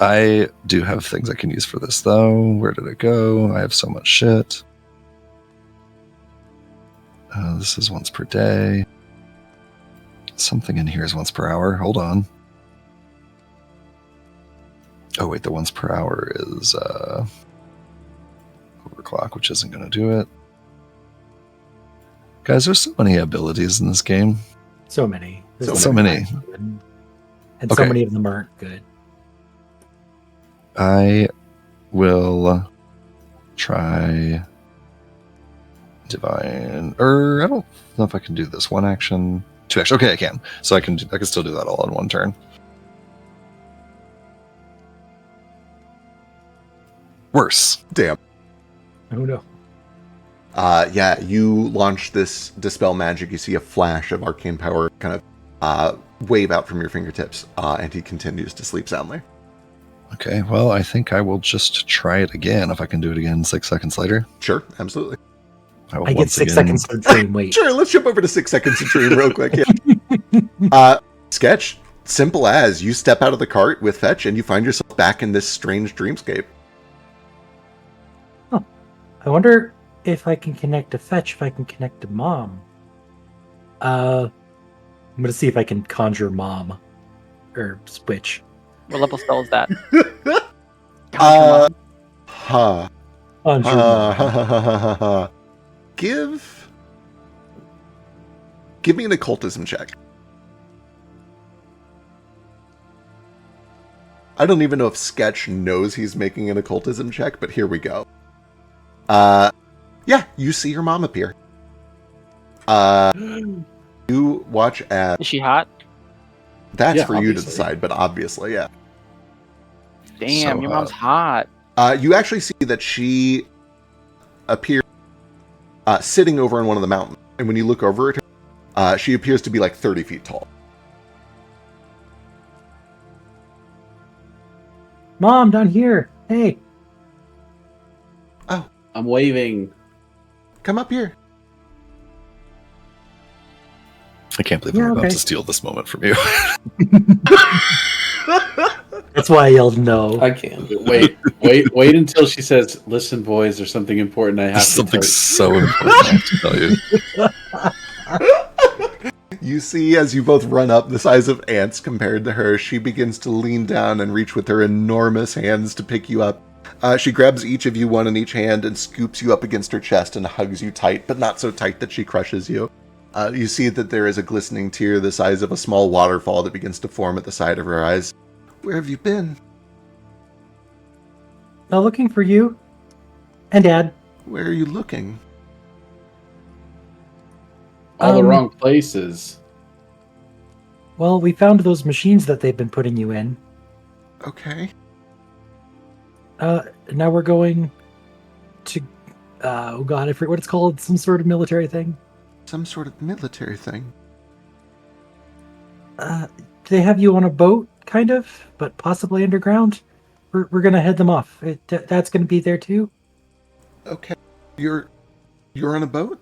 I do have things I can use for this, though. Where did it go? I have so much shit. This is once per day. Something in here is once per hour. Hold on. Oh, wait, the once per hour is overclock, which isn't going to do it. Guys, there's so many abilities in this game. So many. There's So like many. 5 good. And so Okay. many of them aren't good. I will try divine, or I don't know if I can do this. 1 action, 2 action. Okay, I can. So I can still do that all in 1 turn. Worse. Damn. Oh no. Yeah, you launch this dispel magic. You see a flash of arcane power kind of wave out from your fingertips, and he continues to sleep soundly. Okay, well, I think I will just try it again. If I can do it again 6 seconds later. Sure, absolutely. Will I get once 6 again- seconds to dream. Wait. Sure, let's jump over to 6 seconds to dream real quick. Yeah. Sketch, simple as you step out of the cart with Fetch and you find yourself back in this strange dreamscape. I wonder if I can connect to Fetch, if I can connect to Mom. I'm gonna see if I can conjure Mom. Or switch. What level spell is that? Uh, Conjure Huh. Conjure Mom. Give me an occultism check. I don't even know if Sketch knows he's making an occultism check, but here we go. Yeah, you see your mom appear. You watch as... Is she hot? That's Yeah, for you to obviously. decide, but obviously, yeah. Damn, So your mom's hot. You actually see that she appears sitting over on one of the mountains. And when you look over at her, she appears to be like 30 feet tall. Mom, down here. Hey. I'm waving. Come up here. I can't believe Yeah, I'm about okay. to steal this moment from you. That's why I yelled no. I can. Wait until she says, "Listen, boys, there's something important I have There's to something tell so important I have to tell you. You see, as you both run up, the size of ants compared to her, she begins to lean down and reach with her enormous hands to pick you up. She grabs each of you, one in each hand, and scoops you up against her chest and hugs you tight, but not so tight that she crushes you. You see that there is a glistening tear the size of a small waterfall that begins to form at the side of her eyes. Where have you been? Looking for you. And Dad. Where are you looking? all the wrong places." Well, we found those machines that they've been putting you in. Okay. Now we're going to... oh god, I forget what it's called. Some sort of military thing. Some sort of military thing. They have you on a boat, kind of, but possibly underground. We're gonna head them off. That's gonna be there too. Okay. You're on a boat?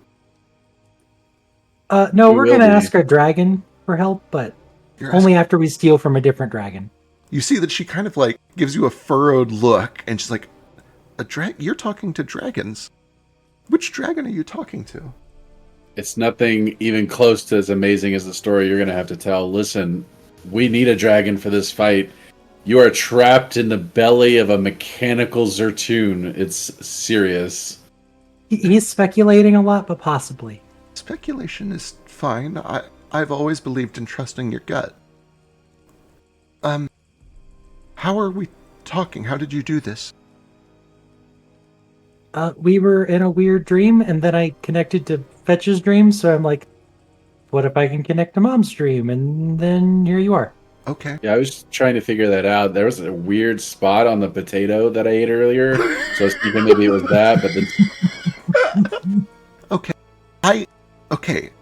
No, We we're will gonna be. ask our dragon for help, but You're only after we steal from a different dragon. You see that she kind of like gives you a furrowed look, and she's like, You're talking to dragons. Which dragon are you talking to? It's nothing even close to as amazing as the story you're going to have to tell. Listen, we need a dragon for this fight. You are trapped in the belly of a mechanical Zertoon. It's serious. He's speculating a lot, but possibly. Speculation is fine. I've always believed in trusting your gut. How are we talking? How did you do this? We were in a weird dream, and then I connected to Fetch's dream, so I'm like, what if I can connect to Mom's dream? And then here you are. Okay. Yeah, I was trying to figure that out. There was a weird spot on the potato that I ate earlier, so I was thinking maybe it was that, but then Okay.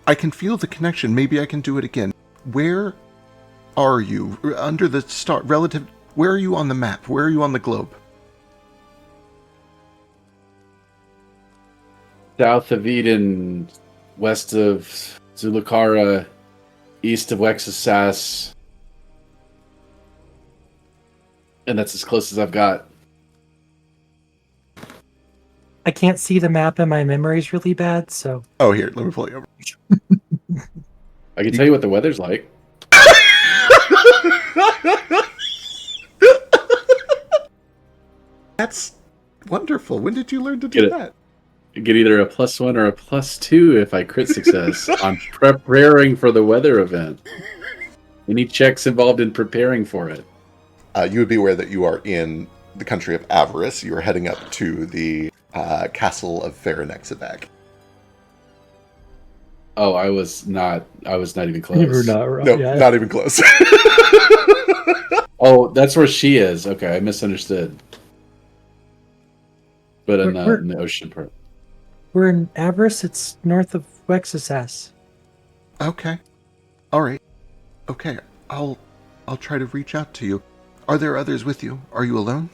I can feel the connection. Maybe I can do it again. Where are you? Under the star, relative... Where are you on the map? Where are you on the globe? south of Eden, west of Zulukara, east of Wexasas. And that's as close as I've got. I can't see the map, and my memory's really bad, so... Oh, here. Let me pull you over. I can tell you what the weather's like. That's wonderful. When did you learn to Get do it. that? You get either a +1 or a +2 if I crit success on preparing for the weather event. Any checks involved in preparing for it? You would be aware that you are in the country of Avarice. You are heading up to the castle of Farinexavac. Oh, I was not even close. You were not wrong. No, Yeah. not even close. Oh, that's where she is. Okay, I misunderstood. But in the ocean part. We're in Avarice. It's north of Wexisas. Okay. All right. Okay. I'll try to reach out to you. Are there others with you? Are you alone?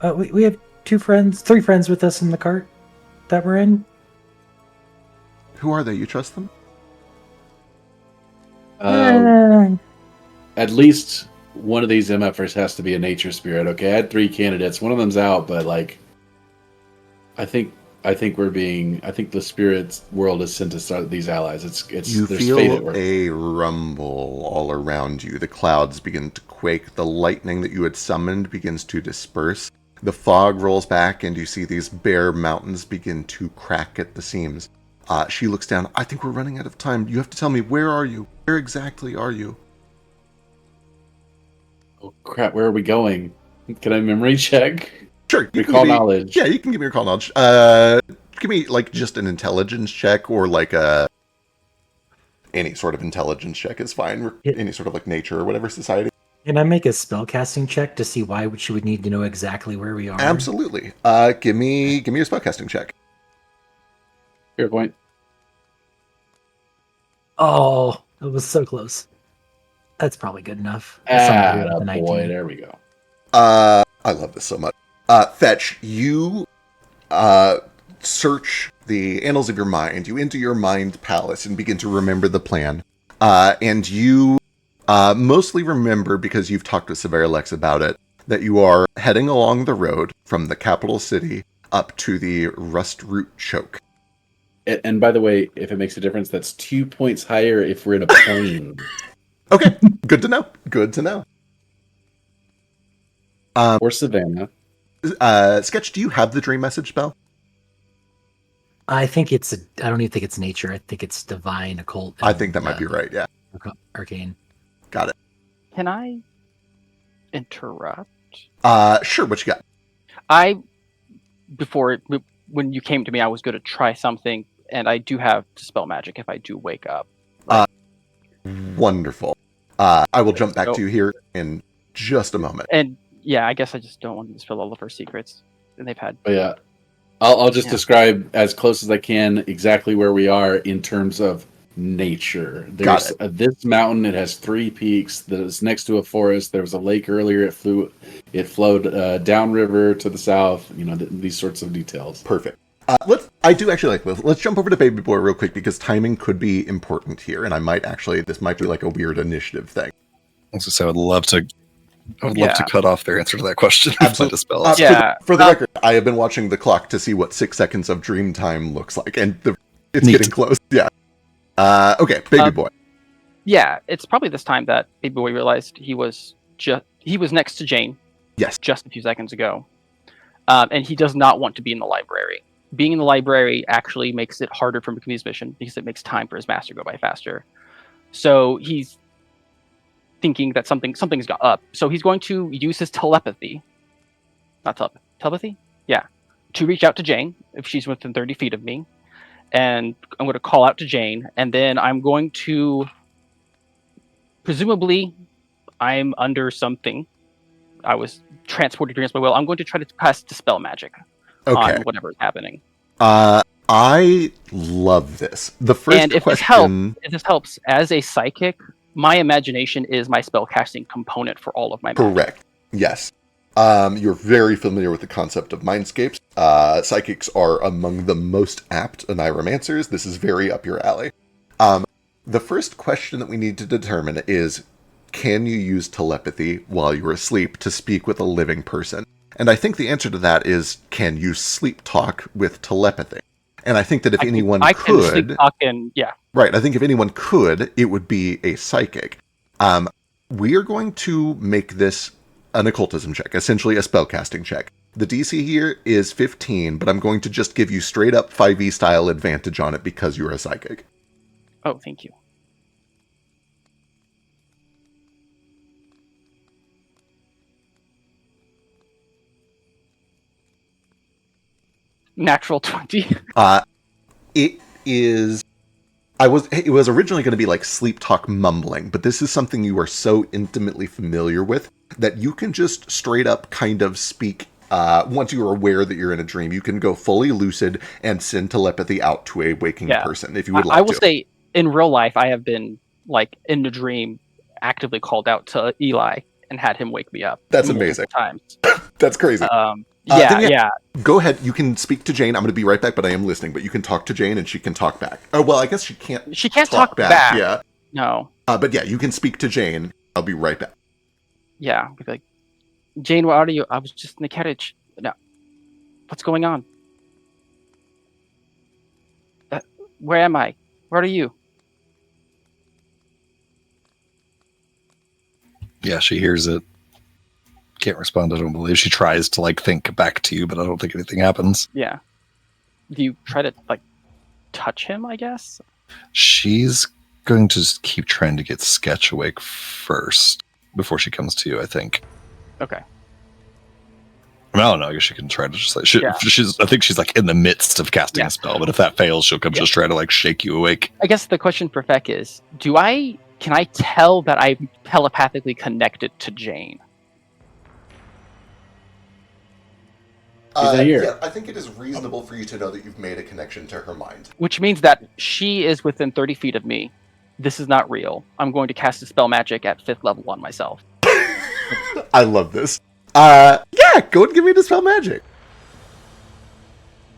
We have three friends with us in the cart that we're in. Who are they? You trust them? At least one of these MFers has to be a nature spirit. Okay, I had 3 candidates. One of them's out, but like, I think the spirit world has sent us these allies. You there's fate at feel work. a rumble all around you. The clouds begin to quake. The lightning that you had summoned begins to disperse. The fog rolls back, and you see these bare mountains begin to crack at the seams. She looks down. I think we're running out of time. You have to tell me, where are you? Where exactly are you? Oh crap! Where are we going? Can I memory check? Sure. Recall knowledge. Yeah, you can give me recall knowledge. Give me like just an intelligence check or like any sort of intelligence check is fine. Any sort of like nature or whatever society. Can I make a spellcasting check to see why she would need to know exactly where we are? Absolutely. Give me a spellcasting check. Fair point. Oh, it was so close. That's probably good enough. Boy, there we go. I love this so much. Fetch, you search the annals of your mind. You enter your mind palace and begin to remember the plan. And you mostly remember, because you've talked with Severalex about it, that you are heading along the road from the capital city up to the Rust Root Choke. And by the way, if it makes a difference, that's 2 points higher if we're in a plane. Okay, good to know. Good to know. Or Savannah. Sketch, do you have the dream message spell? I think I don't even think it's nature. I think it's divine, occult. I think that might be right, yeah. Arcane. Got it. Can I interrupt? Sure, what you got? When you came to me, I was going to try something, and I do have Dispel Magic if I do wake up. Wonderful. I will jump back to you here in just a moment. And yeah, I guess I just don't want to dispel all of her secrets. And they've had. But yeah, I'll just describe as close as I can exactly where we are in terms of nature. There's this mountain. It has 3 peaks. That is next to a forest. There was a lake earlier. It flowed downriver to the south. You know, these sorts of details. Perfect. I do actually like this. Let's jump over to Baby Boy real quick, because timing could be important here, and this might be like a weird initiative thing. I would love to cut off their answer to that question. Absolutely. For the record, I have been watching the clock to see what 6 seconds of dream time looks like, and it's getting close. Yeah. Okay, Baby Boy. Yeah, it's probably this time that Baby Boy realized he was next to Jane. Yes. Just a few seconds ago, and he does not want to be in the library. Being in the library actually makes it harder for him to complete his mission, because it makes time for his master go by faster. So he's thinking that something's got up. So he's going to use his telepathy. Not telepathy? Yeah. To reach out to Jane if she's within 30 feet of me. And I'm going to call out to Jane. And then I'm going to... Presumably, I'm under something. I was transported against my will. I'm going to try to cast Dispel Magic on whatever is happening. I love this. The first question... If this helps, as a psychic, my imagination is my spellcasting component for all of my magic. Correct. Yes. You're very familiar with the concept of mindscapes. Psychics are among the most apt Oniromancers. This is very up your alley. The first question that we need to determine is, can you use telepathy while you're asleep to speak with a living person? And I think the answer to that is, can you sleep talk with telepathy? And I think that if anyone could... can sleep talk and, yeah. Right, I think if anyone could, it would be a psychic. We are going to make this an occultism check, essentially a spellcasting check. The DC here is 15, but I'm going to just give you straight up 5e style advantage on it because you're a psychic. Oh, thank you. Natural 20. It is. It was originally going to be like sleep talk mumbling, but this is something you are so intimately familiar with that you can just straight up kind of speak. Once you are aware that you're in a dream, you can go fully lucid and send telepathy out to a waking person if you would like to. I will say, in real life, I have been like in the dream, actively called out to Eli and had him wake me up. That's amazing. Times. That's crazy. Yeah. Go ahead. You can speak to Jane. I'm going to be right back, but I am listening. But you can talk to Jane, and she can talk back. Oh well, I guess she can't. She can't talk back. Yeah. No. But yeah, you can speak to Jane. I'll be right back. Yeah. Be like, Jane, where are you? I was just in the carriage. No. What's going on? Where am I? Where are you? Yeah, she hears it. Can't respond, I don't believe. She tries to like think back to you, but I don't think anything happens. Yeah. Do you try to like touch him, I guess? She's going to just keep trying to get Sketch awake first before she comes to you, I think. Okay. I don't know. I guess she can try to just like I think she's like in the midst of casting a spell, but if that fails, she'll come just try to like shake you awake. I guess the question for Feck is, can I tell that I'm telepathically connected to Jane? Yeah, I think it is reasonable for you to know that you've made a connection to her mind. Which means that she is within 30 feet of me. This is not real. I'm going to cast a spell magic at 5th level on myself. I love this. Yeah, go and give me the spell magic.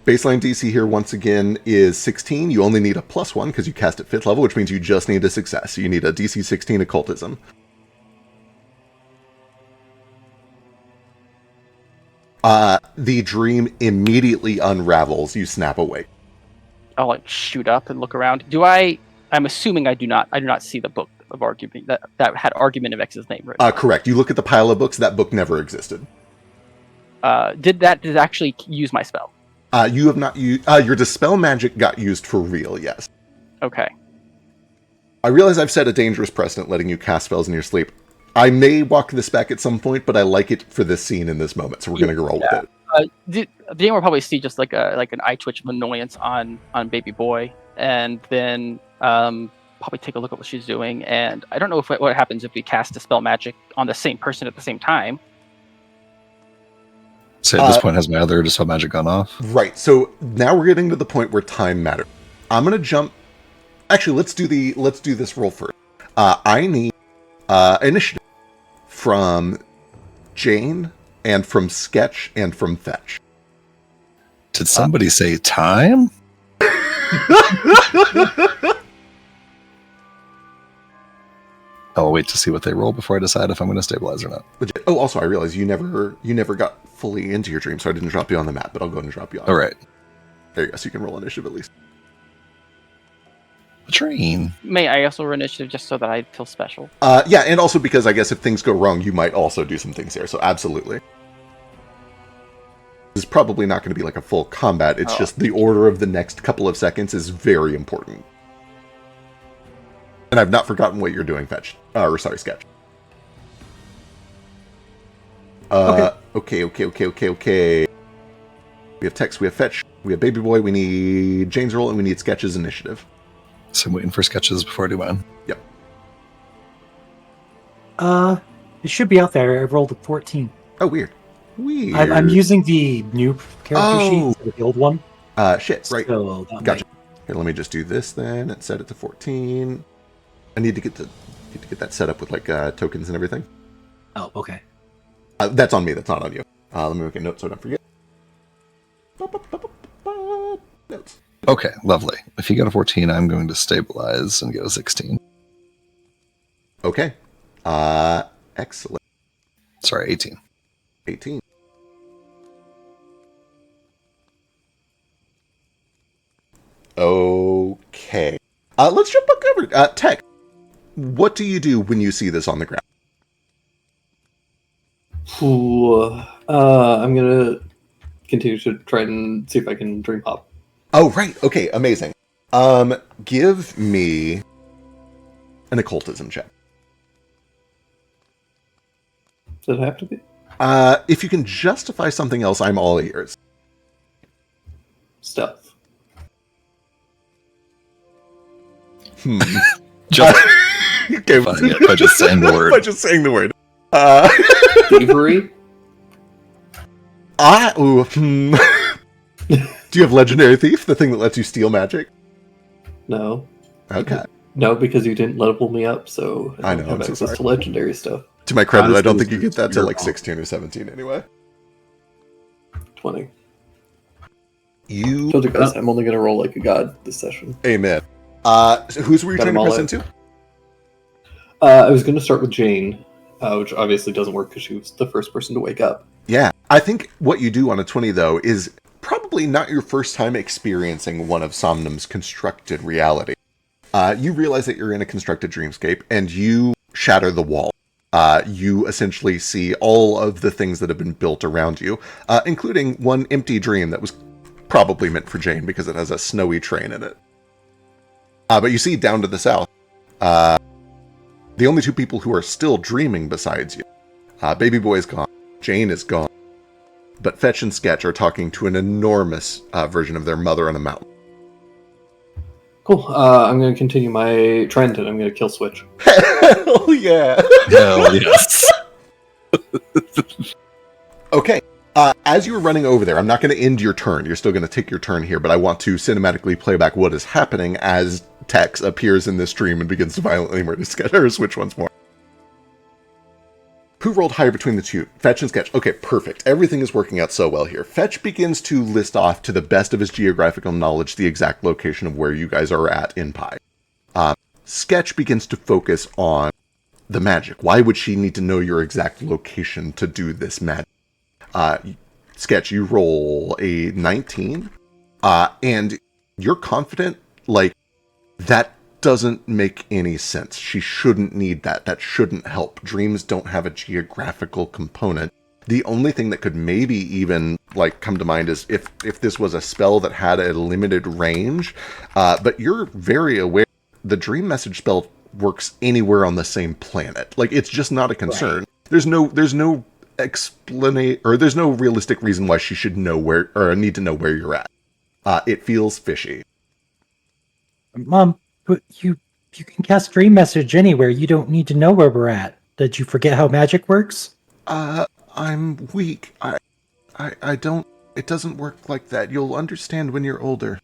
Baseline DC here once again is 16. You only need a +1 because you cast at 5th level, which means you just need a success. So you need a DC 16 occultism. The dream immediately unravels. You snap awake. I'll like shoot up and look around. I'm assuming I do not see the book of argument that had Argument of X's name written. Correct. You look at the pile of books, that book never existed. Did it actually use my spell? You have not used your dispel magic got used for real, yes. Okay. I realize I've set a dangerous precedent letting you cast spells in your sleep. I may walk this back at some point, but I like it for this scene in this moment, so we're going to roll with it. Jane will probably see just like an eye twitch of annoyance on baby boy, and then probably take a look at what she's doing. And I don't know what happens if we cast a spell magic on the same person at the same time. So at this point, has my other dispel magic gone off? Right. So now we're getting to the point where time matters. I'm going to jump. Actually, let's do this roll first. I need initiative from Jane and from Sketch and from Fetch. Did somebody say time? I'll wait to see what they roll before I decide if I'm going to stabilize or not. Oh, also, I realize you never got fully into your dream, so I didn't drop you on the map, but I'll go ahead and drop you on. All right. There you go, so you can roll initiative at least. The train. May I also roll initiative just so that I feel special? Yeah, and also because I guess if things go wrong, you might also do some things here, so absolutely. This is probably not going to be like a full combat, it's just the order of the next couple of seconds is very important. And I've not forgotten what you're doing, Fetch. Sketch. Okay. We have Tex, we have Fetch, we have Baby Boy, we need Jane's roll, and we need Sketch's initiative. So I'm waiting for Sketches before I do mine. Yep. It should be out there. I rolled a 14. Oh, weird. I'm using the new character sheet instead of the old one. Shit, right. So Gotcha. Here, let me just do this then and set it to 14. I need to get that set up with like tokens and everything. Oh, okay. That's on me. That's not on you. Let me make a note so I don't forget. Notes. Okay, lovely. If you get a 14, I'm going to stabilize and get a 16. Okay. Excellent. Sorry, 18. 18. Okay. Let's jump back over. Tech, what do you do when you see this on the ground? Ooh, I'm gonna continue to try and see if I can dream hop. Oh, right. Okay, amazing. Give me an occultism check. Does it have to be? If you can justify something else, I'm all ears. Stealth. Just Okay, finding it by just saying the word. By just saying the word. Thievery? Do you have Legendary Thief, the thing that lets you steal magic? No. Okay. No, because you didn't level me up, so I don't know, have I'm so access sorry. to legendary stuff. To my credit, Honestly, I don't think you get that till you're like wrong. 16 or 17 anyway. 20. You... Told you guys, I'm only gonna roll like a god this session. Amen. So whose were you Got trying to them all press out. into? I was gonna start with Jane, which obviously doesn't work because she was the first person to wake up. Yeah. I think what you do on a 20, though, is probably not your first time experiencing one of Somnum's constructed reality. You realize that you're in a constructed dreamscape, and you shatter the wall. You essentially see all of the things that have been built around you, including one empty dream that was probably meant for Jane because it has a snowy train in it. But you see down to the south, the only two people who are still dreaming besides you. Baby Boy is gone. Jane is gone. But Fetch and Sketch are talking to an enormous version of their mother on a mountain. Cool. I'm gonna continue my trend and I'm gonna kill Switch. Hell yeah! Hell yes. Okay. As you're running over there, I'm not going to end your turn. You're still going to take your turn here, but I want to cinematically play back what is happening as Tex appears in this dream and begins to violently murder Sketch or Switch once more. Who rolled higher between the two? Fetch and Sketch. Okay, perfect. Everything is working out so well here. Fetch begins to list off, to the best of his geographical knowledge, the exact location of where you guys are at in Pi. Sketch begins to focus on the magic. Why would she need to know your exact location to do this magic? Sketch, you roll a 19, and you're confident, like, that doesn't make any sense. She shouldn't need that. That shouldn't help. Dreams don't have a geographical component. The only thing that could maybe even, like, come to mind is if this was a spell that had a limited range, but you're very aware the dream message spell works anywhere on the same planet. Like, it's just not a concern. Right. There's no explanation, or there's no realistic reason why she should know where, or need to know where you're at. It feels fishy. Mom, but you can cast dream message anywhere. You don't need to know where we're at. Did you forget how magic works? I'm weak. I don't. It doesn't work like that. You'll understand when you're older.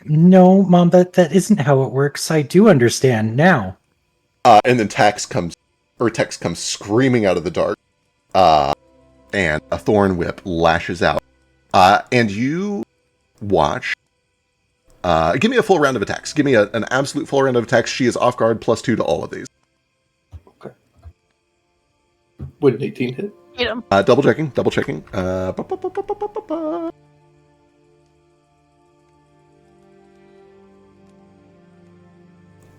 No, Mom, that isn't how it works. I do understand now. And then Tex comes screaming out of the dark, and a thorn whip lashes out. And you watch. Give me a full round of attacks. Give me an absolute full round of attacks. She is off guard, +2 to all of these. Okay. Would an 18 hit? Hit him. Double checking.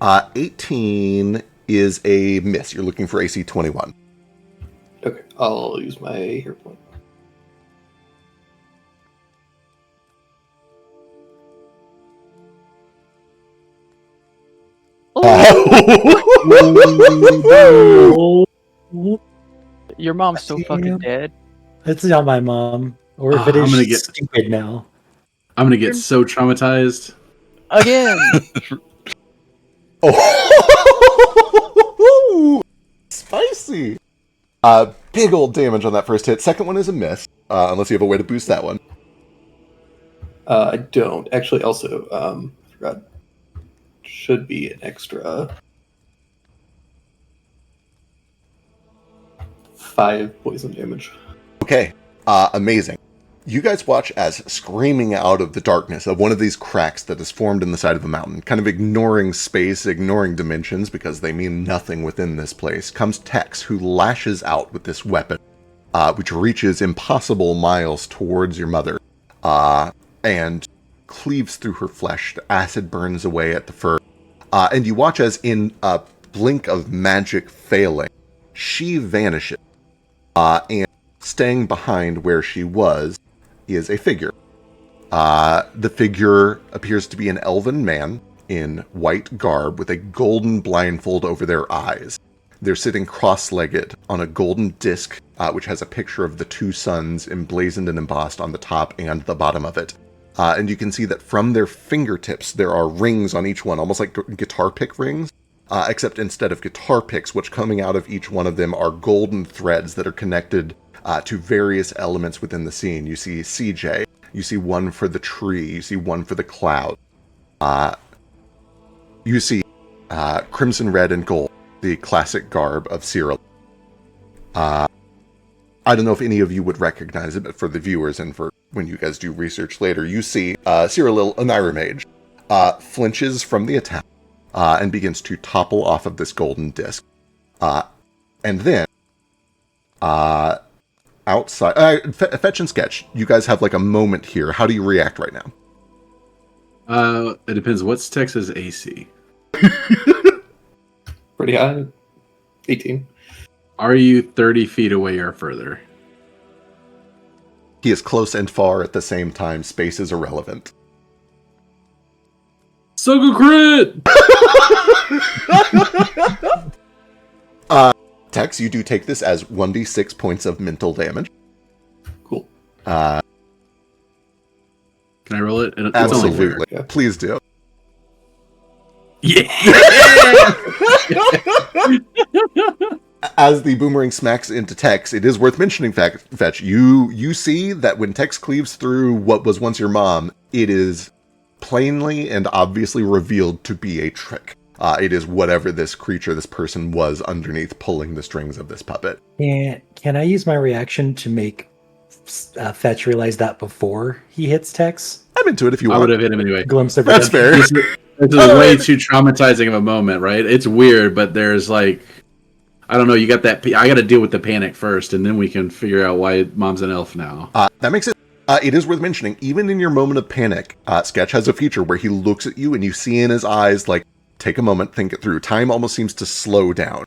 18 is a miss. You're looking for AC 21. Okay, I'll use my hero point. Your mom's so fucking dead. It's not my mom. Or if it is, she's stupid now. I'm gonna get so traumatized. Again! Oh, spicy! Big old damage on that first hit. Second one is a miss, unless you have a way to boost that one. I don't. Actually, also, forgot. Should be an extra 5 poison damage. Okay, amazing. You guys watch as, screaming out of the darkness of one of these cracks that is formed in the side of a mountain, kind of ignoring space, ignoring dimensions, because they mean nothing within this place, comes Tex, who lashes out with this weapon, which reaches impossible miles towards your mother, and cleaves through her flesh. The acid burns away at the fur. And you watch as, in a blink of magic failing, she vanishes. And staying behind where she was is a figure. The figure appears to be an elven man in white garb with a golden blindfold over their eyes. They're sitting cross-legged on a golden disc, which has a picture of the two suns emblazoned and embossed on the top and the bottom of it. And you can see that from their fingertips, there are rings on each one, almost like guitar pick rings, except instead of guitar picks, what's coming out of each one of them are golden threads that are connected to various elements within the scene. You see CJ, you see one for the tree, you see one for the cloud. You see crimson, red, and gold, the classic garb of Cyril. I don't know if any of you would recognize it, but for the viewers and for when you guys do research later, you see Cyril, an Iron Mage, flinches from the attack and begins to topple off of this golden disc. And then, outside, Fetch and Sketch, you guys have like a moment here. How do you react right now? It depends. What's Texas AC? Pretty high. 18. Are you 30 feet away or further? He is close and far at the same time. Space is irrelevant. Sugar crit! Tex, you do take this as 1d6 points of mental damage. Cool. Can I roll it? It's Absolutely. only Yeah. Please do. yeah! As the boomerang smacks into Tex, it is worth mentioning, Fetch, you see that when Tex cleaves through what was once your mom, it is plainly and obviously revealed to be a trick. It is whatever this creature, this person was underneath pulling the strings of this puppet. Can I use my reaction to make Fetch realize that before he hits Tex? I'm into it if you I want. would have hit him anyway. Glimpse of That's redemption. fair. This is way too traumatizing of a moment, right? It's weird, but there's like, I don't know, you got that, I got to deal with the panic first, and then we can figure out why Mom's an elf now. That makes it. It is worth mentioning, even in your moment of panic, Sketch has a feature where he looks at you and you see in his eyes, like, take a moment, think it through. Time almost seems to slow down.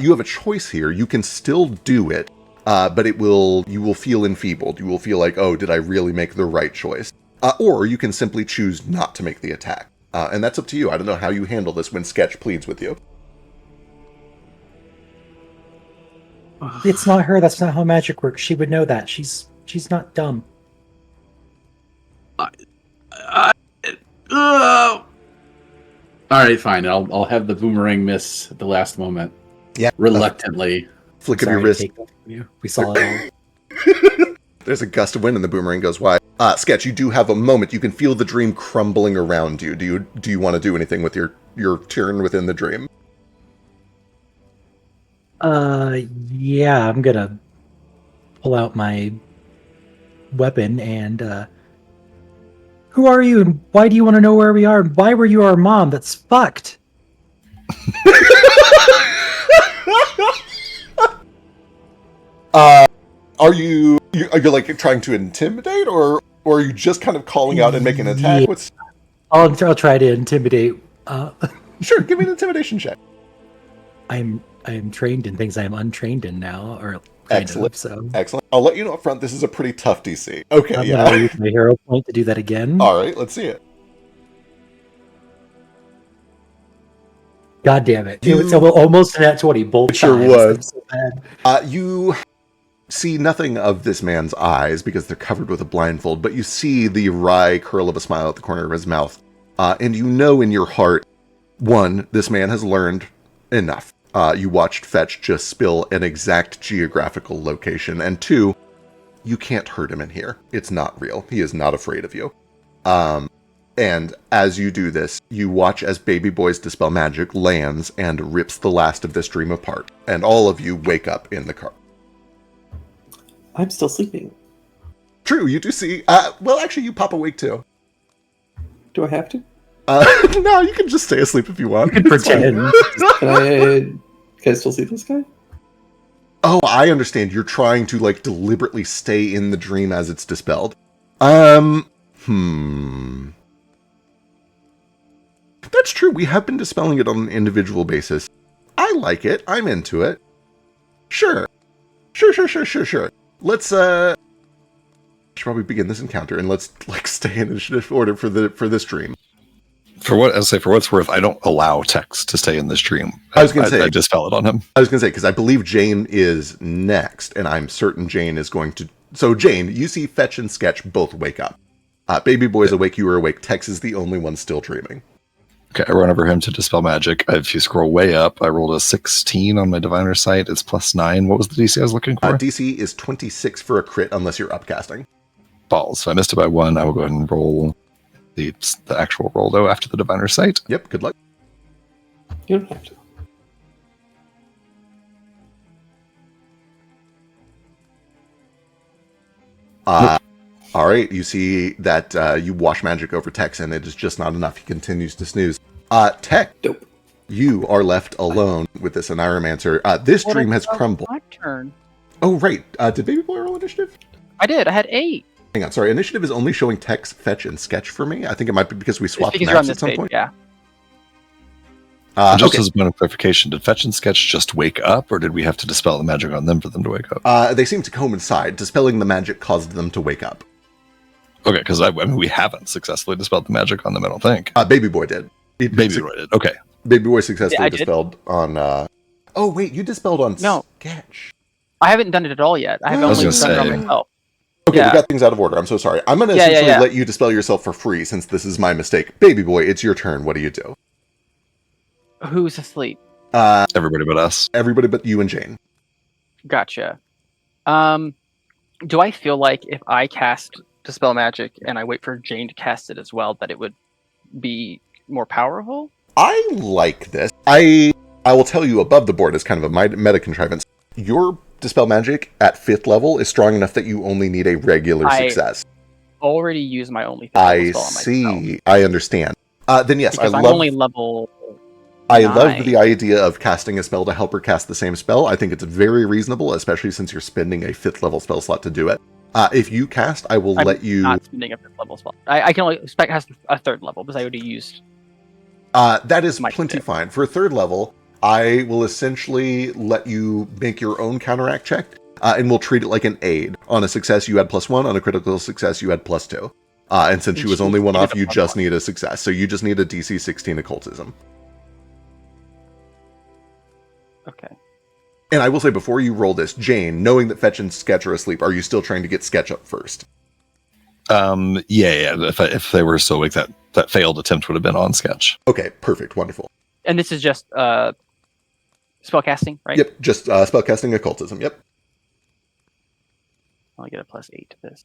You have a choice here. You can still do it, but you will feel enfeebled. You will feel like, oh, did I really make the right choice? Or you can simply choose not to make the attack. And that's up to you. I don't know how you handle this when Sketch pleads with you. It's not her. That's not how magic works. She would know that. She's not dumb. All right, fine. I'll have the boomerang miss at the last moment. Yeah. Reluctantly. Flick of Sorry your to wrist. take that from you. We saw it all. There's a gust of wind and the boomerang goes wide. Sketch, you do have a moment. You can feel the dream crumbling around you. Do you want to do anything with your turn within the dream? Yeah, I'm gonna pull out my weapon and who are you and why do you want to know where we are? Why were you our mom? That's fucked. Are you like trying to intimidate, or are you just kind of calling out and making an attack? Yeah. I'll try to intimidate. Sure, give me an intimidation check. I'm trained in things I'm untrained in now, or Excellent. So Excellent. I'll let you know up front. This is a pretty tough DC. Okay, I'm yeah. gonna use my hero point to do that again. All right, let's see it. God damn it! It was almost an at 20 both It sure times. was. I'm so bad. You see nothing of this man's eyes because they're covered with a blindfold, but you see the wry curl of a smile at the corner of his mouth. And you know in your heart, one, this man has learned enough. You watched Fetch just spill an exact geographical location. And two, you can't hurt him in here. It's not real. He is not afraid of you. And as you do this, you watch as Baby Boy's Dispel Magic lands and rips the last of this dream apart. And all of you wake up in the car. I'm still sleeping. True, you do see. Well, actually, you pop awake too. Do I have to? No, you can just stay asleep if you want. You can It's fine. Can I still see this guy? Oh, I understand. You're trying to like deliberately stay in the dream as it's dispelled. That's true. We have been dispelling it on an individual basis. I like it. I'm into it. Sure. let's should probably begin this encounter, and let's stay in initiative order for this dream. For what's worth, I don't allow Tex to stay in this dream. I was gonna say I dispel it on him. I was gonna say because I believe Jane is next, and I'm certain Jane is going to. So Jane, you see Fetch and Sketch both wake up. Baby Boy's awake. You are awake. Tex is the only one still dreaming. Okay, I run over him to dispel magic. If you scroll way up, I rolled a 16 on my diviner sight. It's +9. What was the DC I was looking for? DC is 26 for a crit unless you're upcasting. Balls. So I missed it by 1. I will go ahead and roll the actual roll, though, after the diviner sight. Yep, good luck. You don't have to. All right, you see that you wash magic over Tex, and it is just not enough. He continues to snooze. Tech, Dope. you are left alone with this Oniromancer. This dream has crumbled. My turn. Oh, right. Did Baby Boy roll initiative? I did. I had 8. Hang on, sorry. Initiative is only showing Tex, Fetch, and Sketch for me. I think it might be because we It's swapped because you're on maps at this some page. point. Yeah. Just Okay. as a point of clarification, did Fetch and Sketch just wake up, or did we have to dispel the magic on them for them to wake up? They seem to coincide. Dispelling the magic caused them to wake up. Okay, because I mean, we haven't successfully dispelled the magic on them, I don't think. Baby Boy did. Baby Boy did. Okay. Baby Boy successfully Yeah, I did. dispelled on... Oh, wait, you dispelled on No. Sketch. I haven't done it at all yet. I have I was only gonna done it on say- myself. Okay, Yeah. we got things out of order. I'm so sorry. I'm going to Yeah, essentially yeah. let you dispel yourself for free since this is my mistake. Baby Boy, it's your turn. What do you do? Who's asleep? Everybody but us. Everybody but you and Jane. Gotcha. Do I feel like if I cast Dispel Magic and I wait for Jane to cast it as well, that it would be more powerful? I like this. I will tell you above the board as kind of a meta contrivance. Your Dispel Magic at 5th level is strong enough that you only need a regular success. Already used my only I spell on myself. see. I understand. Then yes, Because I I'm love... only level. I 9. love the idea of casting a spell to help her cast the same spell. I think it's very reasonable, especially since you're spending a 5th level spell slot to do it. If you cast, I will I'm let you... not spending a 5th level spell. I can only cast a 3rd level because I already used. that is My plenty spell. fine. For a 3rd level, I will essentially let you make your own counteract check, and we'll treat it like an aid. On a success, you add +1. On a critical success, you add +2. And since she was only one off, you just need a success. So you just need a DC 16 occultism. Okay. And I will say, before you roll this, Jane, knowing that Fetch and Sketch are asleep, are you still trying to get Sketch up first? Yeah. If they were so awake, that failed attempt would have been on Sketch. Okay, perfect, wonderful. And this is just spell casting, right? Yep, just spellcasting occultism, yep. I'll get a +8 to this.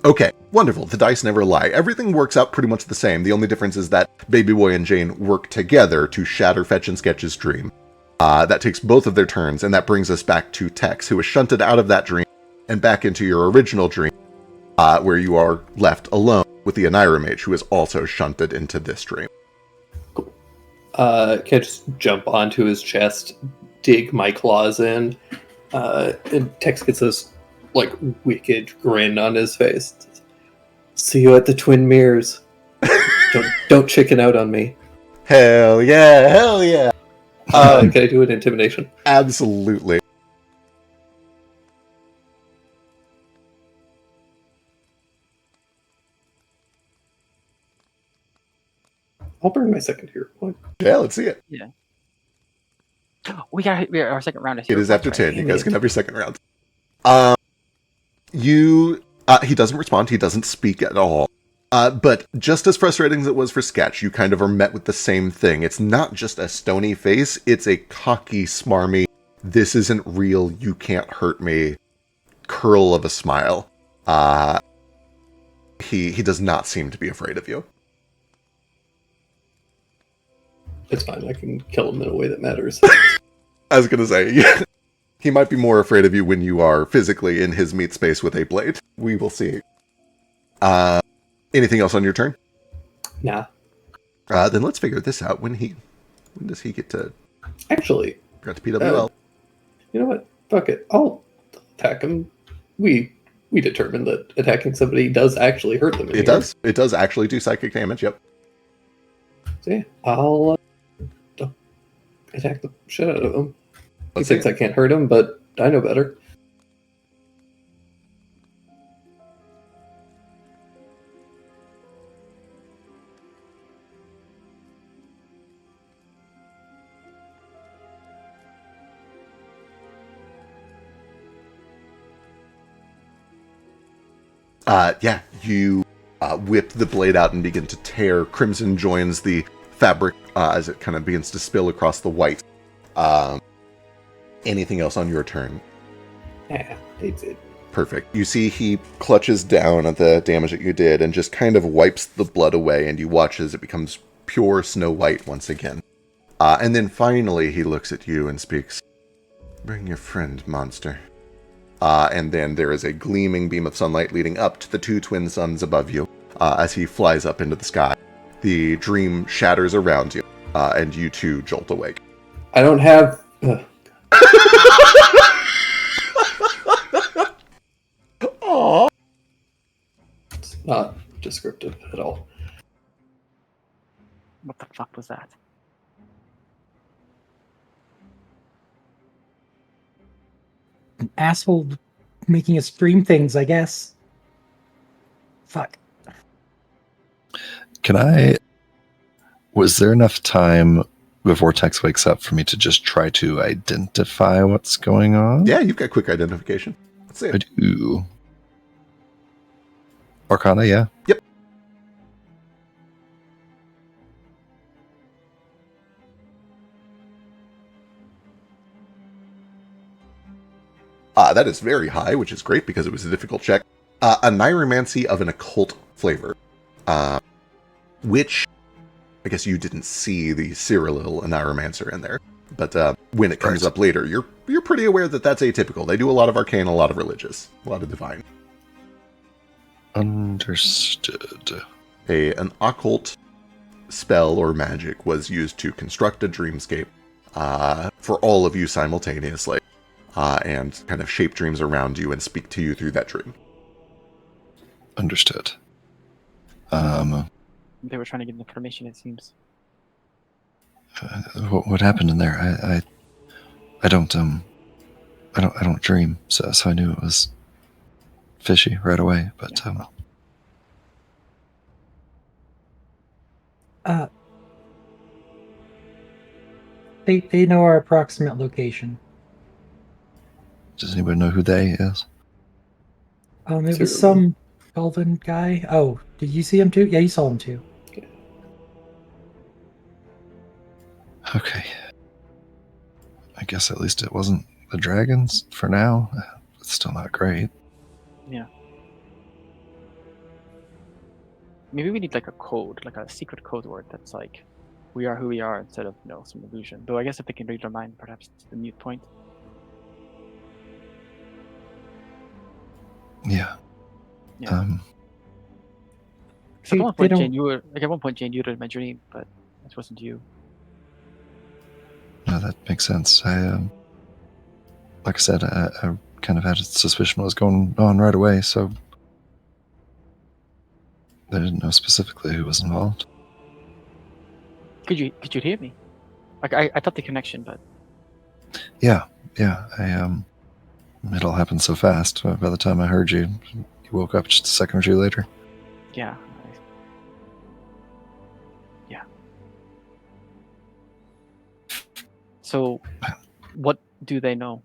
Okay, wonderful. The dice never lie. Everything works out pretty much the same. The only difference is that Baby Boy and Jane work together to shatter Fetch and Sketch's dream. That takes both of their turns, and that brings us back to Tex, who was shunted out of that dream and back into your original dream, where you are left alone with the Aniramage, who is also shunted into this dream. Can I just jump onto his chest, dig my claws in, and Tex gets this like wicked grin on his face. See you at the Twin Mirrors. don't chicken out on me. Hell yeah, hell yeah. Can I do an intimidation? Absolutely. I'll burn my second hero point. Yeah, let's see it. We got our second round. It is after 10. You Damn guys it. can have your second round. He doesn't respond. He doesn't speak at all. But just as frustrating as it was for Sketch, you kind of are met with the same thing. It's not just a stony face. It's a cocky, smarmy, this isn't real, you can't hurt me, curl of a smile. He does not seem to be afraid of you. It's fine. I can kill him in a way that matters. I was going to say, yeah, he might be more afraid of you when you are physically in his meat space with a blade. We will see. Anything else on your turn? Nah. Then let's figure this out. When does he get to Actually, grant to PWL? you know what? Fuck it. I'll attack him. We determined that attacking somebody does actually hurt them. It does. It does actually do psychic damage. Yep. So yeah, I'll attack the shit out of him. He Let's see thinks it. I can't hurt him, but I know better. Yeah, you whip the blade out and begin to tear. Crimson joins the fabric as it kind of begins to spill across the white. Anything else on your turn? Yeah, it's it. Perfect. You see he clutches down at the damage that you did and just kind of wipes the blood away, and you watch as it becomes pure snow white once again. And then finally he looks at you and speaks, "Bring your friend, monster." And then there is a gleaming beam of sunlight leading up to the two twin suns above you as he flies up into the sky. The dream shatters around you, and you two jolt awake. I don't have. Aww. It's not descriptive at all. What the fuck was that? An asshole making us dream things, I guess. Fuck. Was there enough time before Tex wakes up for me to just try to identify what's going on? Yeah, you've got quick identification. Let's see I it. do. Arcana, yeah. Yep. That is very high, which is great because it was a difficult check. A Niromancy of an occult flavor, which I guess you didn't see the Cyril Niromancer in there, but when it comes Right. up later, you're pretty aware that that's atypical. They do a lot of arcane, a lot of religious, a lot of divine. Understood. An occult spell or magic was used to construct a dreamscape for all of you simultaneously, and kind of shape dreams around you and speak to you through that dream. Understood. They were trying to get information, it seems. What happened in there? I don't dream, so I knew it was fishy right away. But They know our approximate location. does anybody know who they is? It was some Elven guy. Oh, did you see him too? Yeah, you saw him too. Okay. I guess at least it wasn't the dragons for now. It's still not great. Maybe we need like a code, like a secret code word that's like, we are who we are instead of, some illusion. Though I guess if they can read our mind, perhaps it's the mute point. Yeah. Yeah. See, At one they point, don't- Jane, you were in my dream, but it wasn't you. No, that makes sense. Like I said, I kind of had a suspicion what was going on right away, so I didn't know specifically who was involved. Could you hear me? Like I thought the connection, but Yeah. It all happened so fast. By the time I heard you, you woke up just a second or two later. yeah. So, what do they know?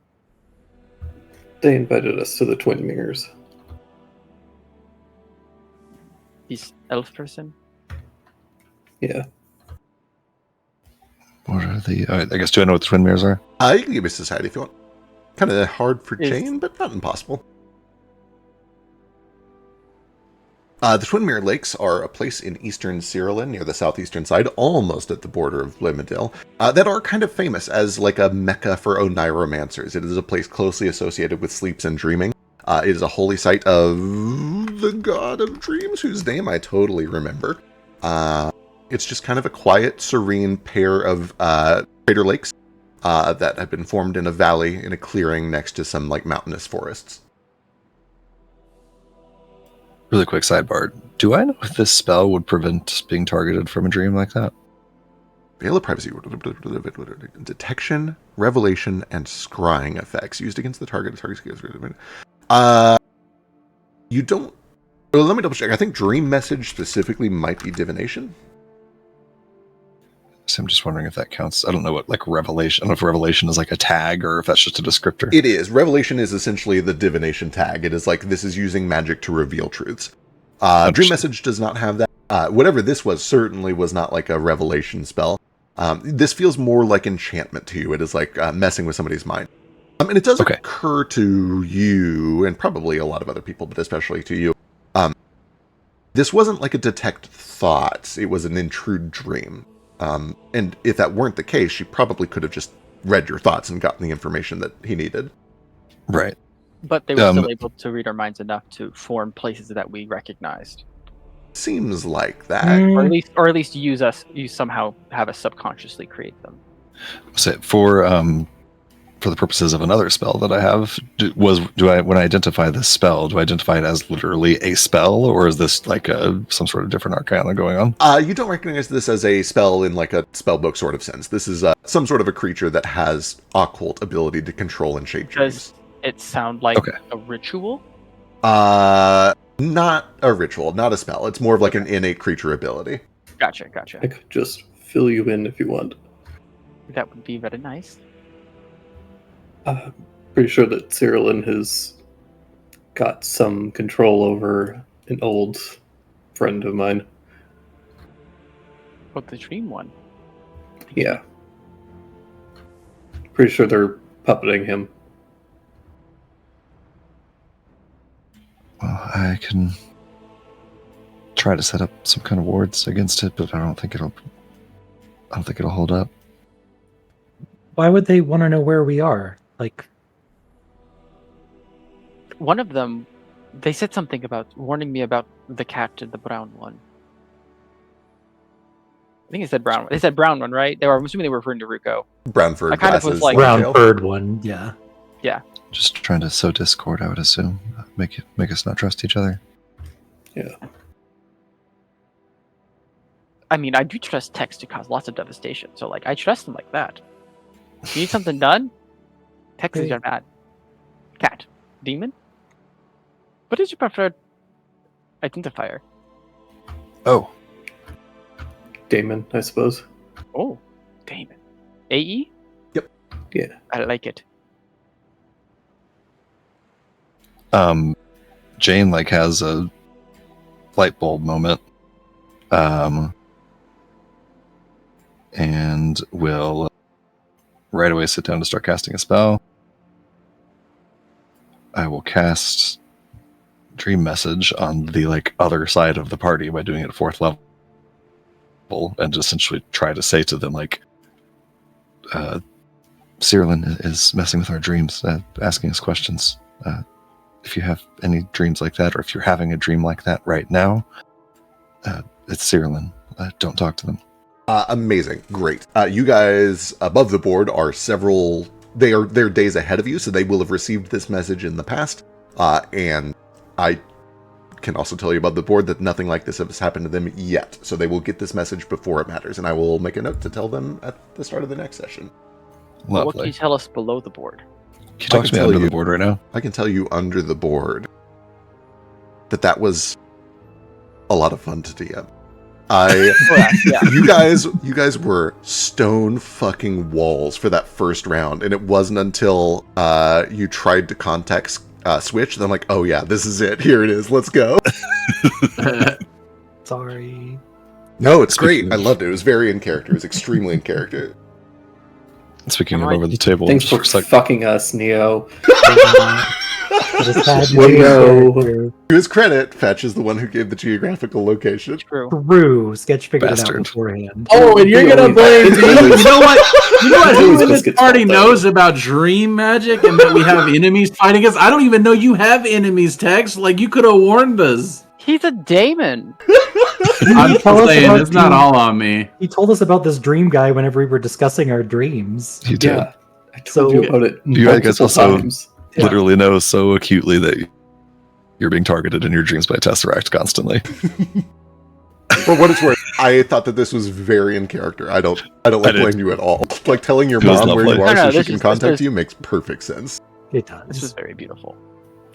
They invited us to the Twin Mirrors. This elf person? Yeah. What are the? I guess, do I know what the twin mirrors are? You can give me society if you want. Kind of hard for Is- Jane, but not impossible. The Twin Mirror Lakes are a place in eastern Cyrillin, near the southeastern side, almost at the border of Bloomendale, that are kind of famous as like a mecca for Oniromancers. It is a place closely associated with sleeps and dreaming. It is a holy site of the god of dreams, whose name I totally remember. It's just kind of a quiet, serene pair of crater lakes that have been formed in a valley in a clearing next to some like mountainous forests. Really quick sidebar. Do I know if this spell would prevent being targeted from a dream like that? Veil of privacy. Detection, revelation, and scrying effects used against the target. You don't. Well, let me double check. I think dream message specifically might be divination. So I'm just wondering if that counts. I don't know what like revelation. I don't know if revelation is like a tag or if that's just a descriptor. It is. Revelation is essentially the divination tag. It is like this is using magic to reveal truths. Dream message does not have that. Whatever this was certainly was not like a revelation spell. This feels more like enchantment to you. It is like messing with somebody's mind. And it does occur to you, and probably a lot of other people, but especially to you. This wasn't like a detect thoughts. It was an intrude dream. And if that weren't the case, she probably could have just read your thoughts and gotten the information that he needed. Right. But they were still able to read our minds enough to form places that we recognized. Seems like that. Or at least you somehow have us subconsciously create them. So for the purposes of another spell that I have, when I identify this spell, do I identify it as literally a spell, or is this like some sort of different arcana going on? You don't recognize this as a spell in like a spellbook sort of sense. This is some sort of a creature that has occult ability to control and shape dreams. Does it sound like a ritual? Not a ritual, not a spell. It's more of like an innate creature ability. Gotcha. I could just fill you in if you want. That would be very nice. Pretty sure that Cyrillin has got some control over an old friend of mine. What, the dream one? Yeah. Pretty sure they're puppeting him. Well, I can try to set up some kind of wards against it, but I don't think it'll hold up. Why would they want to know where we are? Like, one of them, they said something about warning me about the cat and the brown one. I think it said brown. They said brown one, right? I'm assuming they were referring to Ruko. Brown fur I kind of was glasses. like brown furred one, yeah. Yeah. Just trying to sow discord, I would assume. Make us not trust each other. Yeah. I mean, I do trust text to cause lots of devastation, so like I trust them like that. You need something done? Text is your bad. Cat. Demon? What is your preferred identifier? Oh. Damon, I suppose. Oh, Damon. AE? Yep. Yeah. I like it. Jane like has a light bulb moment. And will right away sit down to start casting a spell. I will cast Dream Message on the like other side of the party by doing it at 4th level, and just essentially try to say to them like, Cyrillin is messing with our dreams, asking us questions. If you have any dreams like that, or if you're having a dream like that right now, it's Cyrillin. Don't talk to them. Amazing. Great. You guys above the board are they're days ahead of you, so they will have received this message in the past. And I can also tell you above the board that nothing like this has happened to them yet. So they will get this message before it matters. And I will make a note to tell them at the start of the next session. Lovely. What can you tell us below the board? Can you talk to me under the board right now? I can tell you under the board that was a lot of fun to DM. You guys were stone fucking walls for that first round, and it wasn't until you tried to context switch that I'm like, oh yeah, this is it. Here it is. Let's go. Sorry. No, it's great. I loved it. It was very in character. It was extremely in charcher. Speaking of over the table, Thanks for just like fucking us, Neo. To his credit, Fetch is the one who gave the geographical location. True. Sketch figured Bastard. it out beforehand. Oh, and you're gonna blame me? You know what? You know what? Who in this Biscuits party fault, though. knows about dream magic and that we have enemies fighting us? I don't even know you have enemies, Tex. Like you could have warned us. He's a daemon. I'm Tell us saying about it's not all on me. He told us about this dream guy whenever we were discussing our dreams. he did. Yeah. I told you about it You guys multiple also times. literally know so acutely that you're being targeted in your dreams by Tesseract constantly. For what it's worth, I thought that this was very in character. I don't like blame you at all. Like telling your It was mom where you lovely. are No, so she this can is- contact this you makes perfect sense. It This was does. very beautiful.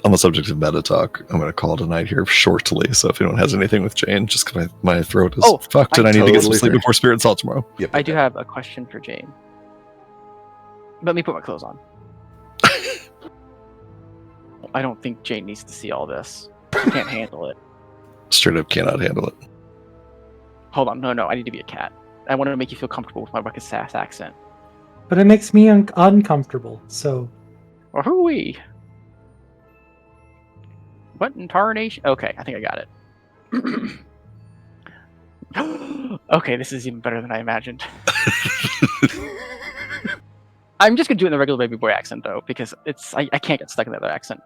On the subject of meta talk, I'm going to call it a night here shortly. So if anyone has anything with Jane, just because my throat is fucked and I need to get some totally sleep fair. before Spirit Salt tomorrow. Yep. I do have a question for Jane. Let me put my clothes on. I don't think Jane needs to see all this. She can't handle it. Straight up cannot handle it. Hold on, no, I need to be a cat. I want to make you feel comfortable with my Ruckus Sass accent. But it makes me uncomfortable. So Or who we? What in tarnation? Okay, I think I got it. Okay, this is even better than I imagined. I'm just gonna do it in the regular baby boy accent though, because I can't get stuck in the other accent.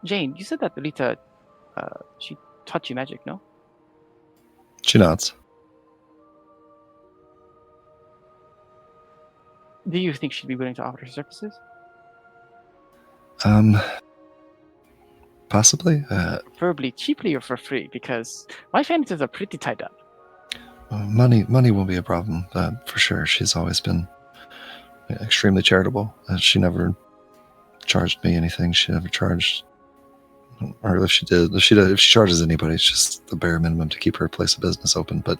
Jane, you said that Rita, she taught you magic, no? She nods. Do you think she'd be willing to offer her services? Possibly. Preferably cheaply or for free, because my finances are pretty tied up. Money won't be a problem for sure. She's always been extremely charitable. She never charged me anything. She never charged, or if she did, if she charges anybody, it's just the bare minimum to keep her place of business open. But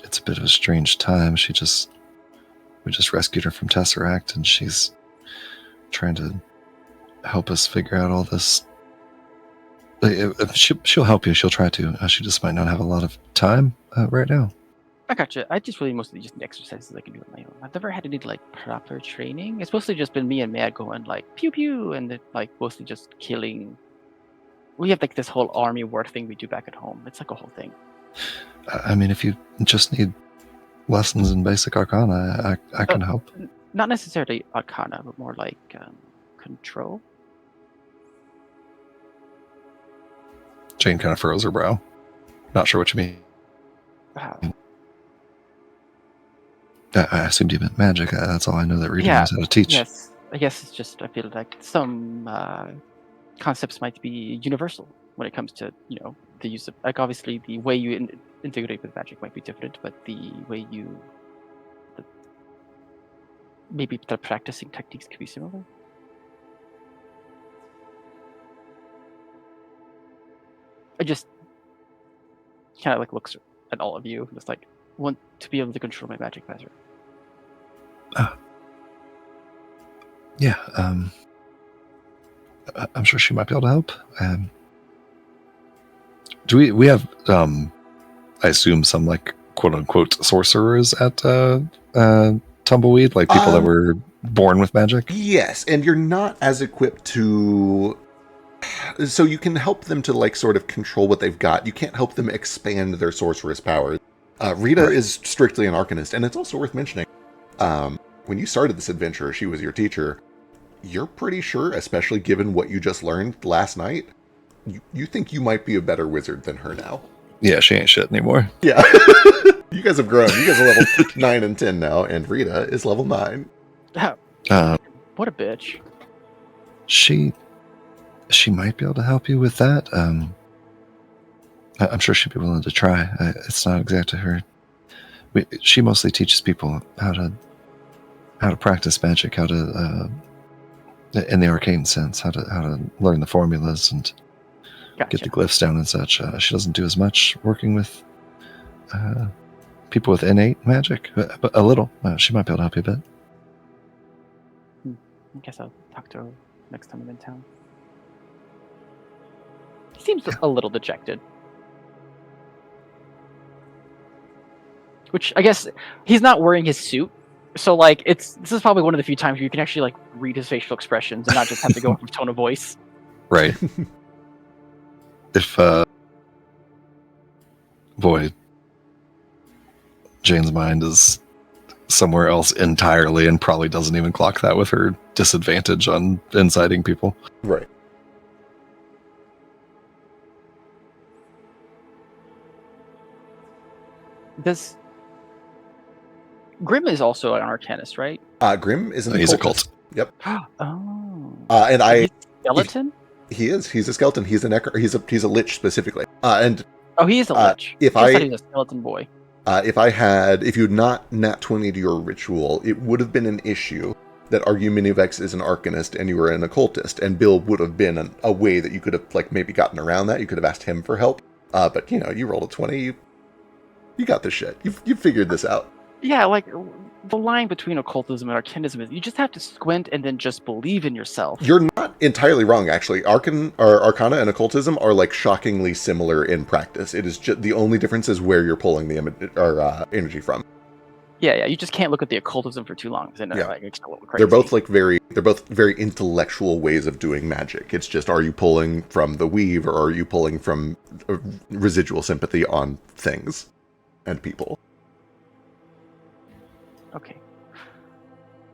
it's a bit of a strange time. We just rescued her from Tesseract, and she's trying to help us figure out all this. She'll help you. She'll try to. She just might not have a lot of time right now. I gotcha. I just really mostly just need exercises I can do on my own. I've never had any like proper training. It's mostly just been me and Mad going like pew pew, and then, like mostly just killing. We have like this whole army war thing we do back at home. It's like a whole thing. I mean, if you just need lessons in basic arcana, I can help. Not necessarily arcana, but more like control. Jane kind of furrows her brow. Not sure what you mean. I assumed you meant magic. That's all I know that Rita knows how to teach. Yes, I guess it's just I feel like some concepts might be universal when it comes to the use of, like, obviously the way you integrate with magic might be different, but the way you maybe the practicing techniques could be similar. I just kind of like looks at all of you, just like want to be able to control my magic better. Yeah, I'm sure she might be able to help. Do we have I assume some like quote unquote sorcerers at Tumbleweed, like people that were born with magic? Yes, and you're not as equipped to. So you can help them to like sort of control what they've got. You can't help them expand their sorceress powers. Rita is strictly an arcanist, and it's also worth mentioning. When you started this adventure, she was your teacher. You're pretty sure, especially given what you just learned last night, you think you might be a better wizard than her now. Yeah, she ain't shit anymore. Yeah. You guys have grown. You guys are level 9 and 10 now, and Rita is level 9. What a bitch. She might be able to help you with that. I'm sure she'd be willing to try. It's not exactly her. She mostly teaches people how to practice magic, how to in the arcane sense, how to learn the formulas and get the glyphs down and such. She doesn't do as much working with people with innate magic, but a little. She might be able to help you a bit. I guess I'll talk to her next time I'm in town. He seems a little dejected. Which I guess he's not wearing his suit, so like this is probably one of the few times where you can actually like read his facial expressions and not just have to go from tone of voice. Right. If boy, Jane's mind is somewhere else entirely and probably doesn't even clock that with her disadvantage on inciting people. Right. Grim is also an arcanist, right? Grim is an He's occultist. a cult. Yep. Oh. And He's a skeleton? He is. He's a skeleton. He's a he's a lich specifically. And Oh, he is a lich. if I just thought I- he was a skeleton boy. If you had not nat 20 to your ritual, it would have been an issue that Arguminivex is an Arcanist and you were an Occultist, and Bill would have been a way that you could have like maybe gotten around that. You could have asked him for help. But you know, you rolled a 20. You got this shit. You figured this out. Yeah, like the line between occultism and arcanism is you just have to squint and then just believe in yourself. You're not entirely wrong, actually. Arcana and Occultism are like shockingly similar in practice. It is just the only difference is where you're pulling the energy from. Yeah, you just can't look at the occultism for too long. Then, Yeah. like, it's a little crazy. They're both very intellectual ways of doing magic. It's just, are you pulling from the weave or are you pulling from residual sympathy on things and people?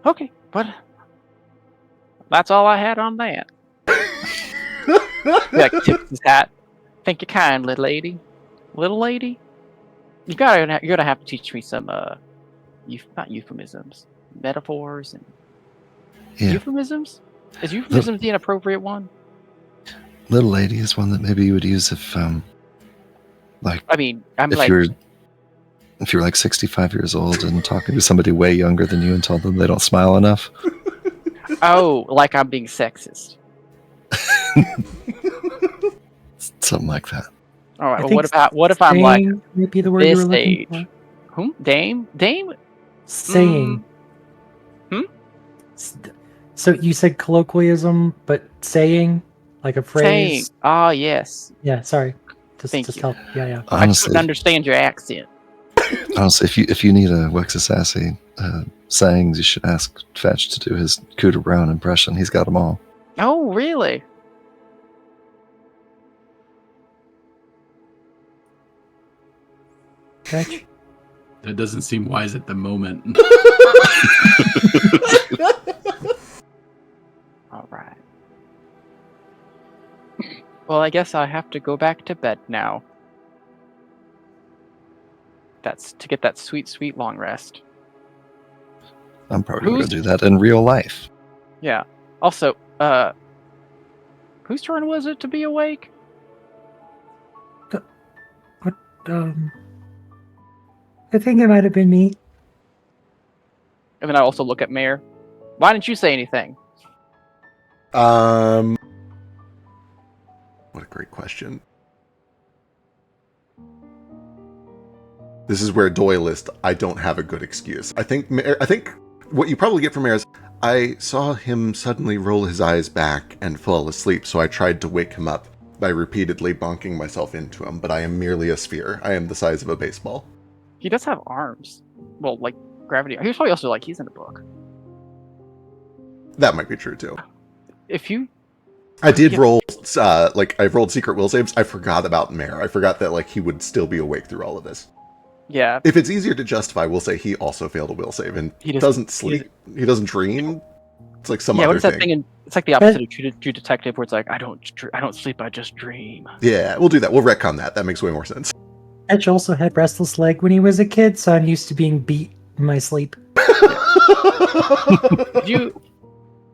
Okay, but that's all I had on that. He, like, tips his hat. Thank you kindly, lady. Little lady, you're gonna have to teach me some not euphemisms, metaphors and euphemisms. Is euphemisms the inappropriate one? Little lady is one that maybe you would use if, like, I mean, if you're like 65 years old and talking to somebody way younger than you and told them they don't smile enough. Oh, like I'm being sexist. Something like that. All right. I Well, think what if I'm like saying might be the word you this were looking age? for. Whom? Dame? Saying. So you said colloquialism, but saying, like a phrase. Saying. Ah, yes. Yeah, sorry. Thank Just you. help. Yeah. I Honestly, couldn't understand your accent. honestly, if you need a Wexasassy sayings, you should ask Fetch to do his Cooter Brown impression. He's got them all. Oh, really? Fetch. That doesn't seem wise at the moment. All right. Well, I guess I have to go back to bed now. That's to get that sweet, sweet long rest. I'm probably going to do that in real life. Yeah. Also, whose turn was it to be awake? I think it might have been me. And then I also look at Mayor. Why didn't you say anything? What a great question. This is where Doylist, I don't have a good excuse. I think what you probably get from Mayor is, I saw him suddenly roll his eyes back and fall asleep, so I tried to wake him up by repeatedly bonking myself into him, but I am merely a sphere. I am the size of a baseball. He does have arms. Well, like gravity. He was probably also like he's in the book. That might be true too. If you I did roll, I rolled secret will saves. I forgot about Mare. I forgot that, like, he would still be awake through all of this. Yeah. If it's easier to justify, we'll say he also failed a will save and he doesn't sleep. He doesn't dream. It's like some other what's that thing. thing? It's like the opposite of True Detective, where it's like I don't sleep, I just dream. Yeah, we'll do that. We'll retcon that. That makes way more sense. Fetch also had restless leg when he was a kid, so I'm used to being beat in my sleep.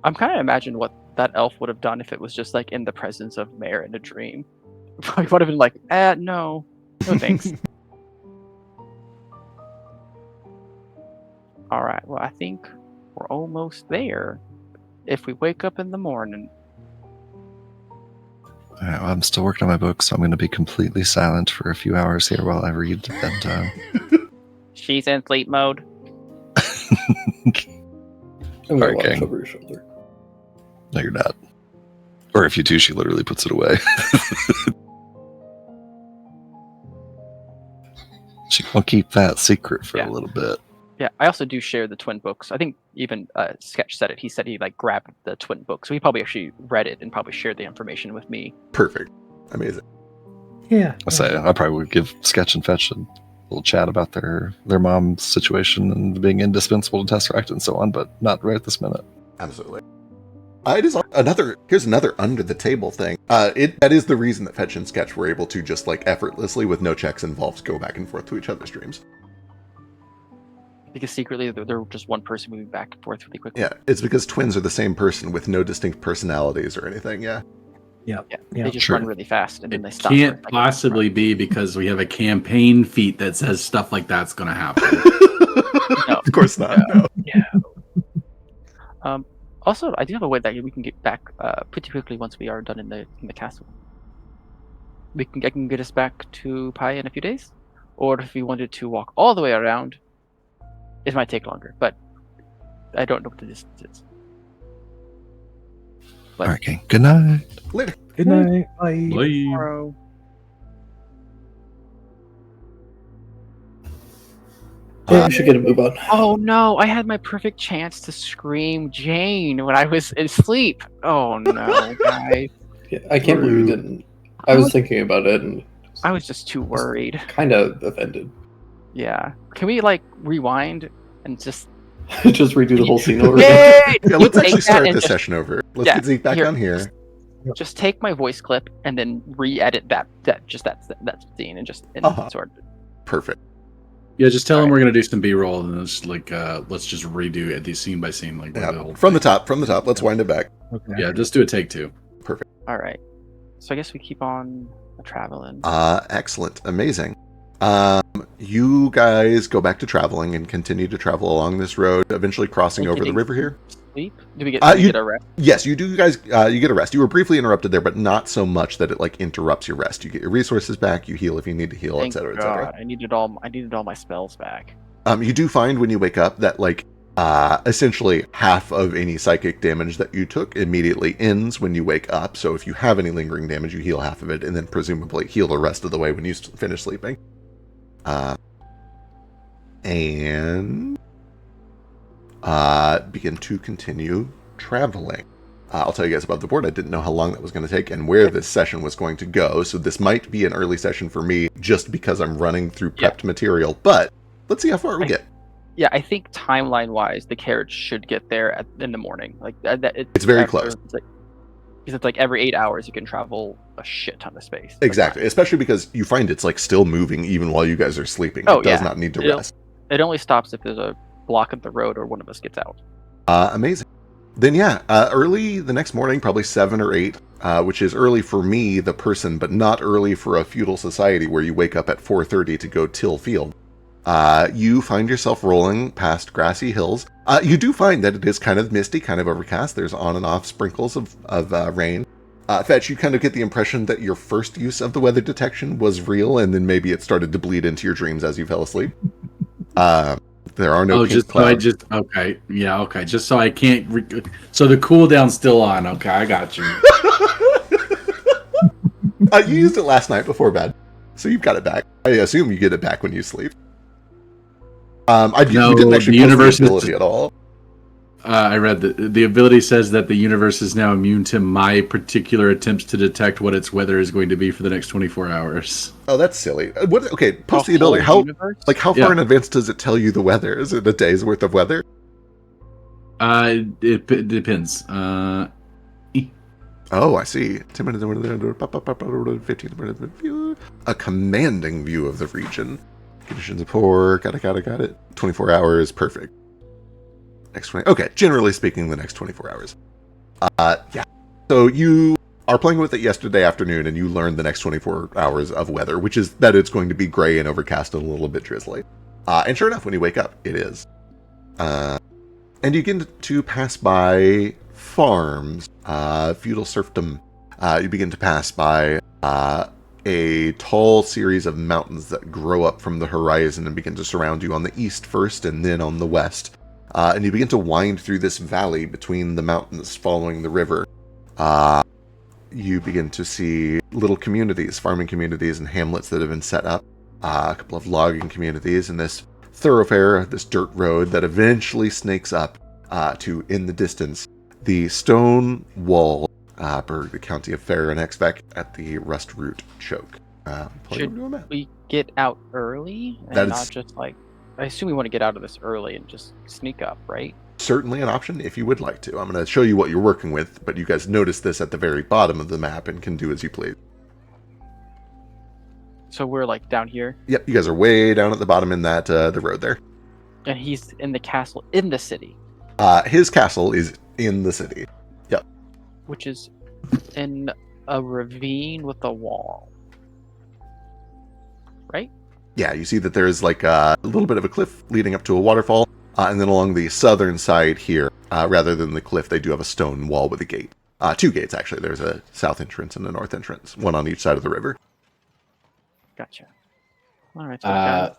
I'm kind of imagine what that elf would have done if it was just like in the presence of Mare in a dream. He would have been like, no thanks. All right, well, I think we're almost there. If we wake up in the morning. All right, well, I'm still working on my book, so I'm going to be completely silent for a few hours here while I read. And She's in sleep mode. I'm gonna Alright, watch King. over your shoulder. No, you're not. Or if you do, she literally puts it away. She will keep that secret for a little bit. Yeah, I also do share the twin books. I think even Sketch said it. He said he like grabbed the twin book, so he probably actually read it and probably shared the information with me. Perfect. Amazing. Yeah. I say I probably would give Sketch and Fetch a little chat about their mom's situation and being indispensable to Tesseract and so on, but not right this minute. Absolutely. It is here's another under the table thing. That is the reason that Fetch and Sketch were able to just like effortlessly with no checks involved go back and forth to each other's streams. Because secretly they're just one person moving back and forth really quickly. Yeah, it's because twins are the same person with no distinct personalities or anything, yeah. Yeah. They just Sure. run really fast and then they It stop. can't possibly be because we have a campaign feat that says stuff like that's going to happen. No. Of course not. No. Also, I do have a way that we can get back pretty quickly once we are done in the castle. I can get us back to Pi in a few days, or if we wanted to walk all the way around, it might take longer. But I don't know what the distance is. All right, King. Good night. Later. Good night. Bye. Bye. Tomorrow. Yeah, we should get a move on. Oh no! I had my perfect chance to scream Jane when I was asleep. Oh no, guys! Yeah, I can't believe you didn't. I was thinking about it and I was just too worried. kind of offended. Yeah. Can we like rewind and just? Just redo the whole scene over again. Yay! Yeah, let's Take actually that start and the just- session over. Let's Yeah, get Zeke back here. on here. Just take my voice clip and then re-edit that scene and just sort of. Perfect. Yeah, just tell them we're going to do some B-roll and it's like, let's just redo it the scene by scene. Like Yeah. the whole From the thing. top. Let's wind it back. Okay. Yeah, just do a take 2. All right. So I guess we keep on traveling. Excellent. Amazing. You guys go back to traveling and continue to travel along this road, eventually crossing over the river here. Sleep? Do we get a rest? Yes, you do. You guys, you get a rest. You were briefly interrupted there, but not so much that it like interrupts your rest. You get your resources back. You heal if you need to heal, Thank etc., God. etc. I needed all my spells back. You do find when you wake up that like essentially half of any psychic damage that you took immediately ends when you wake up. So if you have any lingering damage, you heal half of it, and then presumably heal the rest of the way when you finish sleeping. And begin to continue traveling. I'll tell you guys about the board. I didn't know how long that was going to take and where this session was going to go. So this might be an early session for me just because I'm running through prepped material. But let's see how far we get. Yeah, I think timeline-wise, the carriage should get there in the morning. Like It's very close. Because it's like every 8 hours you can travel a shit ton of space. Exactly, especially because you find it's like still moving even while you guys are sleeping. Oh, It does yeah. not need to It'll- rest. It only stops if there's a block of the road or one of us gets out. Amazing. Then early the next morning, probably 7 or 8, which is early for me, the person, but not early for a feudal society where you wake up at 4:30 to go till field. You find yourself rolling past grassy hills. You do find that it is kind of misty, kind of overcast. There's on and off sprinkles of rain. Fetch, you kind of get the impression that your first use of the weather detection was real, and then maybe it started to bleed into your dreams as you fell asleep. There are no pink clouds. Just so I can't. So the cooldown's still on. Okay, I got you. You used it last night before bed, so you've got it back. I assume you get it back when you sleep. You didn't actually the post universe the ability at all. I read that the ability says that the universe is now immune to my particular attempts to detect what its weather is going to be for the next 24 hours. Oh, that's silly. Okay, post the The ability. whole How universe? how far in advance does it tell you the weather? Is it a day's worth of weather? It depends. Oh, I see. 10 minutes, 15 minutes. A commanding view of the region. Conditions of poor. Got it. 24 hours. Perfect. Next 20. Okay, generally speaking, the next 24 hours. Yeah. So you are playing with it yesterday afternoon, and you learned the next 24 hours of weather, which is that it's going to be gray and overcast and a little bit drizzly. And sure enough, when you wake up, it is. And you begin to pass by farms, feudal serfdom. You begin to pass by a tall series of mountains that grow up from the horizon and begin to surround you on the east first and then on the west. And you begin to wind through this valley between the mountains following the river. You begin to see little communities, farming communities and hamlets that have been set up. A couple of logging communities and this thoroughfare, this dirt road that eventually snakes up to, in the distance, the stone wall, Berg, the county of Fair and Exvec at the Rust Root Choke. Should we get out early and not just like... I assume we want to get out of this early and just sneak up, right? Certainly an option if you would like to. I'm going to show you what you're working with, but you guys notice this at the very bottom of the map and can do as you please. So we're like down here? Yep, you guys are way down at the bottom in that the road there. And he's in the castle in the city. His castle is in the city. Yep. Which is in a ravine with a wall. Right? Yeah, you see that there's like a little bit of a cliff leading up to a waterfall, and then along the southern side here, rather than the cliff, they do have a stone wall with a gate. 2 gates, actually. There's a south entrance and a north entrance, one on each side of the river. Gotcha. All right, so guys.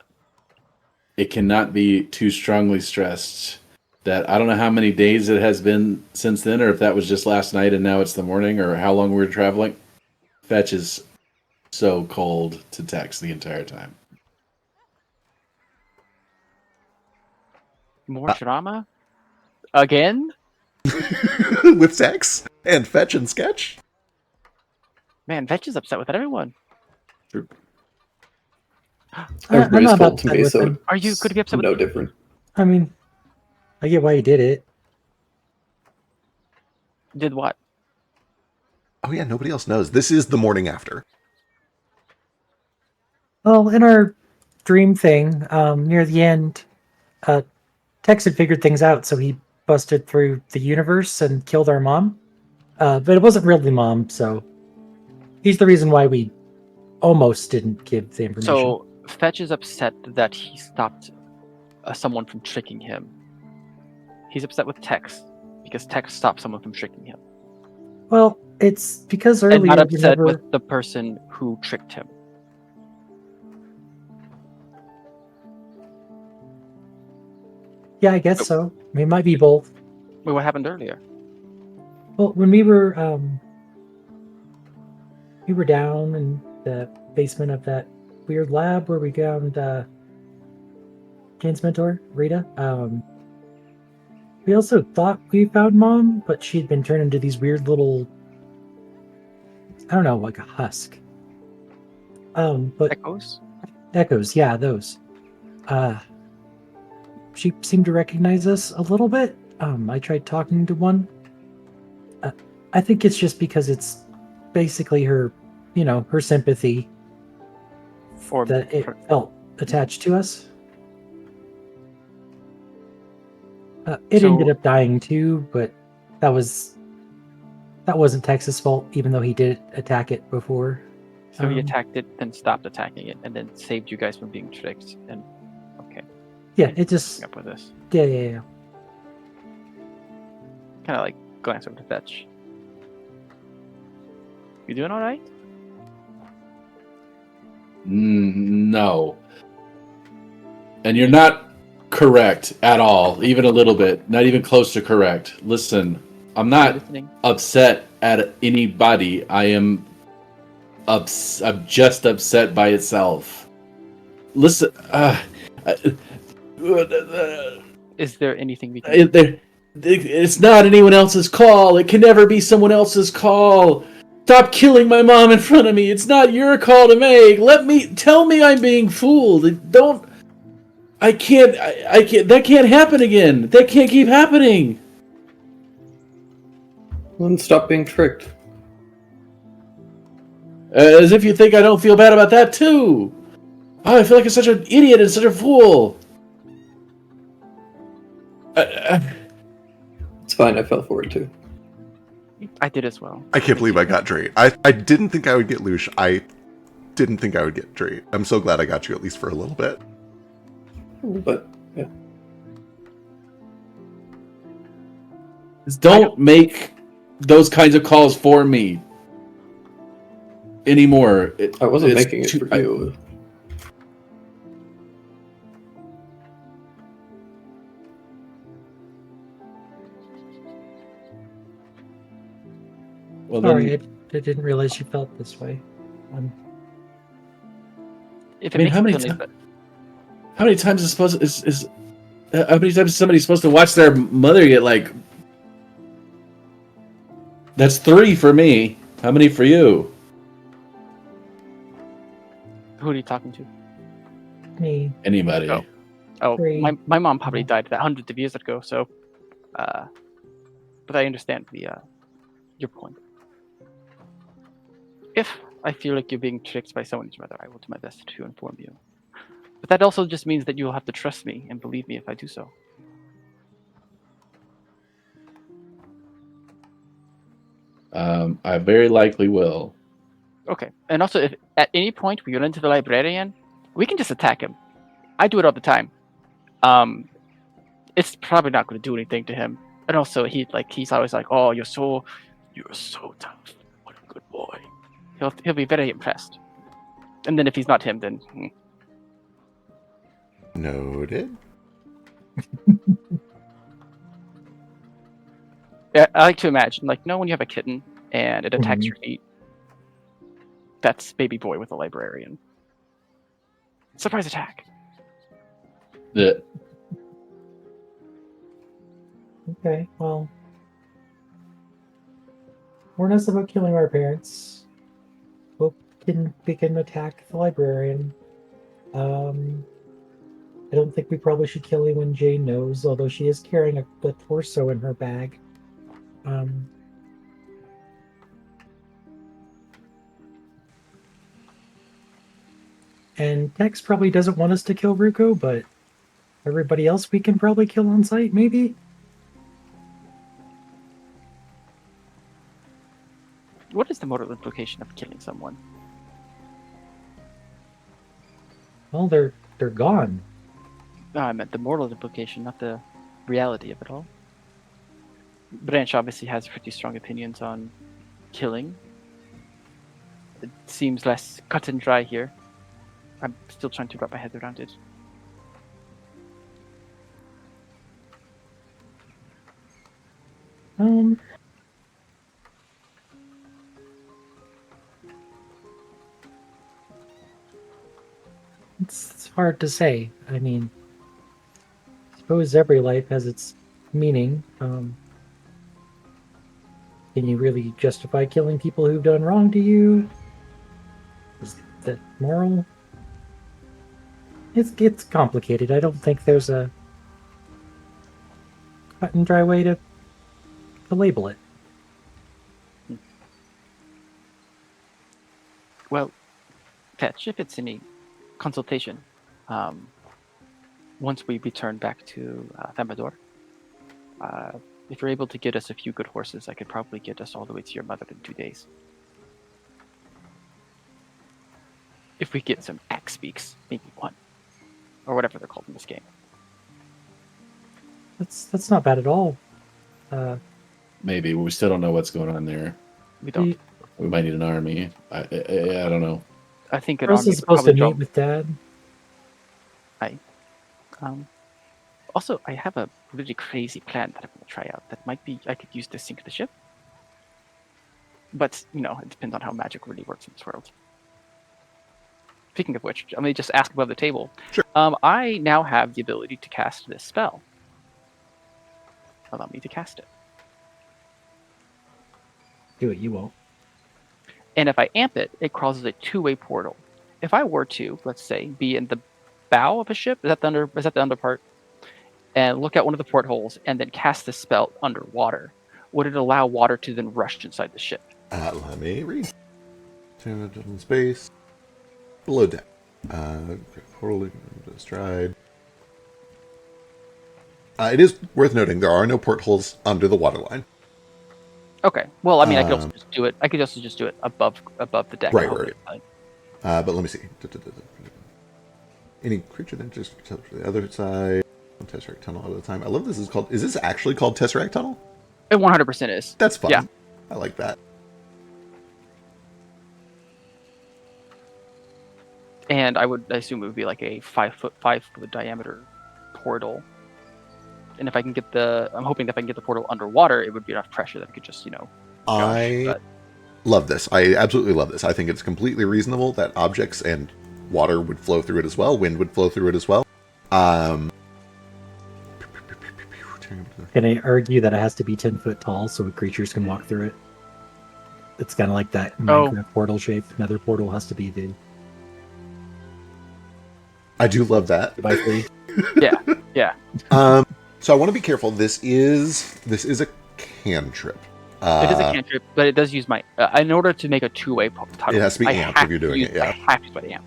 It cannot be too strongly stressed that I don't know how many days it has been since then, or if that was just last night and now it's the morning, or how long we were traveling. Fetch is so cold to text the entire time. More drama? Again? With sex and fetch and sketch. Man, Vetch is upset with everyone. Everybody's not cold to upset me, with so him. Are you going to be upset with no me? different. I mean, I get why you did it. Did what? Oh yeah, nobody else knows. This is the morning after. Well, in our dream thing, near the end, Tex had figured things out, so he busted through the universe and killed our mom. But it wasn't really mom, so he's the reason why we almost didn't give the information. So, Fetch is upset that he stopped someone from tricking him. He's upset with Tex because Tex stopped someone from tricking him. Well, it's because earlier And not upset whenever... with the person who tricked him. Yeah, I guess so. I mean, it might be both. Wait, what happened earlier? Well, when we were down in the basement of that weird lab where we found Jane's mentor, Rita. We also thought we found Mom, but she had been turned into these weird little, I don't know, like a husk. But Echoes, yeah, those. She seemed to recognize us a little bit. I tried talking to one. I think it's just because it's basically her, her sympathy that it felt attached to us. It ended up dying too, but that wasn't Tex's fault, even though he did attack it before. So he attacked it, then stopped attacking it, and then saved you guys from being tricked. And okay. Yeah, it just up with this. Yeah. Kind of like glance over to Fetch. You doing all right? No. And you're not correct at all, even a little bit. Not even close to correct. Listen, I'm not upset at anybody. I am I'm just upset by itself. Listen, is there anything we can do? It's not anyone else's call. It can never be someone else's call. Stop killing my mom in front of me. It's not your call to make. Tell me I'm being fooled. I can't, that can't happen again. That can't keep happening. Then stop being tricked. As if you think I don't feel bad about that too. Oh, I feel like I'm such an idiot and such a fool. It's fine, I fell for it too. I did as well. I can't believe I got Drake. I didn't think I would get Lush. I didn't think I would get Drake. I'm so glad I got you at least for a little bit. But yeah. Don't make those kinds of calls for me anymore. I wasn't making it for you. Well, sorry, I didn't realize you felt this way. How many times is how many times is somebody supposed to watch their mother get like? That's 3 for me. How many for you? Who are you talking to? Me. Anybody? Oh, my mom probably died that hundreds of years ago. So, but I understand your point. If I feel like you're being tricked by someone's mother, I will do my best to inform you. But that also just means that you'll have to trust me and believe me if I do so. I very likely will. Okay. And also, if at any point we run into the librarian, we can just attack him. I do it all the time. It's probably not going to do anything to him. And also, he's always like, "Oh, you're so tough. What a good boy." He'll be very impressed. And then if he's not him, then Noted. yeah, I like to imagine, like, when you have a kitten and it attacks Mhm. your feet, that's baby boy with a librarian. Surprise attack. The, Okay, well, warn us about killing our parents. We can attack the librarian. I don't think we probably should kill him when Jane knows, although she is carrying a torso in her bag. And Tex probably doesn't want us to kill Ruko, but everybody else we can probably kill on sight, maybe? What is the moral implication of killing someone? Well, they're gone. No, I meant the moral implication, not the reality of it all. Branch obviously has pretty strong opinions on killing. It seems less cut and dry here. I'm still trying to wrap my head around it. It's hard to say. I mean, I suppose every life has its meaning. Can you really justify killing people who've done wrong to you? Is that moral? It's complicated. I don't think there's a cut and dry way to label it. Well, Fetch, if it's any consultation, once we return back to Thermador, if you're able to get us a few good horses, I could probably get us all the way to your mother in 2 days. If we get some axe speaks, maybe one. Or whatever they're called in this game. That's not bad at all. maybe, but we still don't know what's going on there. We don't. We might need an army. I don't know. I think an We're army also would supposed to probably meet draw. with Dad. Also, I have a really crazy plan that I'm going to try out. That might be I could use to sink the ship. But it depends on how magic really works in this world. Speaking of which, I'm going to just ask above the table. Sure. I now have the ability to cast this spell. Allow me to cast it. Do it, you won't. And if I amp it, it causes a two-way portal. If I were to, let's say, be in the bow of a ship, is that the under part? And look at one of the portholes and then cast the spell underwater, would it allow water to then rush inside the ship? Let me read. Space. Below deck. Portal stride. It is worth noting there are no portholes under the waterline. Okay. Well, I mean, I could also just do it. I could also just do it above the deck. Right. But let me see. Any creature that enters the other side. Tesseract tunnel all the time. I love this. Is this actually called Tesseract tunnel? It 100% is. That's fun. Yeah. I like that. And I assume it would be like a 5 foot diameter portal. And if I can I'm hoping that if I can get the portal underwater, it would be enough pressure that it could just, I love this. I absolutely love this. I think it's completely reasonable that objects and water would flow through it as well. Wind would flow through it as well. Can I argue that it has to be 10 foot tall so creatures can walk through it? It's kind of like that Minecraft portal shape. Another portal has to be the. I do love that. By 3. Yeah. So I want to be careful. This is a cantrip. It is a cantrip, but it does use my. In order to make a two-way tunnel, it has to be amped if you're doing it. Yeah, I have to use my amp.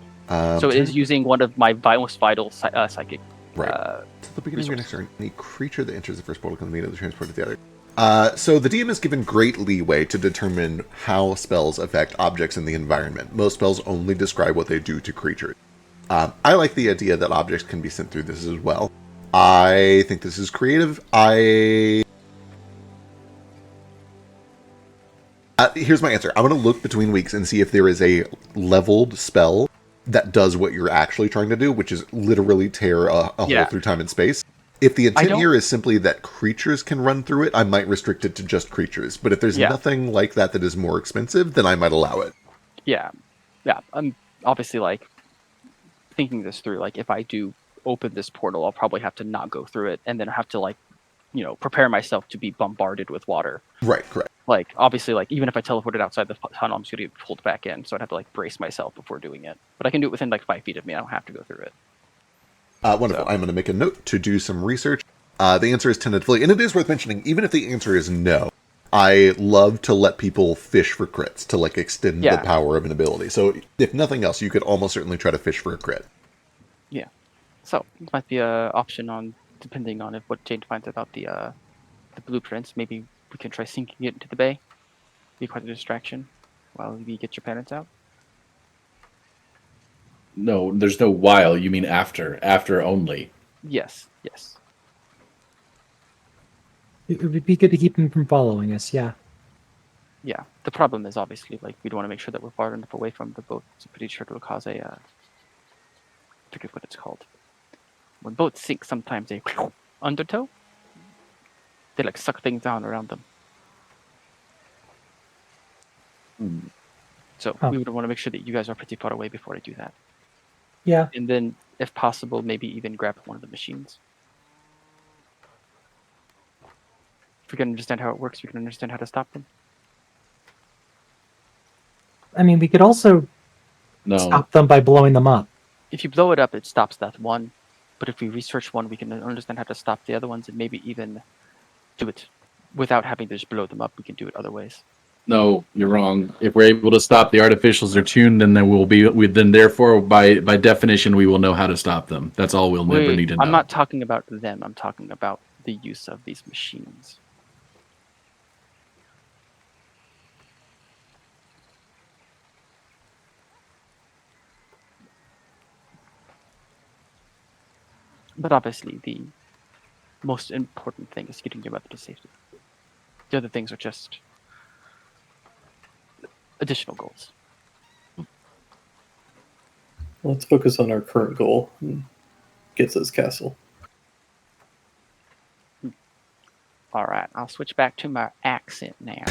So it is using one of my most vital psychic. Right. To the beginning of your next turn, any creature that enters the first portal can immediately transport to the other. So the DM is given great leeway to determine how spells affect objects in the environment. Most spells only describe what they do to creatures. I like the idea that objects can be sent through this as well. I think this is creative. Here's my answer. I'm going to look between weeks and see if there is a leveled spell that does what you're actually trying to do, which is literally tear a hole through time and space. If the intent here is simply that creatures can run through it, I might restrict it to just creatures. But if there's nothing like that that is more expensive, then I might allow it. Yeah. I'm obviously like thinking this through. Like if I do open this portal, I'll probably have to not go through it and then have to like, prepare myself to be bombarded with water. Right, correct. Like obviously, like even if I teleported outside the tunnel, I'm just gonna get pulled back in. So I'd have to like brace myself before doing it. But I can do it within like 5 feet of me. I don't have to go through it. Wonderful. So. I'm going to make a note to do some research. The answer is tentatively, and it is worth mentioning, even if the answer is no, I love to let people fish for crits to like extend the power of an ability. So if nothing else, you could almost certainly try to fish for a crit. Yeah. So it might be an option depending on what Jane finds about the blueprints. Maybe we can try sinking it into the bay. Be quite a distraction while you get your parents out. No, there's no while. You mean after. After only. Yes. It would be good to keep him from following us, yeah. Yeah. The problem is obviously, like, we'd want to make sure that we're far enough away from the boat. So pretty sure it'll cause I forget what it's called. When boats sink, sometimes they undertow. They, like, suck things down around them. So we would want to make sure that you guys are pretty far away before I do that. Yeah. And then, if possible, maybe even grab one of the machines. If we can understand how it works, we can understand how to stop them. I mean, we could also stop them by blowing them up. If you blow it up, it stops that one. But if we research one, we can understand how to stop the other ones and maybe even do it without having to just blow them up. We can do it other ways. No, you're wrong. If we're able to stop the artificials they're tuned, then then therefore by definition we will know how to stop them. That's all we'll never need to know. I'm not talking about them. I'm talking about the use of these machines. But obviously, the most important thing is getting your mother to safety. The other things are just additional goals. Let's focus on our current goal. Gitza's castle. All right, I'll switch back to my accent now.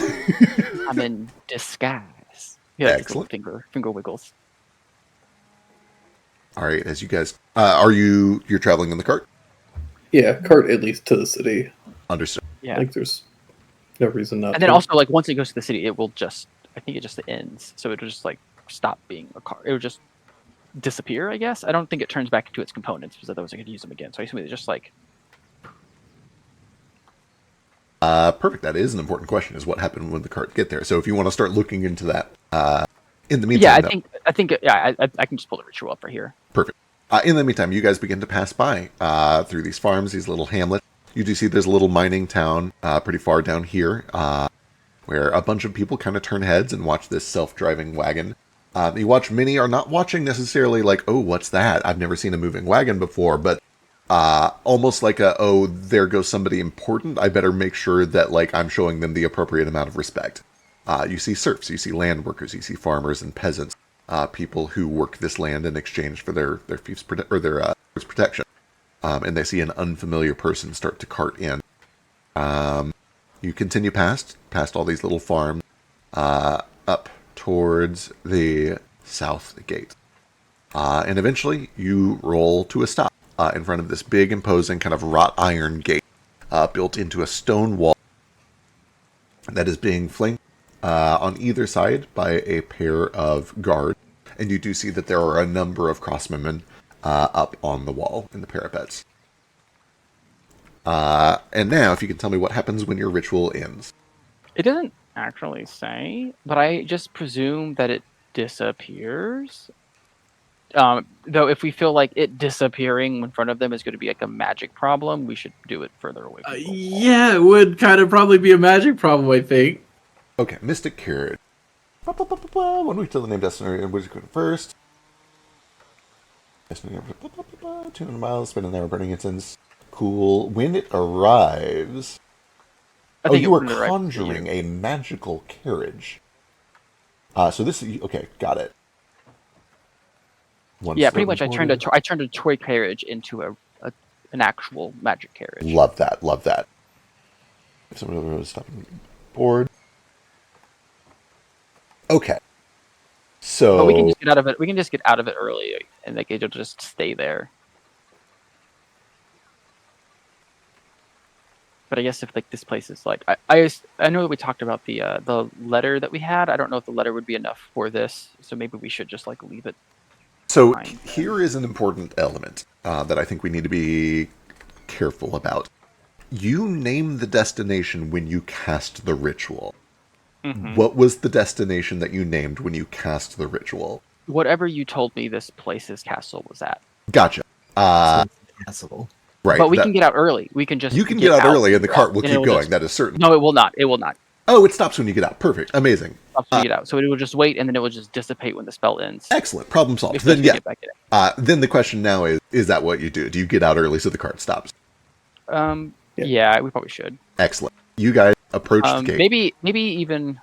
I'm in disguise. Yeah, excellent. Finger wiggles. All right, as you guys, you're traveling in the cart? Yeah, cart at least to the city. Understood. Yeah. Like there's no reason not. And then also, like once it goes to the city, it will just. I think it just ends. So it'll just like stop being a car. It will just disappear. I guess. I don't think it turns back into its components because otherwise I could use them again. So I assume it's just like. Perfect. That is an important question. Is what happened when the cart get there? So if you want to start looking into that, in the meantime, I think I can just pull the ritual up right here. Perfect. In the meantime, you guys begin to pass by through these farms, these little hamlets. You do see there's a little mining town pretty far down here where a bunch of people kind of turn heads and watch this self-driving wagon. You watch many are not watching necessarily like, oh, what's that? I've never seen a moving wagon before, but almost like there goes somebody important. I better make sure that like I'm showing them the appropriate amount of respect. You see serfs, you see land workers, you see farmers and peasants. People who work this land in exchange for their fief's protection, and they see an unfamiliar person start to cart in. You continue past all these little farms, up towards the south gate, and eventually you roll to a stop in front of this big, imposing kind of wrought iron gate built into a stone wall that is being flanked on either side by a pair of guards, and you do see that there are a number of crossbowmen up on the wall in the parapets. And now, if you can tell me what happens when your ritual ends. It doesn't actually say, but I just presume that it disappears. Though if we feel like it disappearing in front of them is going to be like a magic problem, we should do it further away from the wall. Yeah, it would kind of probably be a magic problem, I think. Okay, Mystic Carriage. 1 week till the name destination. Where's going first? Destination. 200 miles. Spend an hour burning incense. Cool. When it arrives. I Oh, think you it are would arrive for conjuring you. a magical carriage. So this is okay. Got it. Yeah, pretty much. I turned a toy carriage into an actual magic carriage. Love that. Love that. If someone was stopping board. Okay. So But we can just get out of it. We can just get out of it early, and like it'll just stay there. But I guess if like this place is like I know that we talked about the letter that we had. I don't know if the letter would be enough for this, so maybe we should just like leave it. So behind here is an important element that I think we need to be careful about. You name the destination when you cast the ritual. Mm-hmm. What was the destination that you named when you cast the ritual? Whatever you told me this place's castle was at. Gotcha. Castle. Right. But we can get out early. We can just You can get out early and the cart will and keep it'll going. just- That is certain. No, it will not. It will not. Oh, it stops when you get out. Perfect. Amazing. Stop to get out. So it will just wait, and then it will just dissipate when the spell ends. Excellent. Problem solved. Except Then we yeah. get back in. Then the question now is that what you do? Do you get out early so the cart stops? Yeah, we probably should. Excellent. You guys approach the gate. Maybe even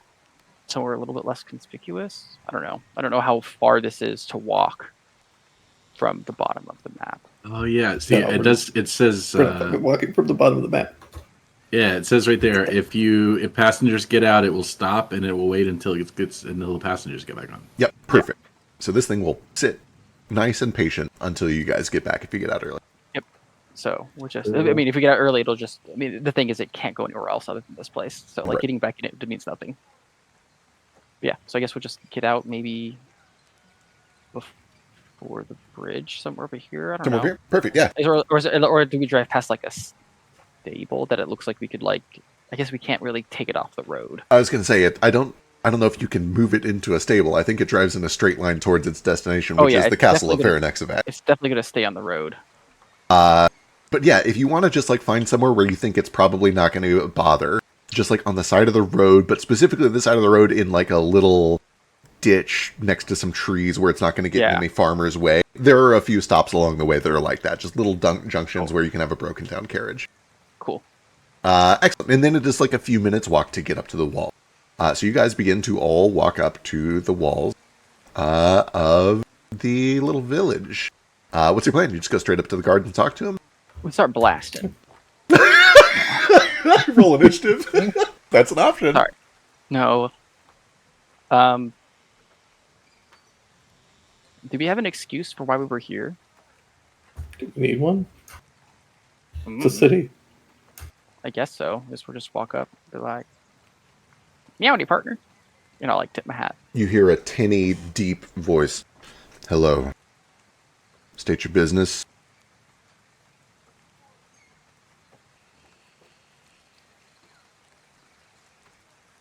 somewhere a little bit less conspicuous. I don't know. I don't know how far this is to walk from the bottom of the map. Oh yeah, see, No, it does. It says, We're not fucking walking from the bottom of the map. yeah, it says right there. If passengers get out, it will stop and it will wait until it gets until the passengers get back on. Yep, perfect. So this thing will sit nice and patient until you guys get back if you get out early. So we'll just. I mean, if we get out early, it'll just. I mean, the thing is, it can't go anywhere else other than this place. So like Right. getting back in it means nothing. Yeah. So I guess we'll just get out maybe before the bridge, somewhere over here. I don't Come know. over here. Perfect, yeah. Or do we drive past like a stable that it looks like we could like? I guess we can't really take it off the road. I was going to say it. I don't know if you can move it into a stable. I think it drives in a straight line towards its destination, which is the it's castle of definitely Farinexavat. It's definitely gonna stay on the road. But yeah, if you want to just like find somewhere where you think it's probably not going to bother, just like on the side of the road, but specifically the side of the road in like a little ditch next to some trees where it's not going to get in any farmer's way. There are a few stops along the way that are like that, just little junctions where you can have a broken down carriage. Cool. Excellent. And then it is like a few minutes walk to get up to the wall. So you guys begin to all walk up to the walls of the little village. What's your plan? You just go straight up to the guard and talk to him? We start blasting. Roll initiative. That's an option. Sorry. No. Do we have an excuse for why we were here? Do we need one? Mm, It's a city. I guess so. Guess we'll just walk up. Be like, "Meowdy, partner." You know, like tip my hat. You hear a tinny, deep voice. Hello. State your business.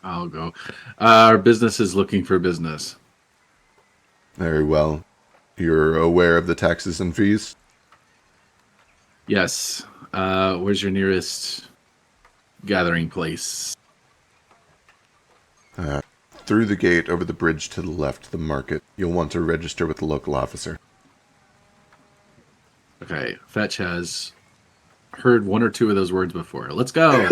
I'll go. Our business is looking for business. Very well. You're aware of the taxes and fees? Yes. Where's your nearest gathering place? Through the gate, over the bridge to the left, the market. You'll want to register with the local officer. Okay. Fetch has heard one or two of those words before. Let's go.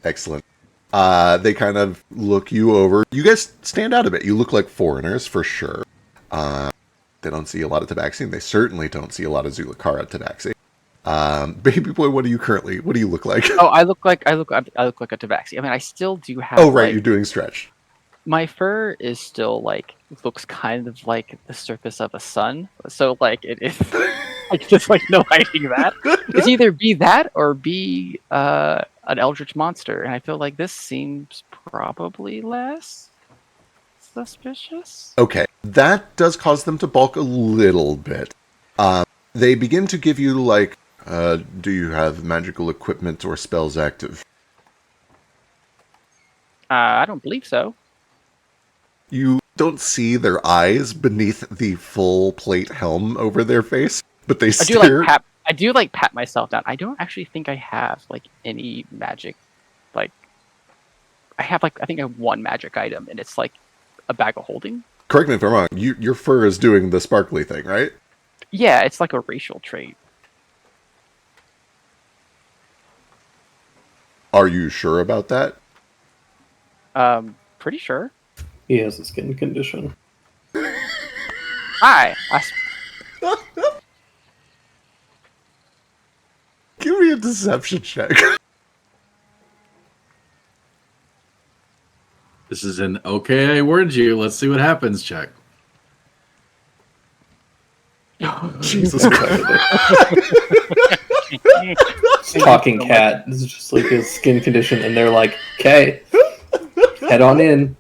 Excellent. They kind of look you over. You guys stand out a bit. You look like foreigners, for sure. They don't see a lot of Tabaxi, and they certainly don't see a lot of Zulakara Tabaxi. Baby boy, what do you look like? Oh, I look like a tabaxi. I mean, I still do have. Oh, right, like, you're doing stretch. my fur is still like looks kind of like the surface of a sun. So like it is like just like no hiding that. It's either be that or be an eldritch monster, and I feel like this seems probably less suspicious. Okay, that does cause them to balk a little bit. They begin to give you, like, do you have magical equipment or spells active? I don't believe so. You don't see their eyes beneath the full plate helm over their face, but they I stare. do like pat myself down. I don't actually think I have like any magic. Like I have like I think I have one magic item, and it's like a bag of holding. Correct me if I'm wrong. Your fur is doing the sparkly thing, right? Yeah, it's like a racial trait. Are you sure about that? Pretty sure. He has a skin condition. Hi. Give me a deception check. This is an okay, I warned you. Let's see what happens check. Jesus Christ. Talking cat is just like his skin condition, and they're like, "Okay, head on in.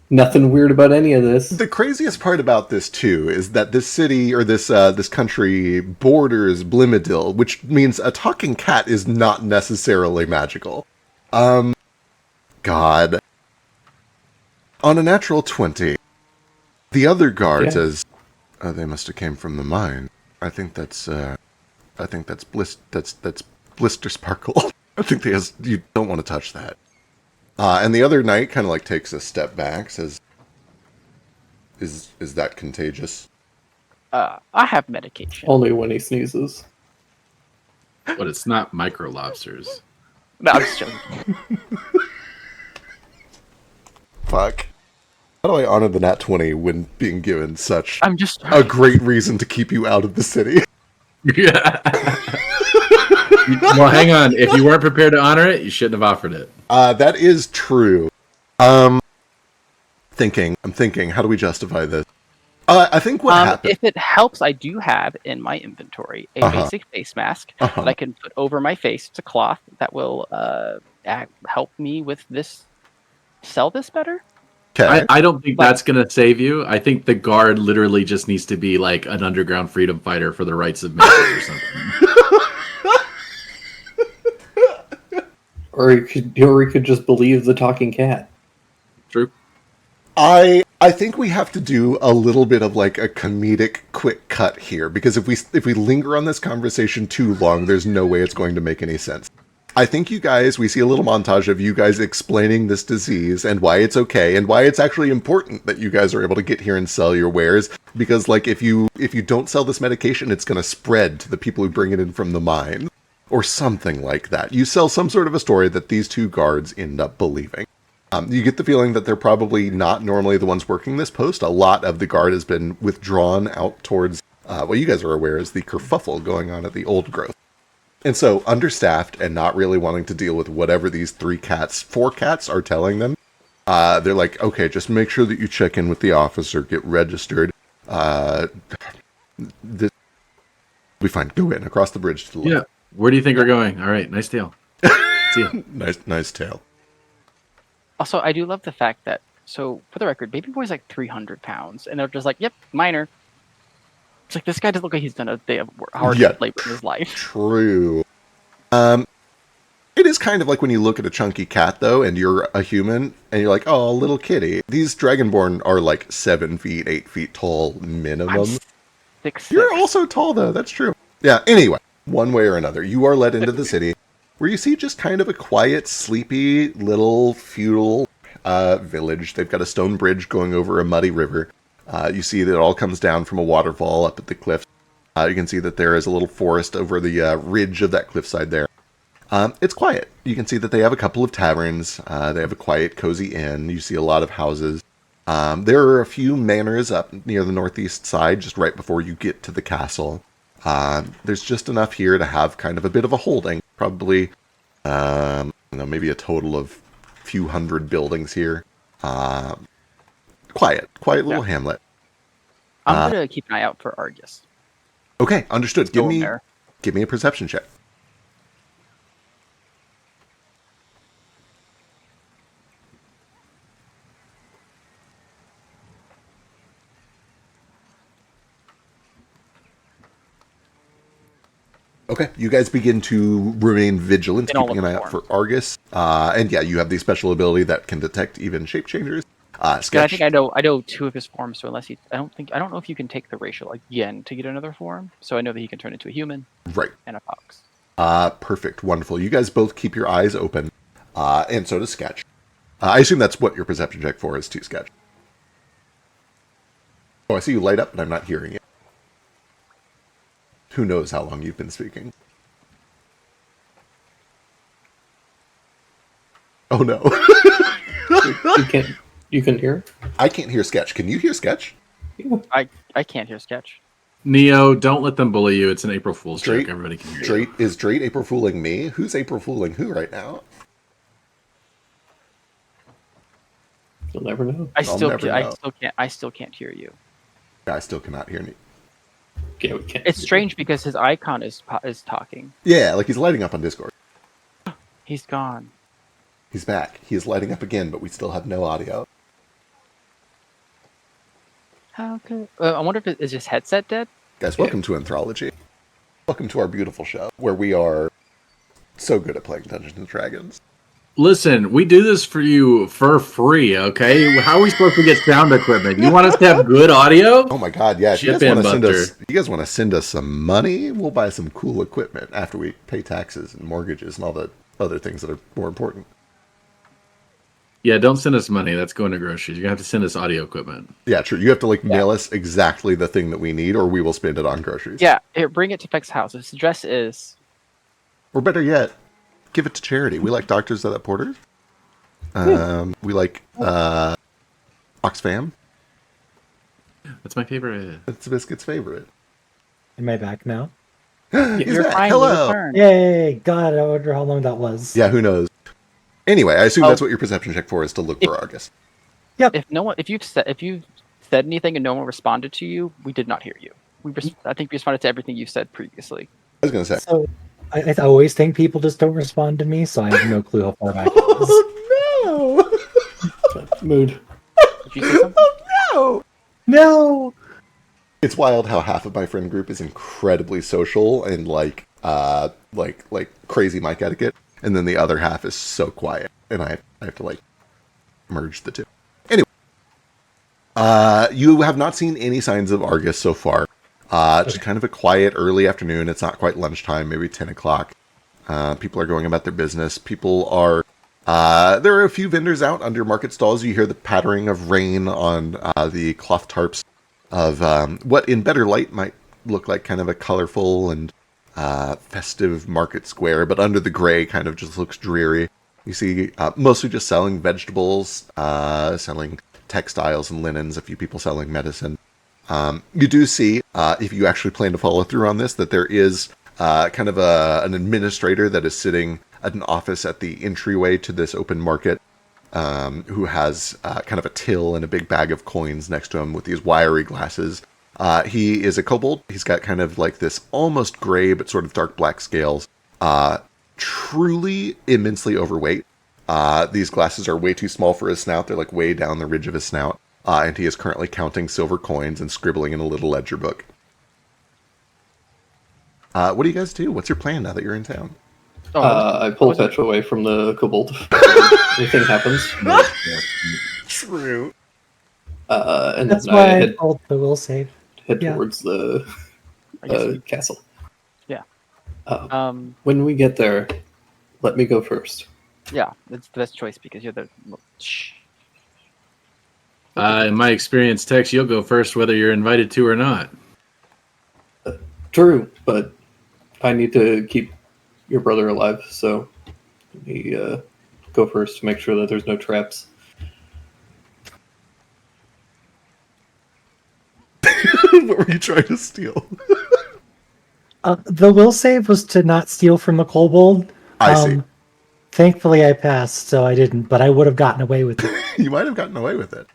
Nothing weird about any of this." The craziest part about this too is that this city or this country borders Blimadil, which means a talking cat is not necessarily magical. God. On a natural 20, the other guards they must have came from the mine. I think that's Blister Sparkle. I think you don't want to touch that. And the other knight kind of like takes a step back, says, "Is that contagious?" I have medication. Only when he sneezes. But it's not micro lobsters. No, I'm just joking. Fuck. How do I honor the nat 20 when being given such I'm just a great reason to keep you out of the city? Yeah. Well, hang on. If you weren't prepared to honor it, you shouldn't have offered it. That is true. I'm thinking, how do we justify this? I think what happened... If it helps, I do have in my inventory a basic face mask that I can put over my face. It's a cloth that will help me with this. Sell this better? Okay. I don't think that's going to save you. I think the guard literally just needs to be like an underground freedom fighter for the rights of man or something. Or he could just believe the talking cat. True. I think we have to do a little bit of like a comedic quick cut here, because if we linger on this conversation too long, there's no way it's going to make any sense. I think we see a little montage of you guys explaining this disease and why it's okay and why it's actually important that you guys are able to get here and sell your wares, because like if you don't sell this medication, it's going to spread to the people who bring it in from the mine or something like that. You sell some sort of a story that these two guards end up believing. You get the feeling that they're probably not normally the ones working this post. A lot of the guard has been withdrawn out towards what you guys are aware is the kerfuffle going on at the Old Growth. And so, understaffed and not really wanting to deal with whatever these four cats are telling them, they're like, okay, just make sure that you check in with the officer, get registered. This will be fine. Go in, across the bridge to the left. Yeah. Where do you think we're going? All right. Nice tale. See ya. Nice tale. Also, I do love the fact that, so for the record, Baby Boy's like 300 pounds, and they're just like, yep, minor. It's like, this guy doesn't look like he's done a day of hard labor in his life. True. It is kind of like when you look at a chunky cat, though, and you're a human, and you're like, oh, little kitty. These Dragonborn are like 7 feet, 8 feet tall minimum. 6'6". You're also tall, though. That's true. Yeah, anyway, one way or another, you are led into the city, where you see just kind of a quiet, sleepy, little, feudal village. They've got a stone bridge going over a muddy river. You see that it all comes down from a waterfall up at the cliffs. You can see that there is a little forest over the ridge of that cliffside there. It's quiet. You can see that they have a couple of taverns. They have a quiet, cozy inn. You see a lot of houses. There are a few manors up near the northeast side, just right before you get to the castle. There's just enough here to have kind of a bit of a holding. Probably, maybe a total of a few hundred buildings here. Quiet little hamlet. I'm gonna keep an eye out for Argus. Okay, understood. Give me there. a perception check. Okay, you guys begin to remain vigilant, keeping an eye out for Argus. And yeah, you have the special ability that can detect even shape changers. I Sketch. think I know 2 of his forms. So unless I don't know if you can take the racial again to get another form. So I know that he can turn into a human Right. and a fox. Perfect. Wonderful. You guys both keep your eyes open, and so does Sketch. I assume that's what your perception check for is, too, Sketch. Oh, I see you light up, but I'm not hearing it. Who knows how long you've been speaking? Oh, no. You can hear? I can't hear Sketch. Can you hear Sketch? I can't hear Sketch. Neo, don't let them bully you. It's an April Fool's Drake, joke. Everybody can hear you. Is Drake April fooling me? Who's April fooling who right now? You'll never know. I I'll still never I know. still can't hear you. I still cannot hear me. Yeah, we can't. It's strange because his icon is talking. Yeah, like he's lighting up on Discord. He's gone. He's back. He is lighting up again, but we still have no audio. How could? I wonder if is his headset dead? Guys, welcome to Anthology. Welcome to our beautiful show, where we are so good at playing Dungeons and Dragons. Listen, we do this for you for free, okay? How are we supposed to get sound equipment? You want us to have good audio? Oh my god, yeah. If you Chip guys in, want to send Buster. us, you guys want to send us some money, we'll buy some cool equipment after we pay taxes and mortgages and all the other things that are more important. Yeah, don't send us money. That's going to groceries. You have to send us audio equipment. Yeah, true. You have to mail us exactly the thing that we need, or we will spend it on groceries. Yeah, here, bring it to Peck's house. His address is. Or better yet, give it to charity. We like Doctors Without Porters. We like Oxfam. That's my favorite. It's Biscuit's favorite. Am I back now? He's You're back. fine. Hello. Yay! God, I wonder how long that was. Yeah, who knows? Anyway, I assume that's what your perception check for is to look for Argus. If you've said anything and no one responded to you, we did not hear you. I think we responded to everything you said previously. I was going to say. So I always think people just don't respond to me, so I have no clue how far back it is. Oh, Mood. Did you say something? no! No! It's wild how half of my friend group is incredibly social and like crazy mic etiquette, and then the other half is so quiet, and I have to like merge the two. Anyway, you have not seen any signs of Argus so far. Just kind of a quiet early afternoon. It's not quite lunchtime, maybe 10 o'clock. People are going about their business. People are. There are a few vendors out under market stalls. You hear the pattering of rain on the cloth tarps of what in better light might look like kind of a colorful and festive market square, but under the gray kind of just looks dreary. You see mostly just selling vegetables, selling textiles and linens, a few people selling medicine. You do see, if you actually plan to follow through on this, that there is kind of an administrator that is sitting at an office at the entryway to this open market, who has kind of a till and a big bag of coins next to him with these wiry glasses. He is a kobold. He's got kind of like this almost gray but sort of dark black scales. Truly immensely overweight. These glasses are way too small for his snout. They're like way down the ridge of his snout. And he is currently counting silver coins and scribbling in a little ledger book. What do you guys do? What's your plan now that you're in town? I pull Fetch away from the kobold before anything happens. True. And That's then why I I head called the will save. Yeah. towards the castle. Yeah. When we get there, let me go first. Yeah, that's the best choice because you're the. Shh. In my experience, Tex, you'll go first whether you're invited to or not. True, but I need to keep your brother alive, so let me go first to make sure that there's no traps. What were you trying to steal? The will save was to not steal from the kobold. I see. Thankfully, I passed, so I didn't, but I would have gotten away with it. You might have gotten away with it.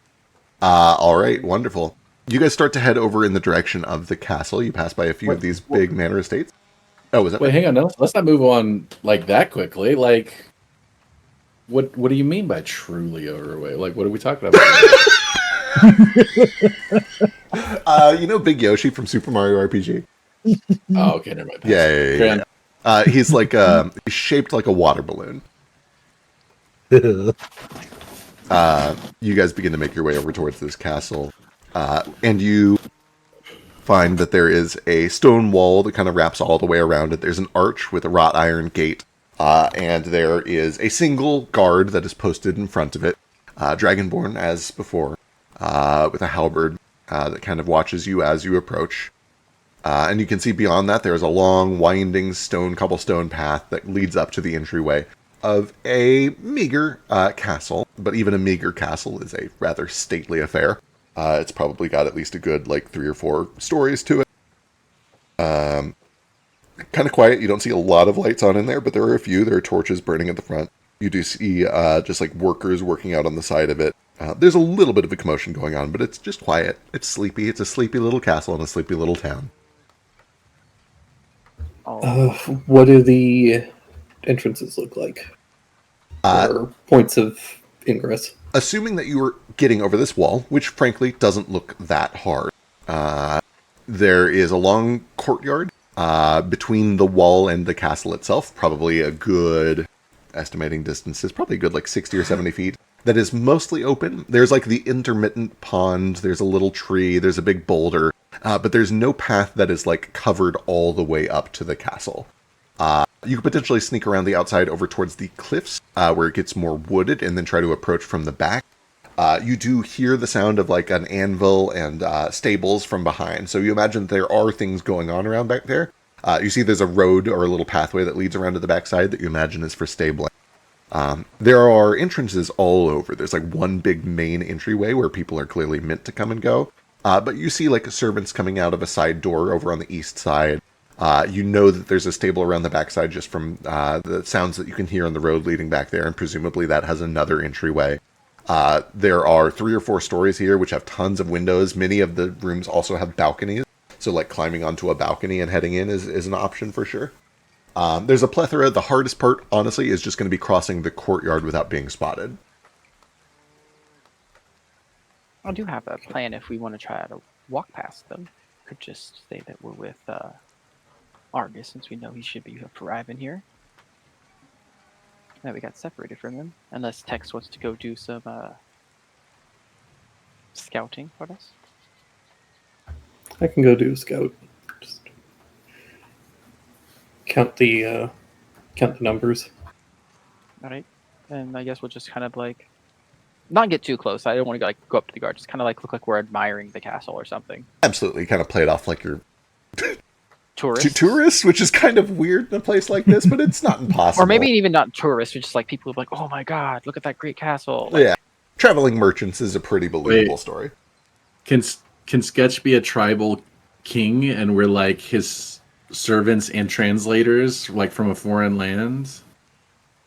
All right, wonderful. You guys start to head over in the direction of the castle. You pass by a few of these big manor estates. Oh, was that? Wait, hang on. No, let's not move on like that quickly. Like, what do you mean by truly overweight? Like, what are we talking about? You know Big Yoshi from Super Mario RPG? Oh, okay, never mind. Yeah. He's like he's shaped like a water balloon. you guys begin to make your way over towards this castle, and you find that there is a stone wall that kind of wraps all the way around it. There's an arch with a wrought iron gate, and there is a single guard that is posted in front of it, dragonborn as before, with a halberd that kind of watches you as you approach. And you can see beyond that there's a long, winding cobblestone path that leads up to the entryway of a meager castle. But even a meager castle is a rather stately affair. It's probably got at least a good, 3 or 4 stories to it. Kind of quiet. You don't see a lot of lights on in there, but there are a few. There are torches burning at the front. You do see just workers working out on the side of it. There's a little bit of a commotion going on, but it's just quiet. It's sleepy. It's a sleepy little castle in a sleepy little town. What do the entrances look like? Or points of ingress? Assuming that you were getting over this wall, which frankly doesn't look that hard, there is a long courtyard between the wall and the castle itself, probably a good, estimating distance is probably a good 60 or 70 feet, that is mostly open. There's the intermittent pond, there's a little tree, there's a big boulder, but there's no path that is covered all the way up to the castle. You could potentially sneak around the outside over towards the cliffs, where it gets more wooded, and then try to approach from the back. You do hear the sound of an anvil and stables from behind, so you imagine there are things going on around back there. You see there's a road or a little pathway that leads around to the backside that you imagine is for stabling. There are entrances all over. There's one big main entryway where people are clearly meant to come and go. But you see servants coming out of a side door over on the east side. You know that there's a stable around the backside just from the sounds that you can hear on the road leading back there, and presumably that has another entryway. There are 3 or 4 stories here which have tons of windows. Many of the rooms also have balconies, so climbing onto a balcony and heading in is an option for sure. There's a plethora. The hardest part, honestly, is just going to be crossing the courtyard without being spotted. I do have a plan if we want to try to walk past them. Could just say that we're with Argus, since we know he should be arriving here. That we got separated from him, unless Tex wants to go do some scouting for us. I can go do a scout. Just count the numbers. All right, and I guess we'll just kind of not get too close. I don't want to go up to the guard. Just kind of look like we're admiring the castle or something. Absolutely, kind of play it off like you're Tourists, which is kind of weird in a place like this, but it's not impossible. or maybe even not tourists, but just people who are oh my god, look at that great castle. Yeah, traveling merchants is a pretty believable story. Can Sketch be a tribal king, and we're his servants and translators, from a foreign land?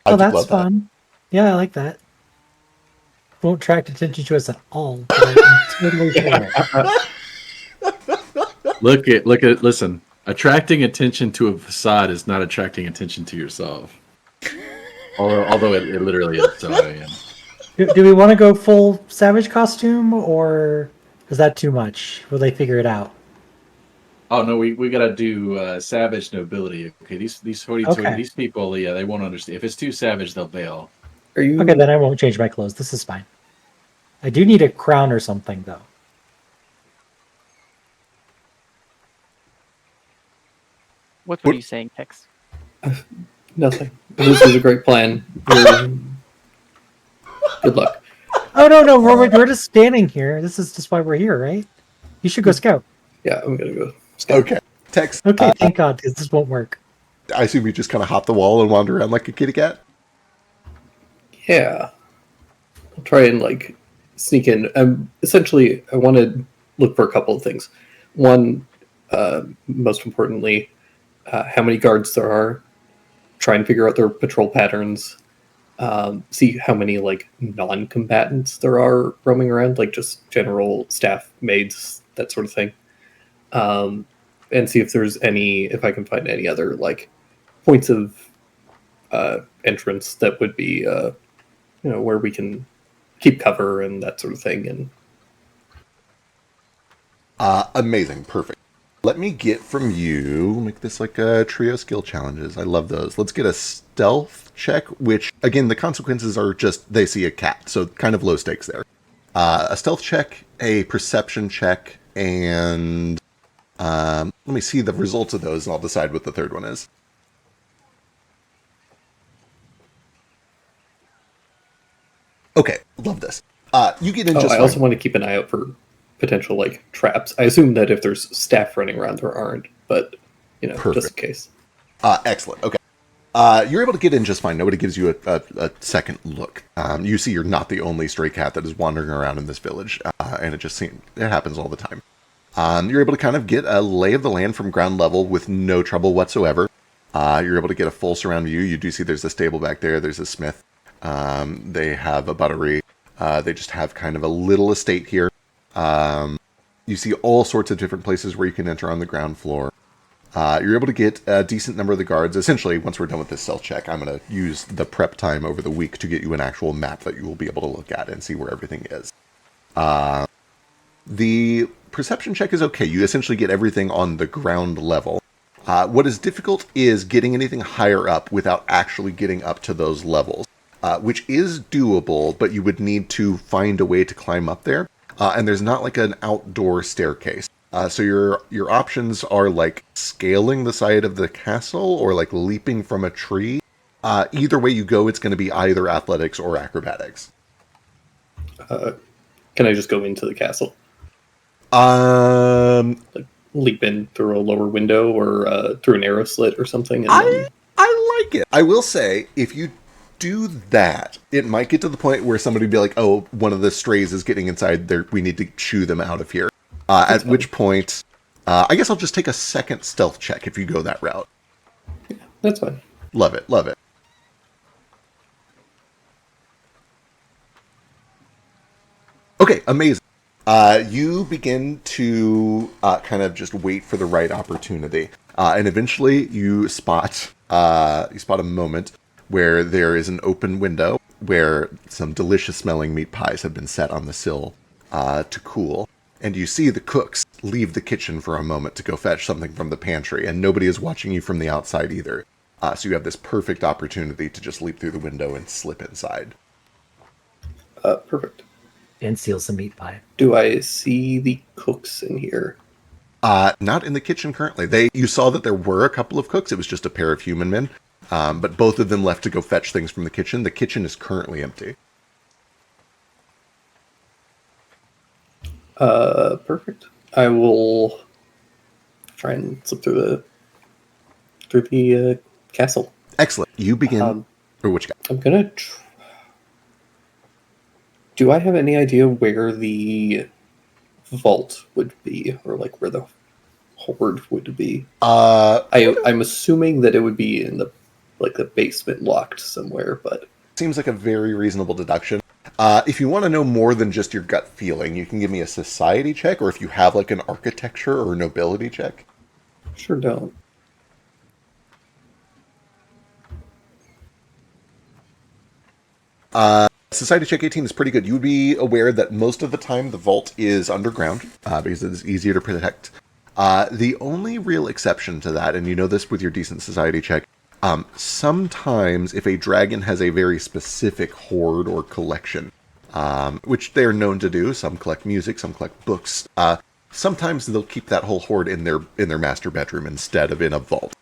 Oh, that's fun. Yeah, I like that. Won't attract attention to us at all. But I'm totally for it. Listen. Attracting attention to a facade is not attracting attention to yourself. Although it literally is. So I am. Do we want to go full savage costume, or is that too much? Will they figure it out? Oh no, we gotta do savage nobility. Okay, these 42 Okay. these people, yeah, they won't understand. If it's too savage, they'll bail. Are you Okay, then I won't change my clothes. This is fine. I do need a crown or something, though. What were you saying, Tex? Nothing? This is a great plan. Good luck. Oh, no, we're just standing here. This is just why we're here, right? You should go scout. Yeah, I'm gonna go scout. Okay, Tex. Okay, thank God, because this won't work. I assume you just kind of hop the wall and wander around like a kitty cat? Yeah. I'll try and sneak in. Essentially, I want to look for a couple of things. One, most importantly, how many guards there are. Try and figure out their patrol patterns. See how many non-combatants there are roaming around, just general staff, maids, that sort of thing. And see if I can find any other points of entrance that would be where we can keep cover and that sort of thing. And amazing, perfect. Let me get from you, make this a trio skill challenges. I love those. Let's get a stealth check, which, again, the consequences are just they see a cat, so kind of low stakes there. A stealth check, a perception check, and let me see the results of those, and I'll decide what the third one is. Okay, love this. You get in just I fine. also want to keep an eye out for potential like traps. I assume that if there's staff running around, there aren't, but Perfect. just in case. Excellent. Okay. You're able to get in just fine. Nobody gives you a second look. You see you're not the only stray cat that is wandering around in this village, and it happens all the time. You're able to kind of get a lay of the land from ground level with no trouble whatsoever. You're able to get a full surround view. You do see there's a stable back there. There's a smith. They have a buttery. They just have kind of a little estate here. You see all sorts of different places where you can enter on the ground floor. You're able to get a decent number of the guards. Essentially, once we're done with this stealth check, I'm going to use the prep time over the week to get you an actual map that you will be able to look at and see where everything is. The perception check is okay. You essentially get everything on the ground level. What is difficult is getting anything higher up without actually getting up to those levels, which is doable, but you would need to find a way to climb up there. And there's not like an outdoor staircase. So your options are like scaling the side of the castle or like leaping from a tree. Either way you go, it's going to be either athletics or acrobatics. Can I just go into the castle? Like leap in through a lower window or through an arrow slit or something? I like it. I will say, if you do that, it might get to the point where somebody would be like, oh, one of the strays is getting inside there. We need to shoo them out of here. At which point, I guess I'll just take a second stealth check if you go that route. Yeah, that's fine. Love it, love it. Okay, amazing. You begin to kind of just wait for the right opportunity, and eventually you spot a moment where there is an open window where some delicious smelling meat pies have been set on the sill to cool. And you see the cooks leave the kitchen for a moment to go fetch something from the pantry, and nobody is watching you from the outside either. So you have this perfect opportunity to just leap through the window and slip inside. Perfect. And steal some meat pie. Do I see the cooks in here? Not in the kitchen currently. You saw that there were a couple of cooks. It was just a pair of human men. But both of them left to go fetch things from the kitchen. The kitchen is currently empty. Perfect. I will try and slip through the castle. Excellent. You begin. Or which guy? I'm gonna. Do I have any idea where the vault would be, or like where the hoard would be? I'm assuming that it would be in the basement, locked somewhere. But seems like a very reasonable deduction. If you want to know more than just your gut feeling, you can give me a society check, or if you have like an architecture or nobility check. Sure don't. Society check 18 is pretty good. You would be aware that most of the time the vault is underground because it is easier to protect. The only real exception to that, and you know this with your decent society check, sometimes if a dragon has a very specific hoard or collection, which they're known to do, some collect music, some collect books, sometimes they'll keep that whole hoard in their master bedroom instead of in a vault.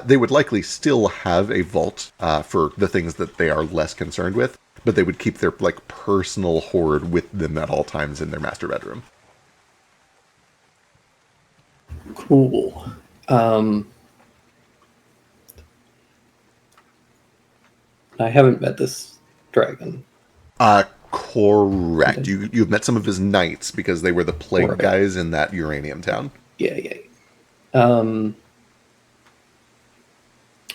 They would likely still have a vault for the things that they are less concerned with, but they would keep their personal hoard with them at all times in their master bedroom. Cool. I haven't met this dragon. Correct. You've met some of his knights because they were the plague guys in that uranium town. Yeah.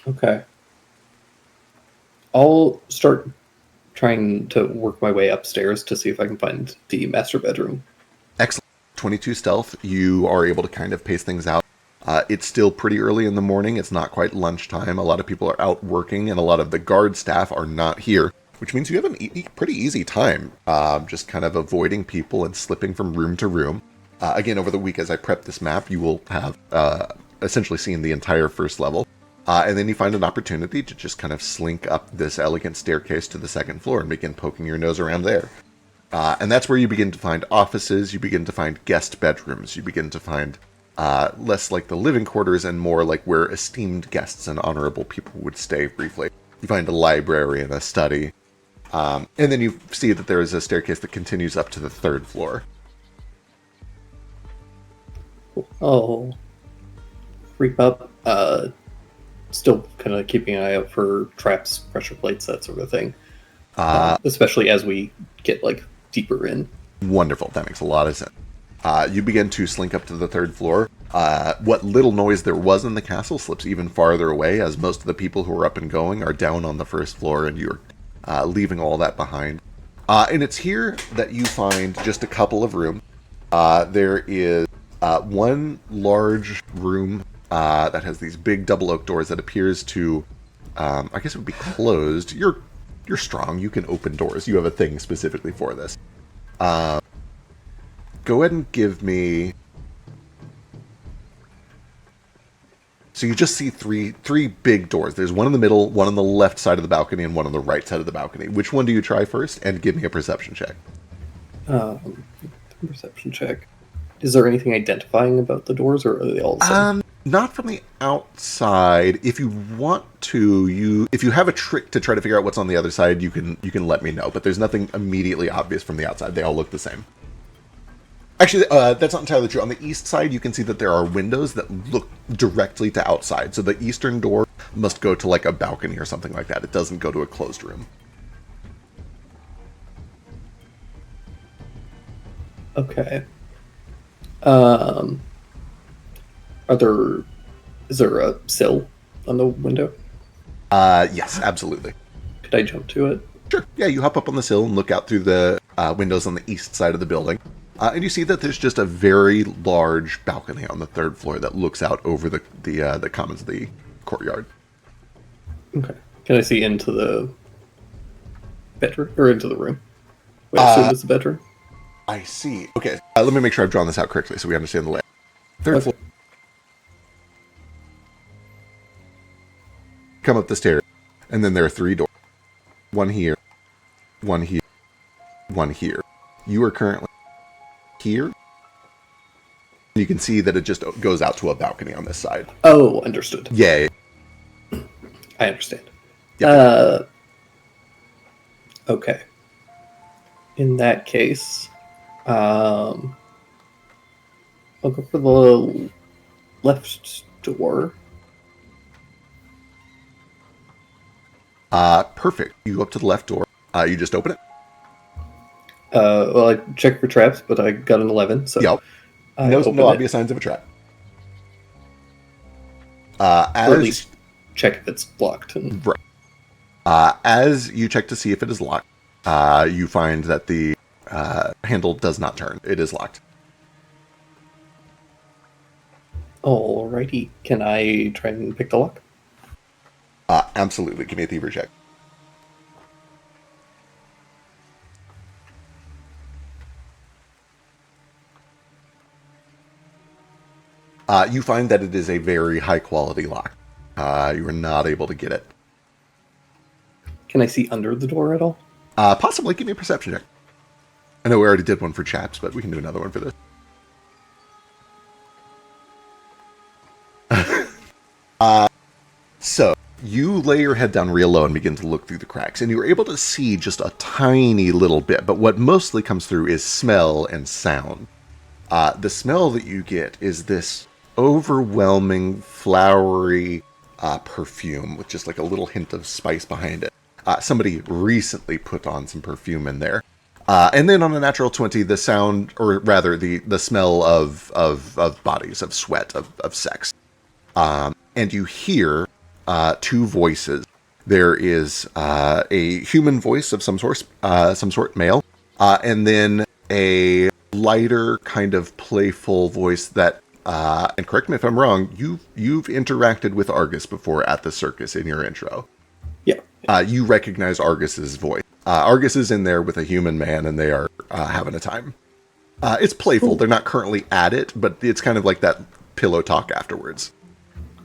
Okay. I'll start trying to work my way upstairs to see if I can find the master bedroom. Excellent. 22 stealth. You are able to kind of pace things out. It's still pretty early in the morning. It's not quite lunchtime. A lot of people are out working, and a lot of the guard staff are not here, which means you have a pretty easy time just kind of avoiding people and slipping from room to room. Again, over the week as I prep this map, you will have essentially seen the entire first level. And then you find an opportunity to just kind of slink up this elegant staircase to the second floor and begin poking your nose around there. And that's where you begin to find offices, you begin to find guest bedrooms, you begin to find less like the living quarters and more like where esteemed guests and honorable people would stay briefly. You find a library and a study. And then you see that there is a staircase that continues up to the third floor. I'll creep up, still kind of keeping an eye out for traps, pressure plates, that sort of thing. Especially as we get like deeper in. Wonderful. That makes a lot of sense. You begin to slink up to the third floor. What little noise there was in the castle slips even farther away, as most of the people who are up and going are down on the first floor, and you're leaving all that behind. And it's here that you find just a couple of rooms. There is one large room that has these big double oak doors that appears to, I guess it would be closed. You're strong. You can open doors. You have a thing specifically for this. Go ahead and give me... So you just see three big doors. There's one in the middle, one on the left side of the balcony, and one on the right side of the balcony. Which one do you try first? And give me a perception check. Perception check. Is there anything identifying about the doors, or are they all the same? Not from the outside. If you want to, if you have a trick to try to figure out what's on the other side, you can let me know. But there's nothing immediately obvious from the outside. They all look the same. Actually, that's not entirely true. On the east side, you can see that there are windows that look directly to outside. So the eastern door must go to like a balcony or something like that. It doesn't go to a closed room. Okay. Is there a sill on the window? Yes, absolutely. Could I jump to it? Sure. Yeah, you hop up on the sill and look out through the windows on the east side of the building. And you see that there's just a very large balcony on the third floor that looks out over the commons of the courtyard. Okay. Can I see into the bedroom or into the room? Wait, I assume it's the bedroom. I see. Okay, let me make sure I've drawn this out correctly so we understand the layout. Third floor. Come up the stairs, and then there are three doors. One here, one here, one here. You are currently here. You can see that it just goes out to a balcony on this side. Oh, understood. Yeah. I understand. Yep. Okay. In that case, I'll go for the left door. Perfect. You go up to the left door. You just open it. Well, I checked for traps, but I got an 11. So Yep. No obvious signs of a trap. Or at least check if it's locked. Right. As you check to see if it is locked, you find that the handle does not turn. It is locked. Alrighty. Can I try and pick the lock? Absolutely. Give me a thievery check. You find that it is a very high quality lock. You are not able to get it. Can I see under the door at all? Possibly. Give me a perception check. I know we already did one for chaps, but we can do another one for this. So, you lay your head down real low and begin to look through the cracks, and you're able to see just a tiny little bit, but what mostly comes through is smell and sound. The smell that you get is this overwhelming, flowery perfume with just like a little hint of spice behind it. Somebody recently put on some perfume in there. And then on a natural 20, the sound, or rather the smell of bodies, of sweat, of sex. And you hear two voices. There is a human voice of some sort, male, and then a lighter, kind of playful voice that, and correct me if I'm wrong, you've interacted with Argus before at the circus in your intro. Yeah. You recognize Argus's voice. Argus is in there with a human man, and they are having a time. It's playful. Cool. They're not currently at it, but it's kind of like that pillow talk afterwards.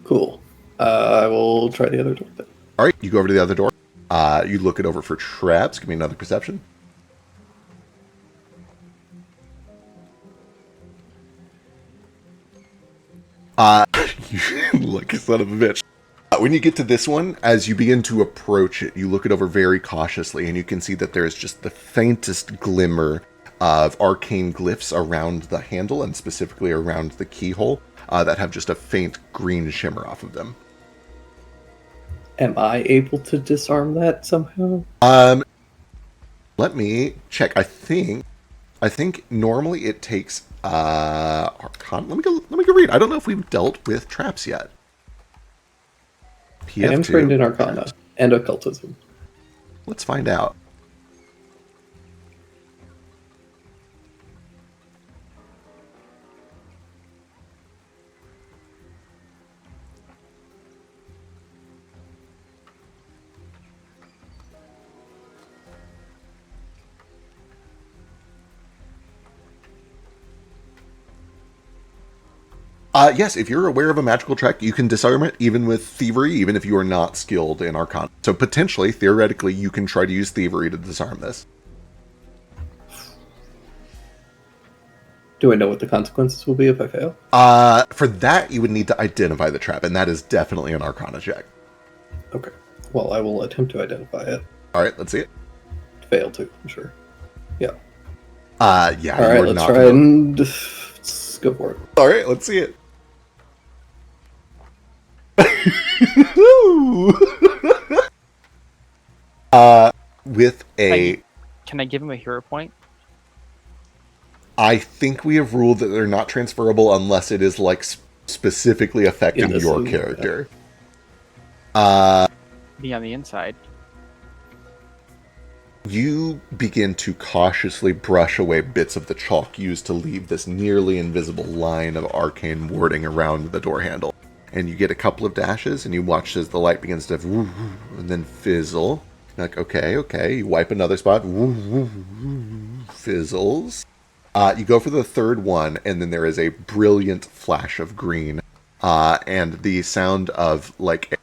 Cool. I will try the other door then. All right, you go over to the other door. You look it over for traps. Give me another perception. You lucky son of a bitch. When you get to this one, as you begin to approach it, you look it over very cautiously, and you can see that there is just the faintest glimmer of arcane glyphs around the handle, and specifically around the keyhole, that have just a faint green shimmer off of them. Am I able to disarm that somehow? Let me check. I think normally it takes Arcana. Let me go read. I don't know if we've dealt with traps yet. I am PF2. trained in Arcana and Occultism. Let's find out. Yes, if you're aware of a magical trap, you can disarm it even with thievery, even if you are not skilled in Arcana. So potentially, theoretically, you can try to use thievery to disarm this. Do I know what the consequences will be if I fail? For that, you would need to identify the trap, and that is definitely an Arcana check. Okay. Well, I will attempt to identify it. All right, let's see it. Fail too, I'm sure. Yeah. Yeah. All right, let's try and let's go for it. All right, let's see it. With a... Can I give him a hero point? I think we have ruled that they're not transferable unless it is, like, specifically affecting your character. Be on the inside. You begin to cautiously brush away bits of the chalk used to leave this nearly invisible line of arcane warding around the door handle. And you get a couple of dashes, and you watch as the light begins to and then fizzle. You're like, okay. You wipe another spot. Fizzles. You go for the third one, and then there is a brilliant flash of green. And the sound of, like,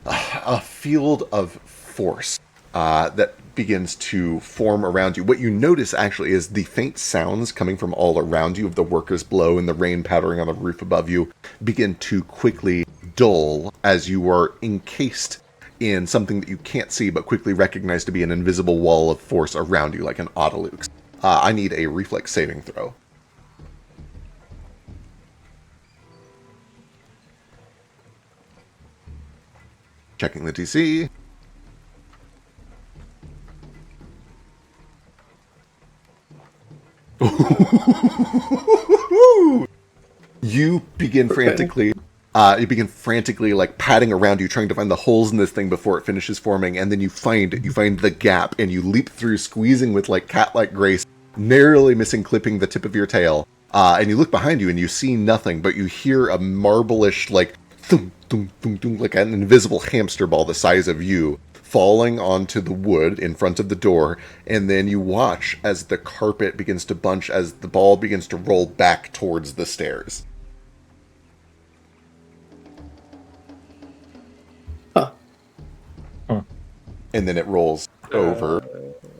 a field of force that begins to form around you. What you notice, actually, is the faint sounds coming from all around you of the workers below and the rain powdering on the roof above you begin to quickly dull as you are encased in something that you can't see but quickly recognize to be an invisible wall of force around you, like an Autolux. I need a reflex saving throw. Checking the DC. You begin frantically like patting around you, trying to find the holes in this thing before it finishes forming, and then you find the gap, and you leap through, squeezing with like cat-like grace, narrowly missing clipping the tip of your tail. And you look behind you and you see nothing, but you hear a marble-ish like thump, thump, thump, thump, like an invisible hamster ball the size of you falling onto the wood in front of the door, and then you watch as the carpet begins to bunch as the ball begins to roll back towards the stairs. Huh. And then it rolls over,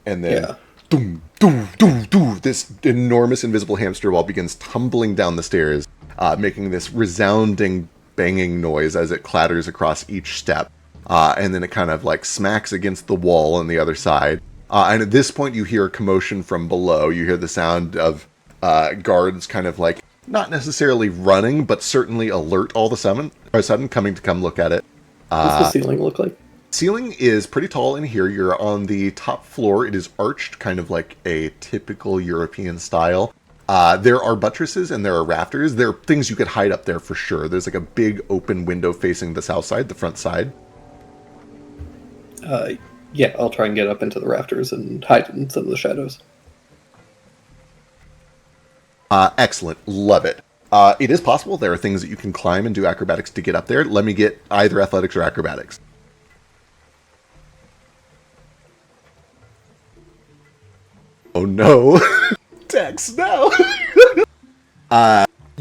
and then doom, doom, doom, doom, this enormous invisible hamster ball begins tumbling down the stairs, making this resounding banging noise as it clatters across each step. And then it kind of like smacks against the wall on the other side. And at this point, you hear a commotion from below. You hear the sound of guards kind of like, not necessarily running, but certainly alert all of a sudden coming to come look at it. What's the ceiling look like? Ceiling is pretty tall in here. You're on the top floor. It is arched, kind of like a typical European style. There are buttresses and there are rafters. There are things you could hide up there for sure. There's like a big open window facing the south side, the front side. Yeah, I'll try and get up into the rafters and hide in some of the shadows. Excellent. Love it. It is possible. There are things that you can climb and do acrobatics to get up there. Let me get either athletics or acrobatics. Oh no. Dex, no.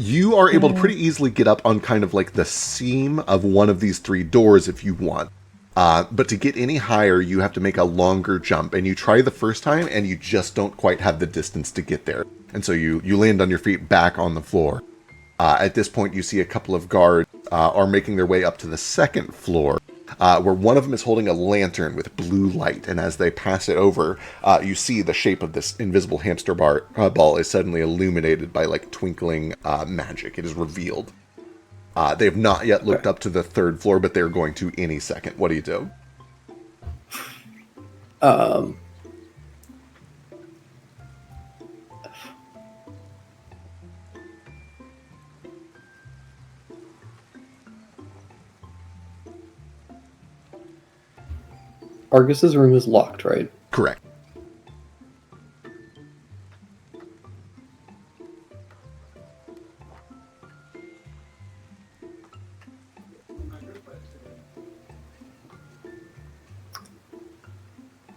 You are able to pretty easily get up on kind of like the seam of one of these 3 doors if you want. But to get any higher, you have to make a longer jump. And you try the first time, and you just don't quite have the distance to get there. And so you land on your feet back on the floor. At this point, you see a couple of guards are making their way up to the 2nd floor, where one of them is holding a lantern with blue light. And as they pass it over, you see the shape of this invisible hamster ball is suddenly illuminated by like twinkling magic. It is revealed. They have not yet looked up to the 3rd floor, but they're going to any second. What do you do? Argus's room is locked, right? Correct.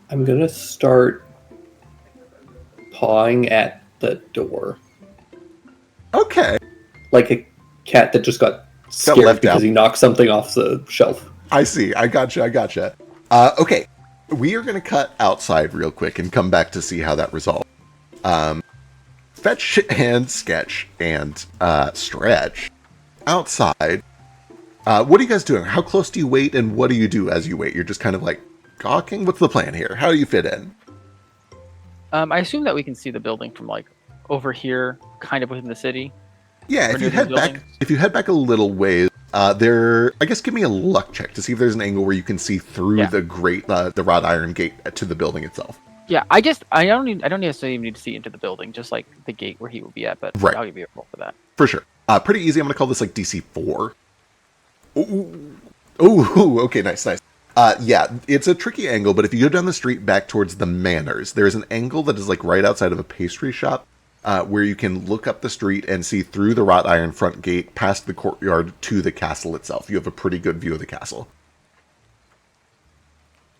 I'm gonna start pawing at the door. Okay. Like a cat that just got scared left because out. he knocked something off the shelf. I see. I gotcha. Okay. We are going to cut outside real quick and come back to see how that resolves. Fetch and Sketch and Stretch outside. What are you guys doing? How close do you wait, and what do you do as you wait? You're just kind of like gawking? What's the plan here? How do you fit in? I assume that we can see the building from like over here, kind of within the city. Yeah, Or if you near the head back a little ways, I guess give me a luck check to see if there's an angle where you can see through the the wrought iron gate to the building itself. Yeah, I don't necessarily even need to see into the building, just like the gate where he will be at, but Right. I'll give you a roll for that. For sure. Pretty easy. I'm going to call this like DC 4. Ooh, okay, nice. Yeah, it's a tricky angle, but if you go down the street back towards the manors, there's an angle that is like right outside of a pastry shop where you can look up the street and see through the wrought iron front gate, past the courtyard to the castle itself. You have a pretty good view of the castle.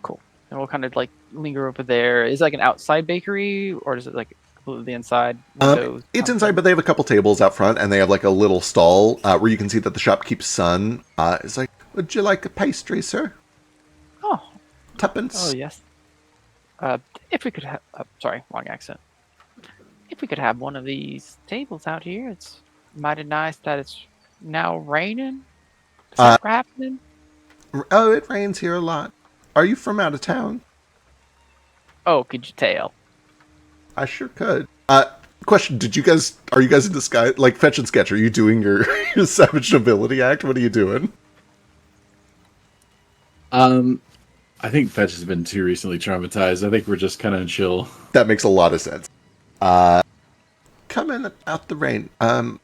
Cool. And we'll kind of like linger over there. Is it like an outside bakery, or is it like completely inside? Windows? It's inside, but they have a couple tables out front, and they have like a little stall where you can see that the shopkeep's son is like, "Would you like a pastry, sir? Oh, Tuppence." oh yes. If we could have, sorry, wrong accent. If we could have one of these tables out here, it's mighty nice that it's now raining. Is that happening? Oh, it rains here a lot. Are you from out of town? Oh, could you tell? I sure could. Question: are you guys in disguise? Like Fetch and Sketch, are you doing your savage nobility act? What are you doing? I think Fetch has been too recently traumatized. I think we're just kind of chill. That makes a lot of sense. Come in out the rain.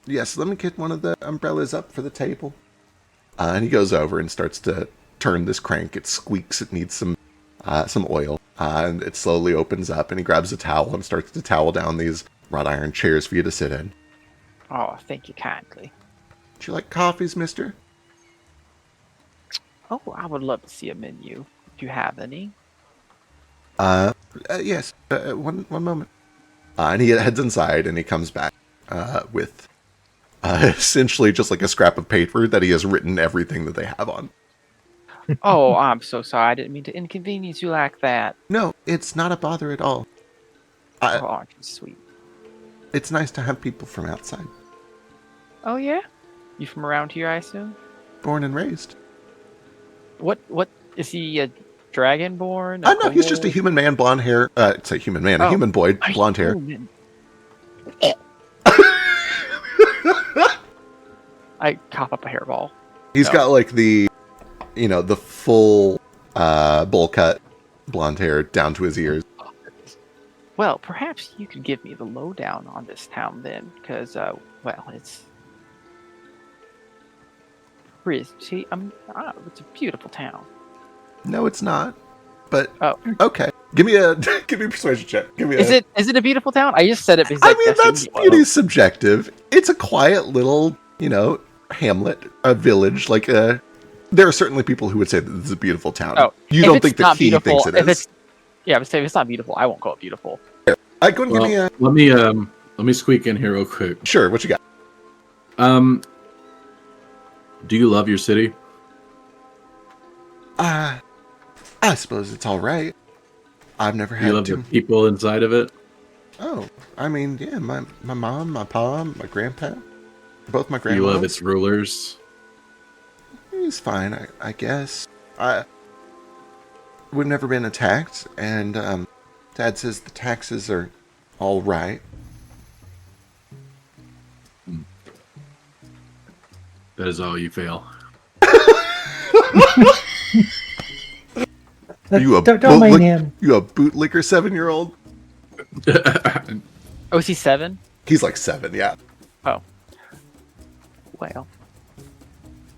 Yes, let me get one of the umbrellas up for the table. And he goes over and starts to turn this crank. It squeaks. It needs some oil. And it slowly opens up, and he grabs a towel and starts to towel down these wrought iron chairs for you to sit in. Oh, thank you kindly. Would you like coffees, mister? Oh, I would love to see a menu. Do you have any? Yes. One moment. And he heads inside, and he comes back with essentially just like a scrap of paper that he has written everything that they have on. Oh, I'm so sorry. I didn't mean to inconvenience you like that. No, it's not a bother at all. Oh, aren't you sweet? It's nice to have people from outside. Oh, yeah? You from around here, I assume? Born and raised. What is he a dragonborn? No, he's just a human man, blonde hair. It's a human man, a human boy, blonde hair. I cough up a hairball. He's got like the full bowl cut blonde hair down to his ears. Well, perhaps you could give me the lowdown on this town then, because, it's pretty. It's a beautiful town. No, it's not. But Oh, okay, give me a persuasion check. is it a beautiful town? I just said it because I mean, that's beauty subjective. It's a quiet little, hamlet, a village. Like there are certainly people who would say that this is a beautiful town. Oh, you don't think that he thinks it is? Yeah, but if it's not beautiful, I won't call it beautiful. Go and give me a. Let me squeak in here real quick. Sure, what you got? Do you love your city? I suppose it's all right. I've never Do you had love the to. people inside of it? Oh, I mean, yeah, my mom, my pa, my grandpa, both my Do you love grandmas. its rulers? He's fine, I guess. We've never been attacked, and Dad says the taxes are all right. That is all you fail. Are you a Don't mind him. You a bootlicker 7-year-old? Oh, is he 7? He's like 7, yeah. Oh. Well,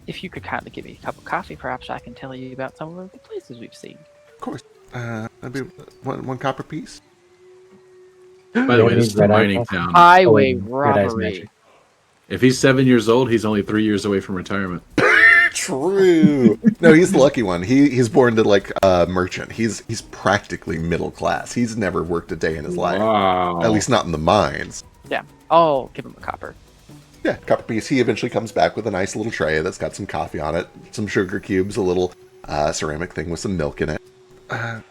if you could kindly give me a cup of coffee, perhaps I can tell you about some of the places we've seen. Of course. That'd be one copper piece. By the way, this is a Red Eye mining coffee? town. Highway Red Eye's robbery. magic. If he's 7 years old, he's only 3 years away from retirement. True. No, he's the lucky one. He's born to like a merchant. He's practically middle class. He's never worked a day in his life. Wow. At least not in the mines. Yeah. Oh, give him a copper. Yeah, copper piece. He eventually comes back with a nice little tray that's got some coffee on it, some sugar cubes, a little ceramic thing with some milk in it. I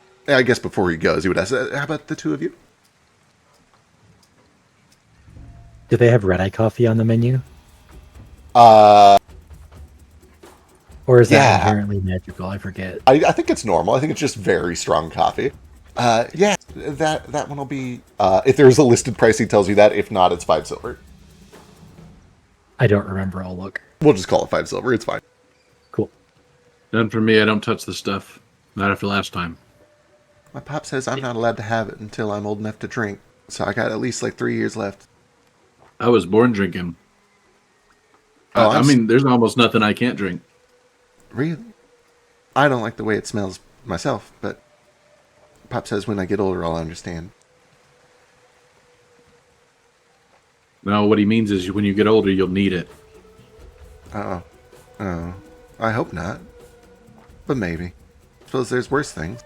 guess before he goes, he would ask, how about the two of you? Do they have red eye coffee on the menu? Or is that Yeah. inherently magical? I forget. I think it's normal. I think it's just very strong coffee. Yeah, that one will be... if there's a listed price, he tells you that. If not, it's 5 silver. I don't remember. I'll look. We'll just call it 5 silver. It's fine. Cool. None for me. I don't touch the stuff. Not after last time. My pop says I'm not allowed to have it until I'm old enough to drink. So I got at least like 3 years left. I was born drinking. Oh, I mean, there's almost nothing I can't drink. Really? I don't like the way it smells myself, but Pop says when I get older I'll understand. No, what he means is when you get older, you'll need it. Oh, I hope not. But maybe. Suppose there's worse things.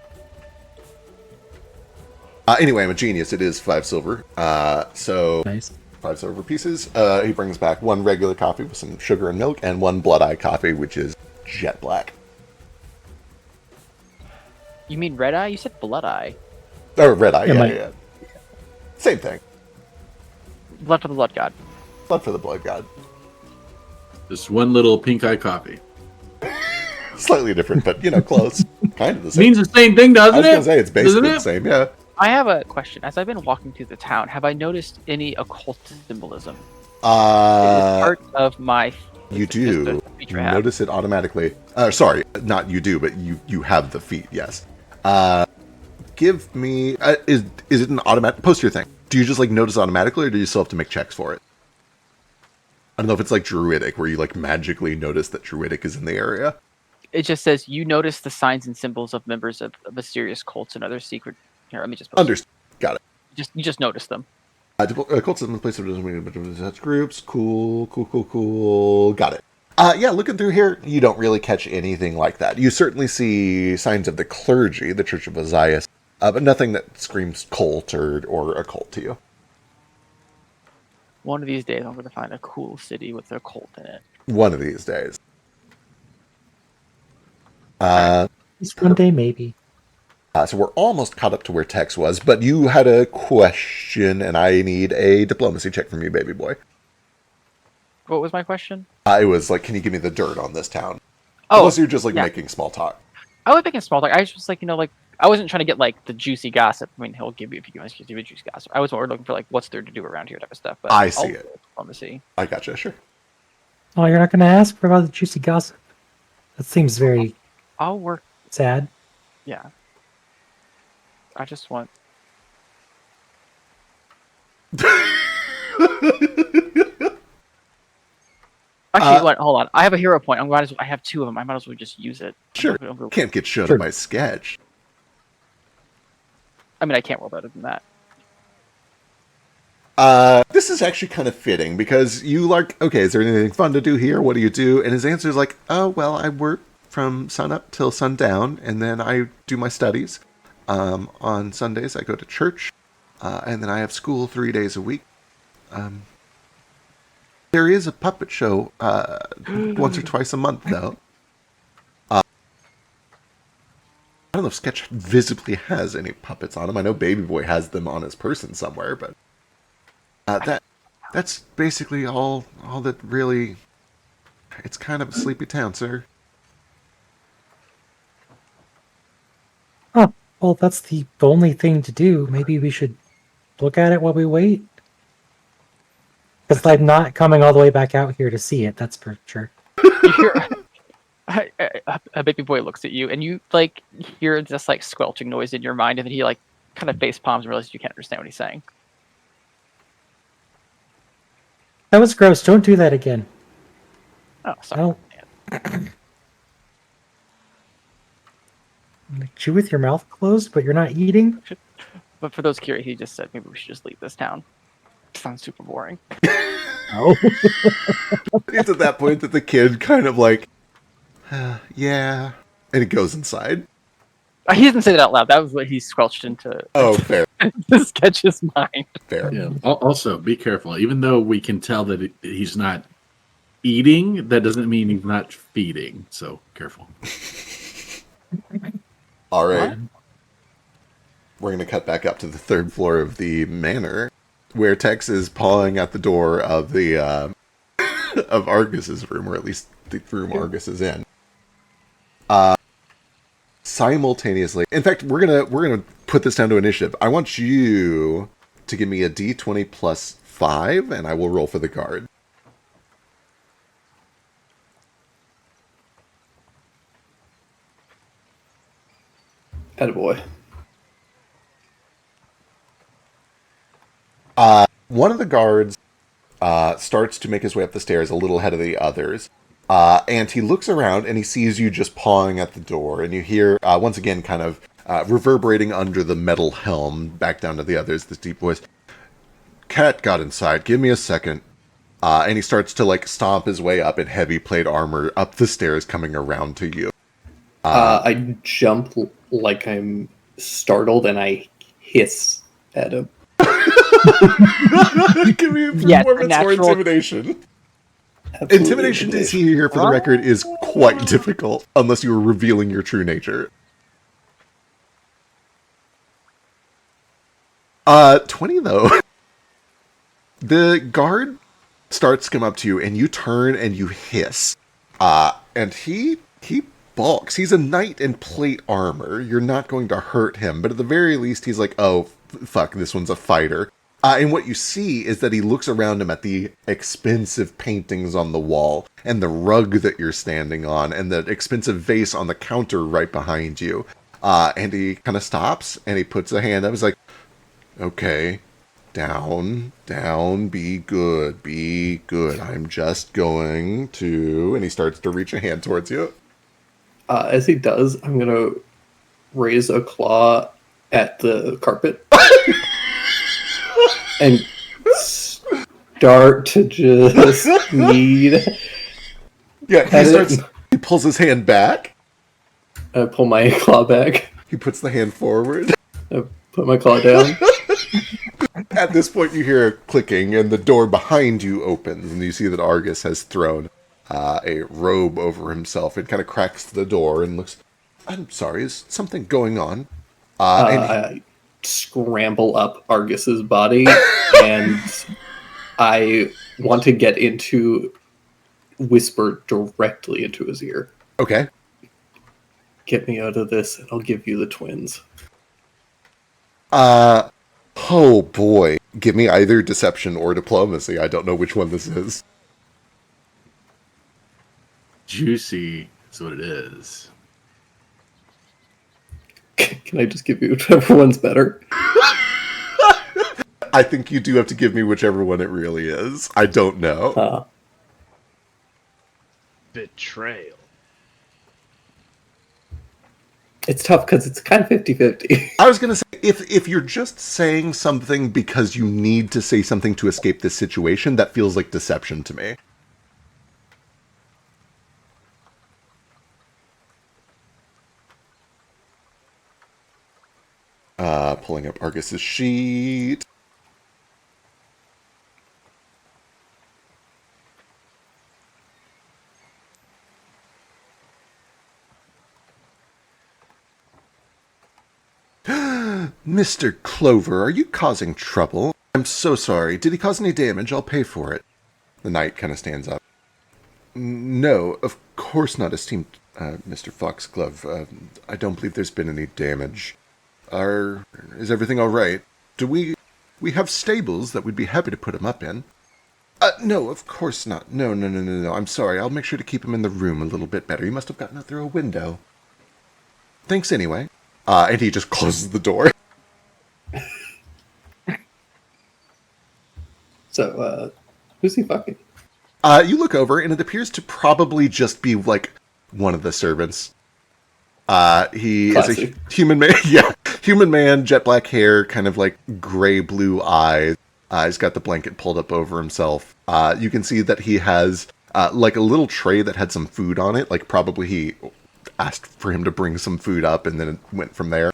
Anyway, I'm a genius. It is 5 silver. So Nice. 5 silver pieces. He brings back 1 regular coffee with some sugar and milk, and 1 blood eye coffee, which is jet black. You mean red eye? You said blood eye. Or red eye, Yeah, yeah. Same thing. Blood for the blood god. Blood for the blood god. Just one little pink eye coffee. Slightly different, but close. Kind of the same. Means the same thing, I doesn't was it? gonna say it's basically Doesn't the it? same, yeah. I have a question. As I've been walking through the town, have I noticed any occult symbolism? It is part of my. You it's just do a feature I have. notice it automatically. Sorry, not you do, but you have the feat. Yes. Give me. Is it an automatic? Post your thing. Do you just like notice automatically, or do you still have to make checks for it? I don't know if it's like druidic, where you like magically notice that druidic is in the area. It just says you notice the signs and symbols of members of mysterious cults and other secret. Here, let me just. Post Understood. Got it. You just notice them. Cults in the place of such groups. Cool. Got it. Yeah, looking through here, you don't really catch anything like that. You certainly see signs of the clergy, the Church of Ozias, but nothing that screams cult or occult to you. One of these days, I'm going to find a cool city with a cult in it. One of these days. Just one day, maybe. So we're almost caught up to where Tex was, but you had a question, and I need a diplomacy check from you, baby boy. What was my question? It was like, can you give me the dirt on this town? Oh, Unless you're just like yeah. making small talk. I was making small talk. I was just like, I wasn't trying to get like the juicy gossip. I mean, he'll give you if you guys give you juicy gossip. I was more looking for like what's there to do around here type of stuff. But I see it. Diplomacy. I gotcha, sure. Oh, you're not going to ask for about the juicy gossip? That seems very I'll work. sad. Yeah. I just want. Actually, hold on. I have a hero point. I have 2 of them. I might as well just use it. Sure. Can't get showed up by sketch. I mean, I can't roll better than that. This is actually kind of fitting because you like, okay, is there anything fun to do here? What do you do? And his answer is like, oh, well, I work from sun up till sundown, and then I do my studies. On Sundays, I go to church, and then I have school 3 days a week. There is a puppet show once or twice a month, though. I don't know if Sketch visibly has any puppets on him. I know Baby Boy has them on his person somewhere, but that's basically all that really. It's kind of a sleepy town, sir. Oh, well, that's the only thing to do. Maybe we should look at it while we wait. Because I'm not coming all the way back out here to see it. That's for sure. You hear a baby boy looks at you, and you like hear this like squelching noise in your mind, and then he like kind of face palms and realizes you can't understand what he's saying. That was gross. Don't do that again. Oh, sorry. Like, chew with your mouth closed, but you're not eating? But for those curious, he just said maybe we should just leave this town. Sounds super boring. Oh. It's at that point that the kid kind of like, yeah, and he goes inside. He didn't say that out loud. That was what he squelched into. Oh, fair. The Sketch's mind. Fair. Yeah. Also, be careful. Even though we can tell that he's not eating, that doesn't mean he's not feeding. So careful. All right. We're going to cut back up to the third floor of the manor, where Tex is pawing at the door of the of Argus's room, or at least the room Argus is in. Simultaneously, in fact, we're gonna put this down to initiative. I want you to give me a D20 plus 5, and I will roll for the guard. Attaboy. One of the guards starts to make his way up the stairs a little ahead of the others. And he looks around and he sees you just pawing at the door. And you hear, once again, kind of reverberating under the metal helm, back down to the others, this deep voice. Cat got inside. Give me a second. And he starts to, like, stomp his way up in heavy plate armor up the stairs coming around to you. I jump like I'm startled and I hiss at him. Give me a Yes, performance or natural- intimidation. Absolutely Intimidation to see here for the record is quite difficult unless you are revealing your true nature. 20 though. The guard starts to come up to you and you turn and you hiss. And he balks. He's a knight in plate armor. You're not going to hurt him, but at the very least he's like, oh, fuck, this one's a fighter. And what you see is that he looks around him at the expensive paintings on the wall and the rug that you're standing on and the expensive vase on the counter right behind you. And he kind of stops and he puts a hand up. He's like, okay, down, be good. I'm just going to... And he starts to reach a hand towards you. As he does, I'm going to raise a claw at the carpet. And start to just knead. Yeah, he pulls his hand back. I pull my claw back. He puts the hand forward. I put my claw down. At this point, you hear a clicking, and the door behind you opens, and you see that Argus has thrown a robe over himself and kind of cracks the door and looks, I'm sorry, is something going on? I scramble up Argus's body, and I want to get whisper directly into his ear. Okay. Get me out of this, and I'll give you the twins. Oh boy. Give me either deception or diplomacy. I don't know which one this is. Juicy is what it is. Can I just give you whichever one's better? I think you do have to give me whichever one it really is. I don't know. Betrayal. It's tough because it's kind of 50-50. I was going to say, if you're just saying something because you need to say something to escape this situation, that feels like deception to me. Pulling up Argus's sheet. Mr. Clover, are you causing trouble? I'm so sorry. Did he cause any damage? I'll pay for it. The knight kind of stands up. No, of course not, esteemed Mr. Foxglove. I don't believe there's been any damage. Is everything all right? We have stables that we'd be happy to put him up in. No, of course not. No. I'm sorry. I'll make sure to keep him in the room a little bit better. He must have gotten out through a window. Thanks anyway. And he just closes the door. So, who's he fucking? You look over, and it appears to probably just be, like, one of the servants. He Classy. is a human man. Yeah, human man, jet black hair, kind of like gray-blue eyes. He's got the blanket pulled up over himself. You can see that he has, like, a little tray that had some food on it. Like, probably he asked for him to bring some food up, and then it went from there.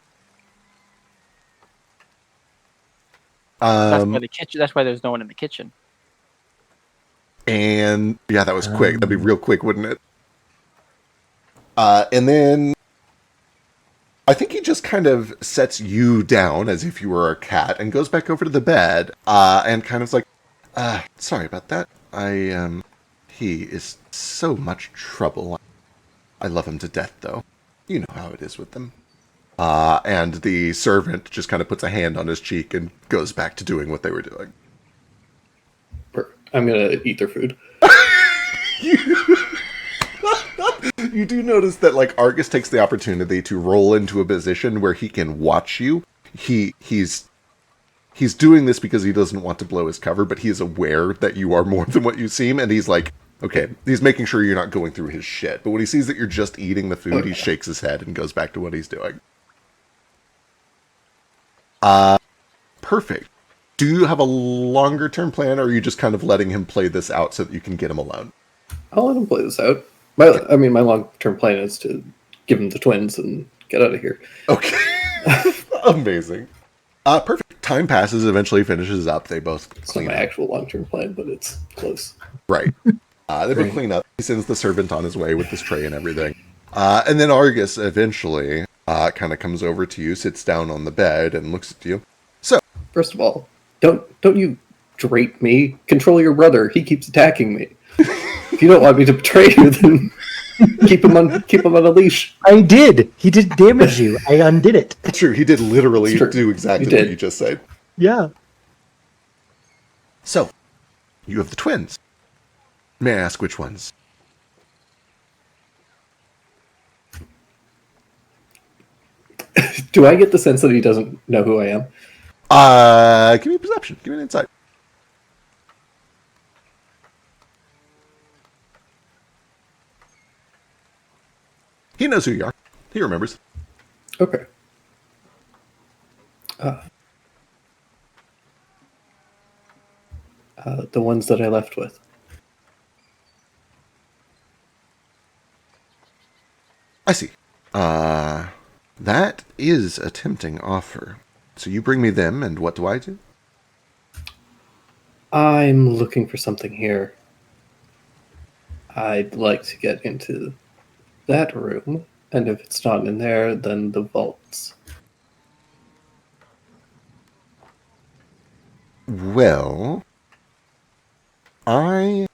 That's why the kitchen. That's why there's no one in the kitchen. And yeah, that was quick. That'd be real quick, wouldn't it? And then I think he just kind of sets you down as if you were a cat and goes back over to the bed and kind of like, sorry about that. He is so much trouble. I love him to death, though. You know how it is with them. And the servant just kind of puts a hand on his cheek and goes back to doing what they were doing. I'm gonna eat their food. You do notice that, like, Argus takes the opportunity to roll into a position where he can watch you. He's doing this because he doesn't want to blow his cover, but he is aware that you are more than what you seem, and he's like, okay, he's making sure you're not going through his shit. But when he sees that you're just eating the food, he shakes his head and goes back to what he's doing. Perfect. Do you have a longer term plan, or are you just kind of letting him play this out so that you can get him alone? I'll let him play this out. My long-term plan is to give him the twins and get out of here. Okay. Amazing. Perfect. Time passes, eventually finishes up. They both It's not clean my up. actual long-term plan, but it's close. Right. They both clean up. He sends the servant on his way with this tray and everything. And then Argus eventually kind of comes over to you, sits down on the bed, and looks at you. So, First of all, don't you drape me. Control your brother. He keeps attacking me. If you don't want me to betray you, then keep him on a leash. I did. He did damage you. I undid it. true, he did literally It's true. do exactly He did. what you just said. Yeah. So, you have the twins. May I ask which ones? Do I get the sense that he doesn't know who I am? Give me a perception. Give me an insight. He knows who you are. He remembers. Okay. The ones that I left with. I see. That is a tempting offer. So you bring me them, and what do I do? I'm looking for something here. I'd like to get into that room, and if it's not in there, then the vaults. Well, I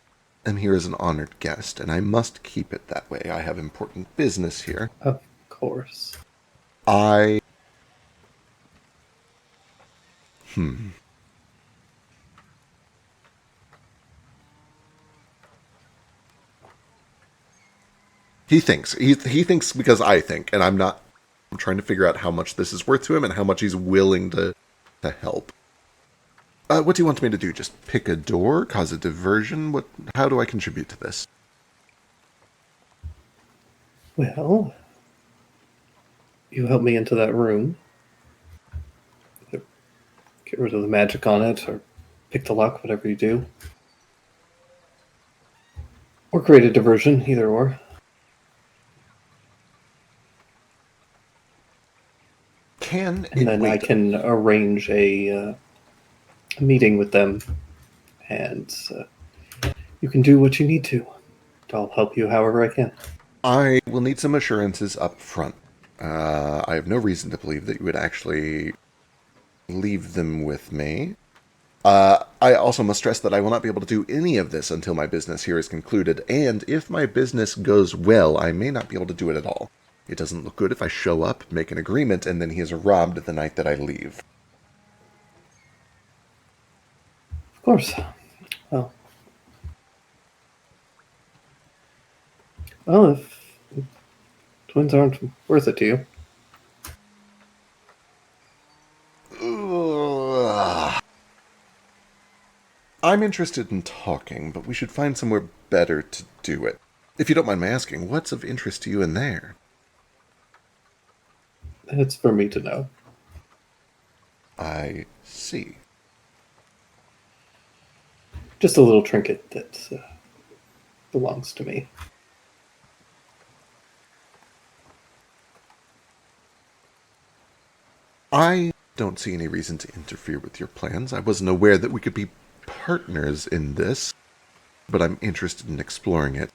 am here as an honored guest, and I must keep it that way. I have important business here. Of course. He thinks. He thinks because I think, and I'm not. I'm trying to figure out how much this is worth to him and how much he's willing to help. What do you want me to do? Just pick a door? Cause a diversion? How do I contribute to this? Well, you help me into that room. Either get rid of the magic on it, or pick the lock, whatever you do. Or create a diversion, either or. And then I can arrange a meeting with them, and you can do what you need to. I'll help you however I can. I will need some assurances up front. I have no reason to believe that you would actually leave them with me. I also must stress that I will not be able to do any of this until my business here is concluded, and if my business goes well, I may not be able to do it at all. It doesn't look good if I show up, make an agreement, and then he is robbed the night that I leave. Of course. Well, if twins aren't worth it to you. Ugh. I'm interested in talking, but we should find somewhere better to do it. If you don't mind my asking, what's of interest to you in there? It's for me to know. I see. Just a little trinket that belongs to me. I don't see any reason to interfere with your plans. I wasn't aware that we could be partners in this, but I'm interested in exploring it.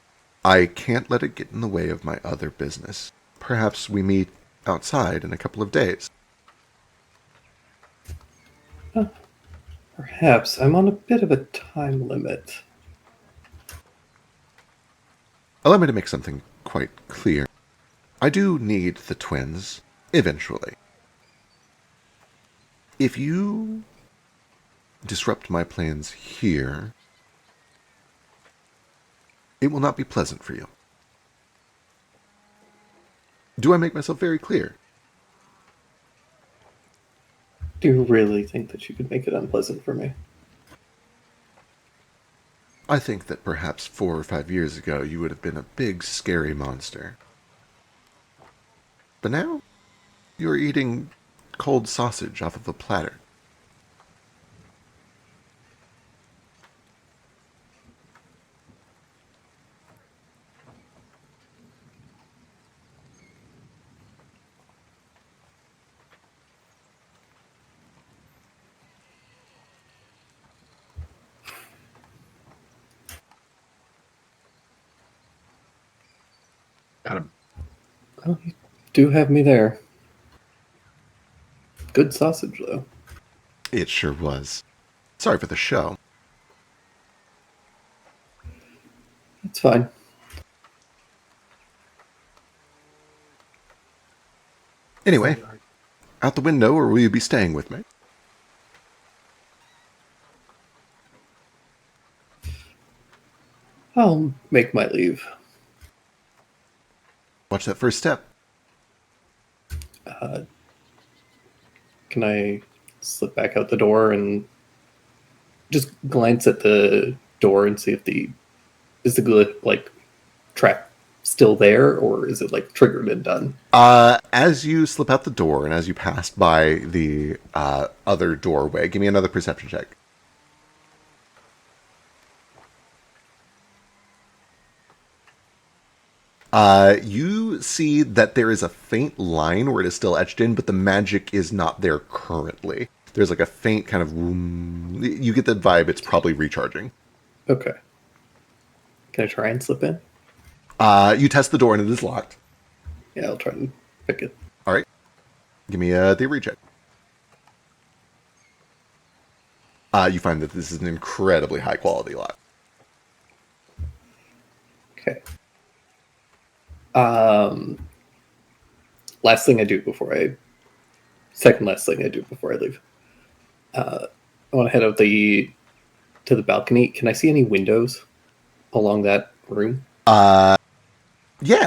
I can't let it get in the way of my other business. Perhaps we meet outside in a couple of days. Perhaps. I'm on a bit of a time limit. Allow me to make something quite clear. I do need the twins, eventually. If you disrupt my plans here, it will not be pleasant for you. Do I make myself very clear? Do you really think that you could make it unpleasant for me? I think that perhaps 4 or 5 years ago you would have been a big, scary monster. But now, you're eating cold sausage off of a platter. Got him. Well, you do have me there. Good sausage, though. It sure was. Sorry for the show. It's fine. Anyway, out the window, or will you be staying with me? I'll make my leave. Watch that first step. Can I slip back out the door and just glance at the door and see if is the trap still there, or is it triggered and done? As you slip out the door and as you pass by the other doorway, give me another perception check. You see that there is a faint line where it is still etched in, but the magic is not there currently. There's a faint kind of... You get the vibe it's probably recharging. Okay. Can I try and slip in? You test the door and it is locked. Yeah, I'll try and pick it. All right. Give me a theory check. You find that this is an incredibly high quality lock. Okay. Second last thing I do before I leave. I want to head out to the balcony. Can I see any windows along that room? Yeah,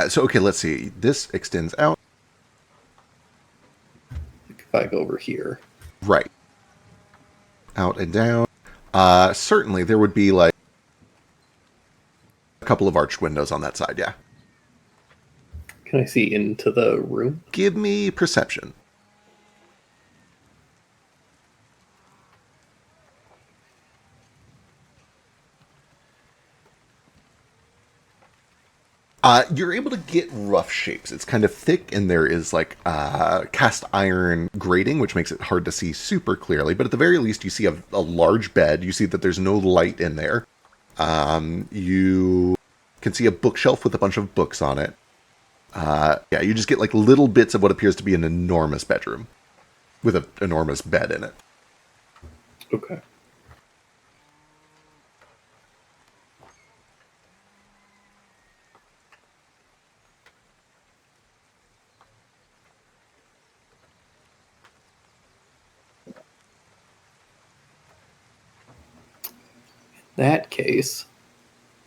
so okay, let's see. This extends out. If I go over here. Right. Out and down. Certainly there would be a couple of arched windows on that side, yeah. Can I see into the room? Give me perception. You're able to get rough shapes. It's kind of thick, and there is cast iron grating, which makes it hard to see super clearly. But at the very least, you see a large bed. You see that there's no light in there. You can see a bookshelf with a bunch of books on it. You just get little bits of what appears to be an enormous bedroom. with an enormous bed in it. Okay. In that case,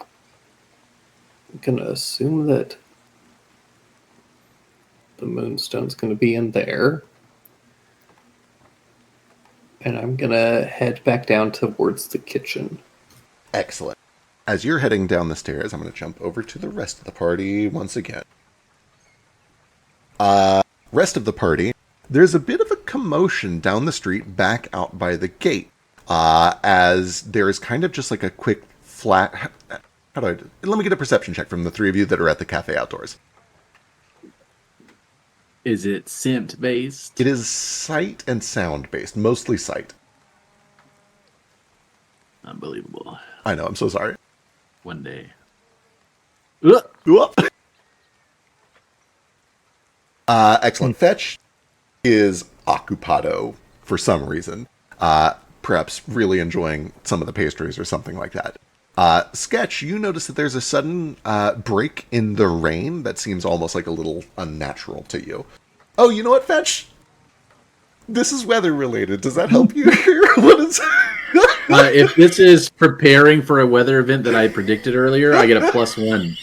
I'm going to assume that the moonstone's going to be in there. And I'm going to head back down towards the kitchen. Excellent. As you're heading down the stairs, I'm going to jump over to the rest of the party once again. Rest of the party, there's a bit of a commotion down the street back out by the gate. As there's kind of just like a quick flat... Let me get a perception check from the three of you that are at the cafe outdoors. Is it scent based? It is sight and sound based, mostly sight. Unbelievable. I know, I'm so sorry. One day. Excellent. Fetch is occupado for some reason. Perhaps really enjoying some of the pastries or something like that. Sketch, you notice that there's a sudden break in the rain that seems almost like a little unnatural to you. Oh, you know what, Fetch? This is weather related. Does that help you here? What is... If this is preparing for a weather event that I predicted earlier, I get a +1.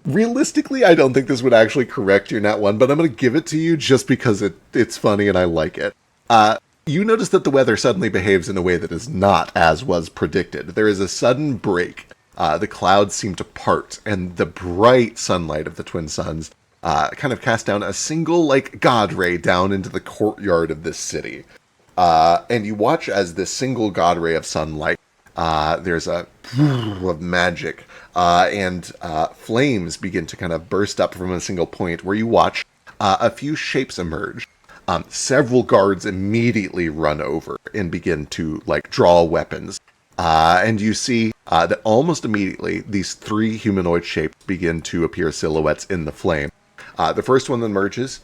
Realistically, I don't think this would actually correct your nat 1, but I'm going to give it to you just because it's funny and I like it. You notice that the weather suddenly behaves in a way that is not as was predicted. There is a sudden break. The clouds seem to part, and the bright sunlight of the twin suns kind of cast down a single, god ray down into the courtyard of this city. And you watch as this single god ray of sunlight, there's a of magic, and flames begin to kind of burst up from a single point, where you watch a few shapes emerge. Several guards immediately run over and begin to, draw weapons. And you see that almost immediately, these three humanoid shapes begin to appear silhouettes in the flame. The first one that emerges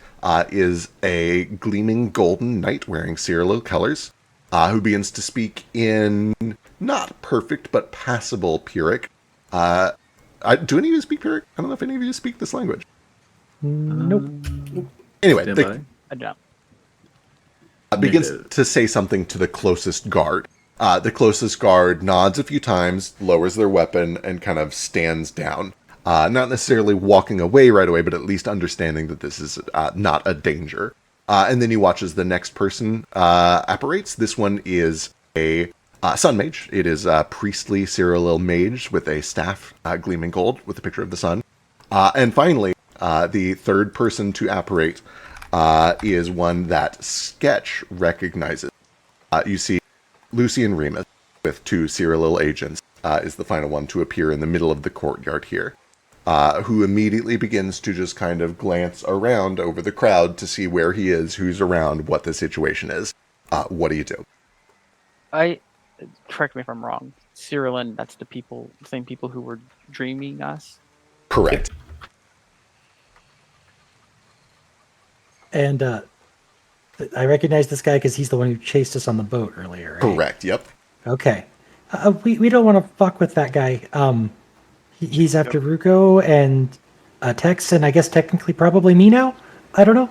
is a gleaming golden knight wearing Cyrilo colors, who begins to speak in not perfect but passable Pyrrhic. Do any of you speak Pyrrhic? I don't know if any of you speak this language. Nope. Anyway, I don't. begins to say something to the closest guard. The closest guard nods a few times, lowers their weapon, and kind of stands down. Not necessarily walking away right away, but at least understanding that this is not a danger. And then you watch as the next person apparates. This one is a sun mage. It is a priestly Cyril mage with a staff gleaming gold with a picture of the sun. And finally, the third person to apparate is one that Sketch recognizes. You see Lucian Remus with two Cyril agents is the final one to appear in the middle of the courtyard here. Who immediately begins to just kind of glance around over the crowd to see where he is, who's around, what the situation is. What do you do? Correct me if I'm wrong. Cyrillin, that's the same people who were dreaming us? Correct. And I recognize this guy because he's the one who chased us on the boat earlier, right? Correct, yep. Okay. We don't want to fuck with that guy. He's after Ruko and Tex, and I guess technically probably me now? I don't know.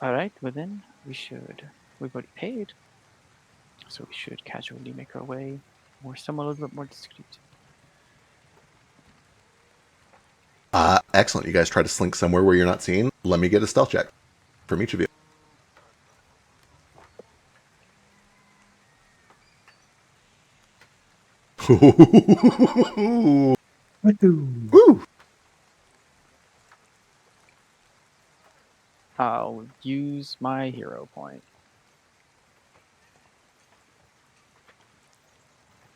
Alright, well then, we've already paid. So we should casually make our way somewhere a little bit more discreet. Excellent. You guys try to slink somewhere where you're not seen. Let me get a stealth check from each of you. Woo! I'll use my hero point.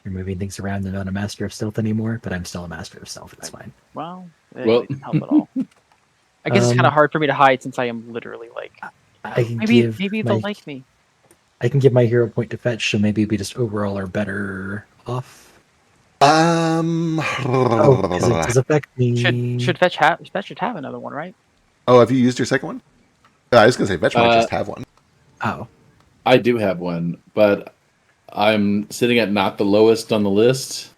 You're moving things around and not a master of stealth anymore, but I'm still a master of stealth. It's fine. Well, it really didn't help at all. I guess it's kind of hard for me to hide since I am literally maybe they'll like me. I can give my hero point to Fetch, so maybe we just overall are better off. Because it does affect me. Should Fetch have another one, right? Oh, have you used your second one? I was going to say, Vetch might Uh, just have one. Oh, I do have one, but I'm sitting at not the lowest on the list.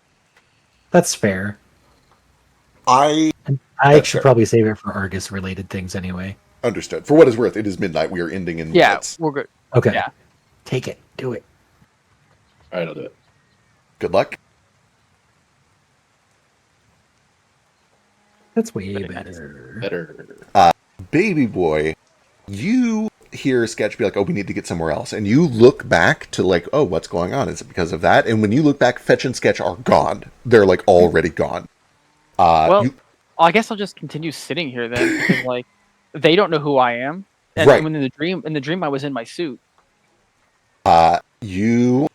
that's fair. I I That's should fair. probably save it for Argus related things anyway. Understood. For what it's worth, it is midnight. We are ending in Yeah, minutes. we're good. Okay. Yeah. Take it. Do it. All right, I'll do it. Good luck. That's way Very nice. better. Better. Baby boy, you hear Sketch be like, oh, we need to get somewhere else. And you look back to like, oh, what's going on? Is it because of that? And when you look back, Fetch and Sketch are gone. They're like already gone. Well, You, I guess I'll just continue sitting here then, because like they don't know who I am. And Right. when in the dream I was in my suit. you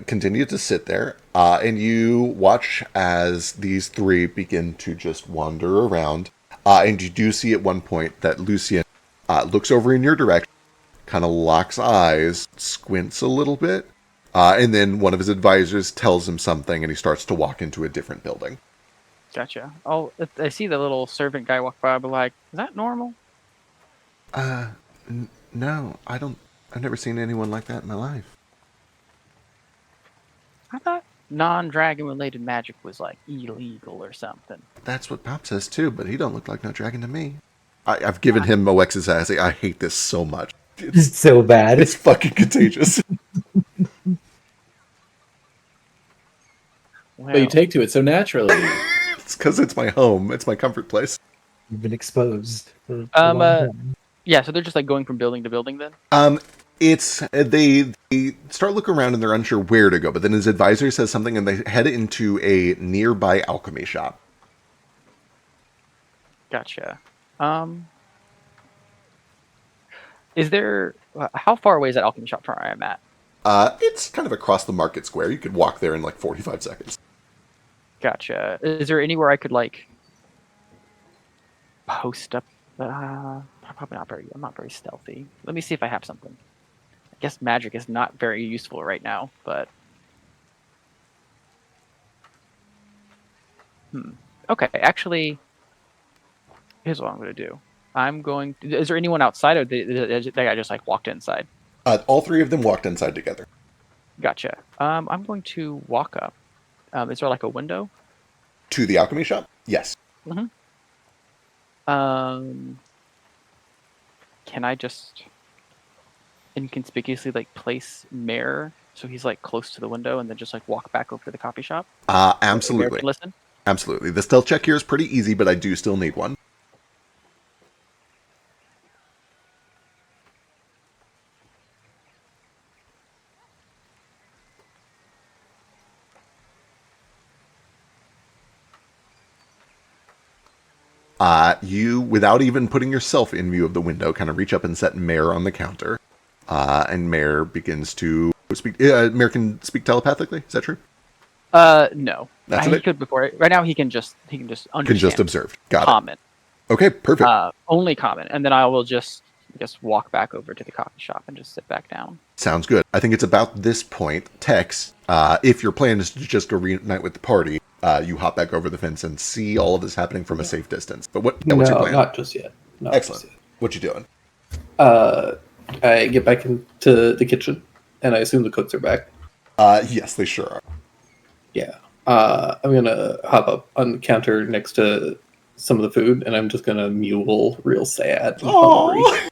continue to sit there, and you watch as these three begin to just wander around. And you do see at one point that Lucien looks over in your direction, kind of locks eyes, squints a little bit, and then one of his advisors tells him something, and he starts to walk into a different building. Gotcha. Oh, I see the little servant guy walk by. I'll be like, is that normal? No, I don't. I've never seen anyone like that in my life. I thought non-dragon related magic was like illegal or something. That's what Pop says too, but he don't look like no dragon to me. I've given him Moex's ass. I hate this so much. It's so bad. It's fucking contagious. Well, But you take to it so naturally. It's because it's my home. It's my comfort place. You've been exposed. For a long time. yeah. So they're just like going from building to building then. It's they start looking around and they're unsure where to go, but then his advisor says something and they head into a nearby alchemy shop. Gotcha. Is there how far away is that alchemy shop from where I'm at? It's kind of across the market square. You could walk there in like 45 seconds. Gotcha. Is there anywhere I could like post up? Probably not very. I'm not very stealthy. Let me see if I have something. I guess magic is not very useful right now, but okay. Actually, here's what I'm going to do. I'm going. Is there anyone outside, or that guy just like walked inside? All three of them walked inside together. Gotcha. I'm going to walk up. Is there like a window? To the alchemy shop? Yes. Can I just inconspicuously like place Mare so he's like close to the window and then just like walk back over to the coffee shop? Mare Absolutely. can listen. Absolutely. The stealth check here is pretty easy, but I do still need one. You, without even putting yourself in view of the window, kind of reach up and set Mare on the counter. And Mare begins to speak. Mare can speak telepathically. Is that true? No. That's He it? could before. Right now he can just understand. Can just observe. Got it. Comment. Okay, perfect. Only comment, and then I will just walk back over to the coffee shop and just sit back down. Sounds good. I think it's about this point, Tex, if your plan is to just go reunite with the party, you hop back over the fence and see all of this happening from a safe distance. But what's your plan? Not just yet. Not Excellent. just yet. What you doing? I get back into the kitchen, and I assume the cooks are back. Yes, they sure are. Yeah. I'm gonna hop up on the counter next to some of the food, and I'm just gonna mule real sad and hungry.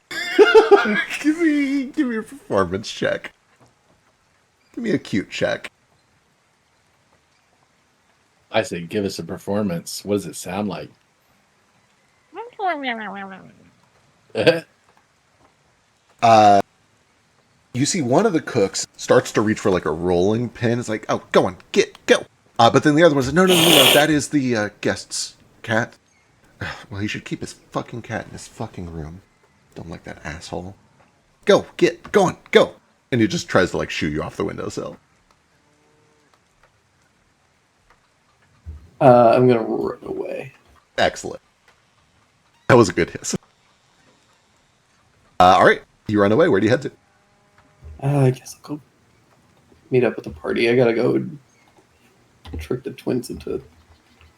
give me a performance check. Give me a cute check. I say, give us a performance. What does it sound like? You see one of the cooks starts to reach for like a rolling pin. It's like, oh, go on, go. But then the other one says, no, that is the guest's cat. Well, he should keep his fucking cat in his fucking room. Don't like that asshole. Go on, go. And he just tries to like shoo you off the windowsill. I'm gonna run away. Excellent. That was a good hiss. All right, you run away. Where do you head to? I guess I'll go meet up with the party. I gotta go trick the twins into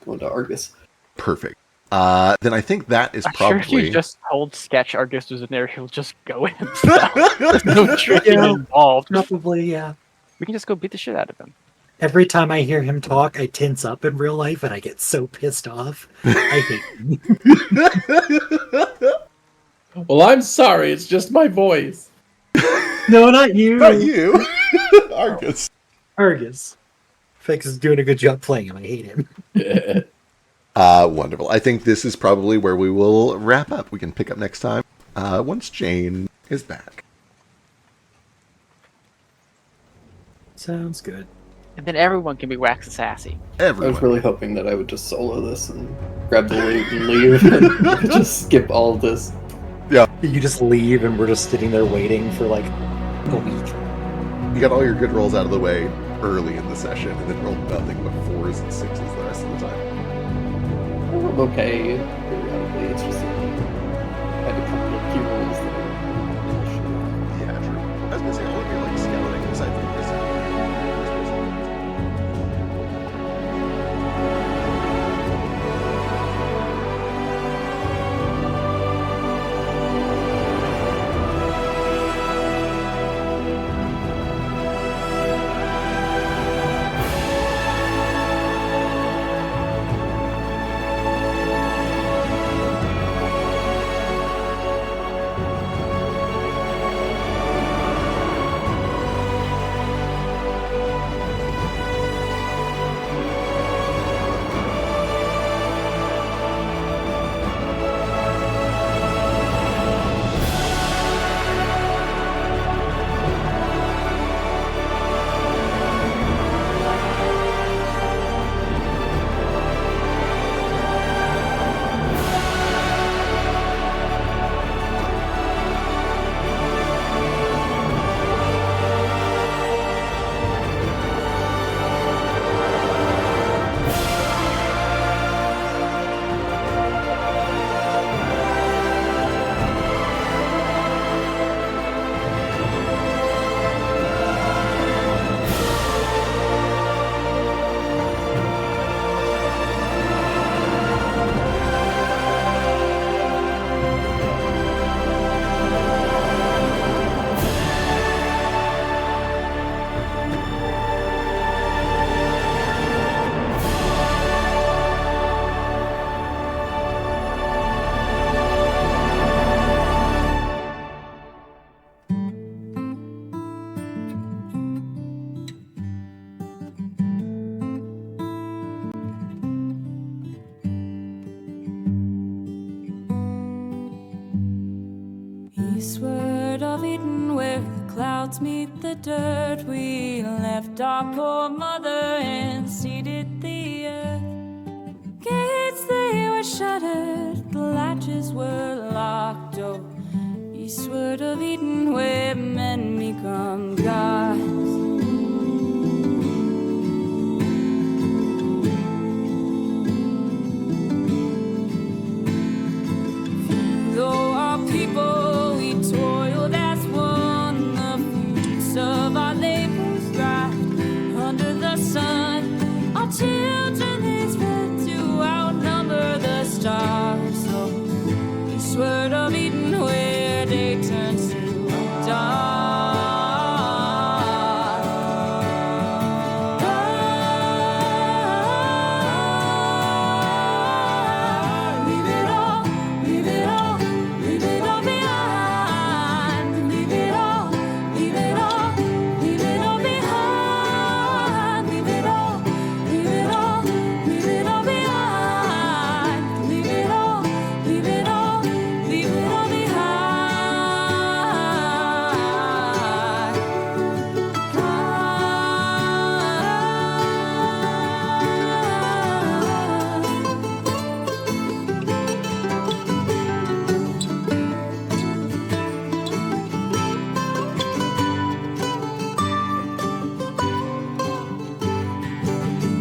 going to Argus. Perfect. then I think that is I'm sure if you probably. just told Sketch Argus was in there, he'll just go himself. There's no tricking Yeah. involved. Probably, yeah. We can just go beat the shit out of him. Every time I hear him talk, I tense up in real life and I get so pissed off. I hate him. Well, I'm sorry. It's just my voice. No, not you. Not you, Argus. Argus. Fix is doing a good job playing him. I hate him. Wonderful. I think this is probably where we will wrap up. We can pick up next time once Jane is back. Sounds good. And then everyone can be wax sassy. I Everyone. was really hoping that I would just solo this and grab the loot and leave and just skip all of this. You just leave and we're just sitting there waiting for like a week. You got all your good rolls out of the way early in the session, and then rolled nothing but 4s and 6s the rest of the time. I'm okay periodically. It's just I had a couple of key rolls that I Yeah, true. I was gonna say all of your like scouting aside from this. Eastward of Eden, where the clouds meet the dirt, we left our poor mother and seeded the earth. Gates they were shuttered, the latches were locked. Oh, eastward of Eden, where men become gods. Though our people we toiled as one, the fruits of our labors thrived under the sun. Our children they spread to outnumber the stars. So eastward of Eden, where day turns to dawn.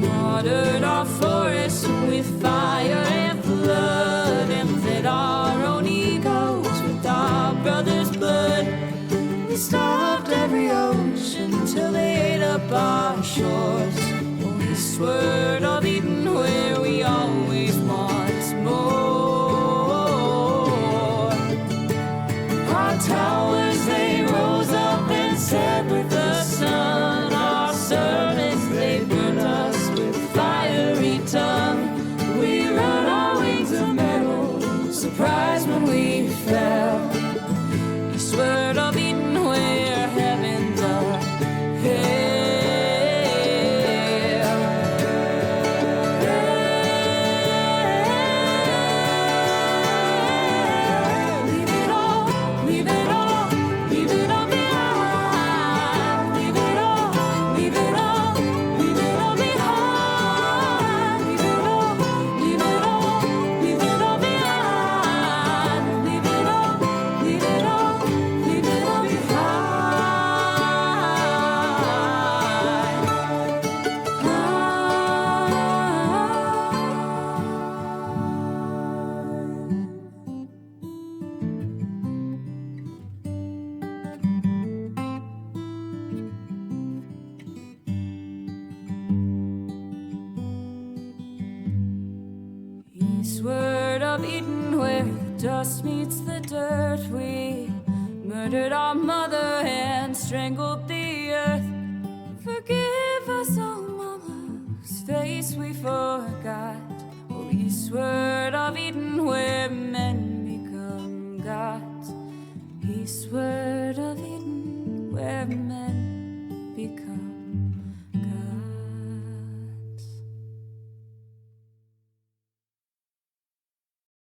Watered our forests with fire and flood, and fed our own egos with our brother's blood. We starved every ocean till they ate up our shores. Oh, eastward of Eden, where we always want more. this word of Eden where the dust meets the dirt. We murdered our mother and strangled the earth.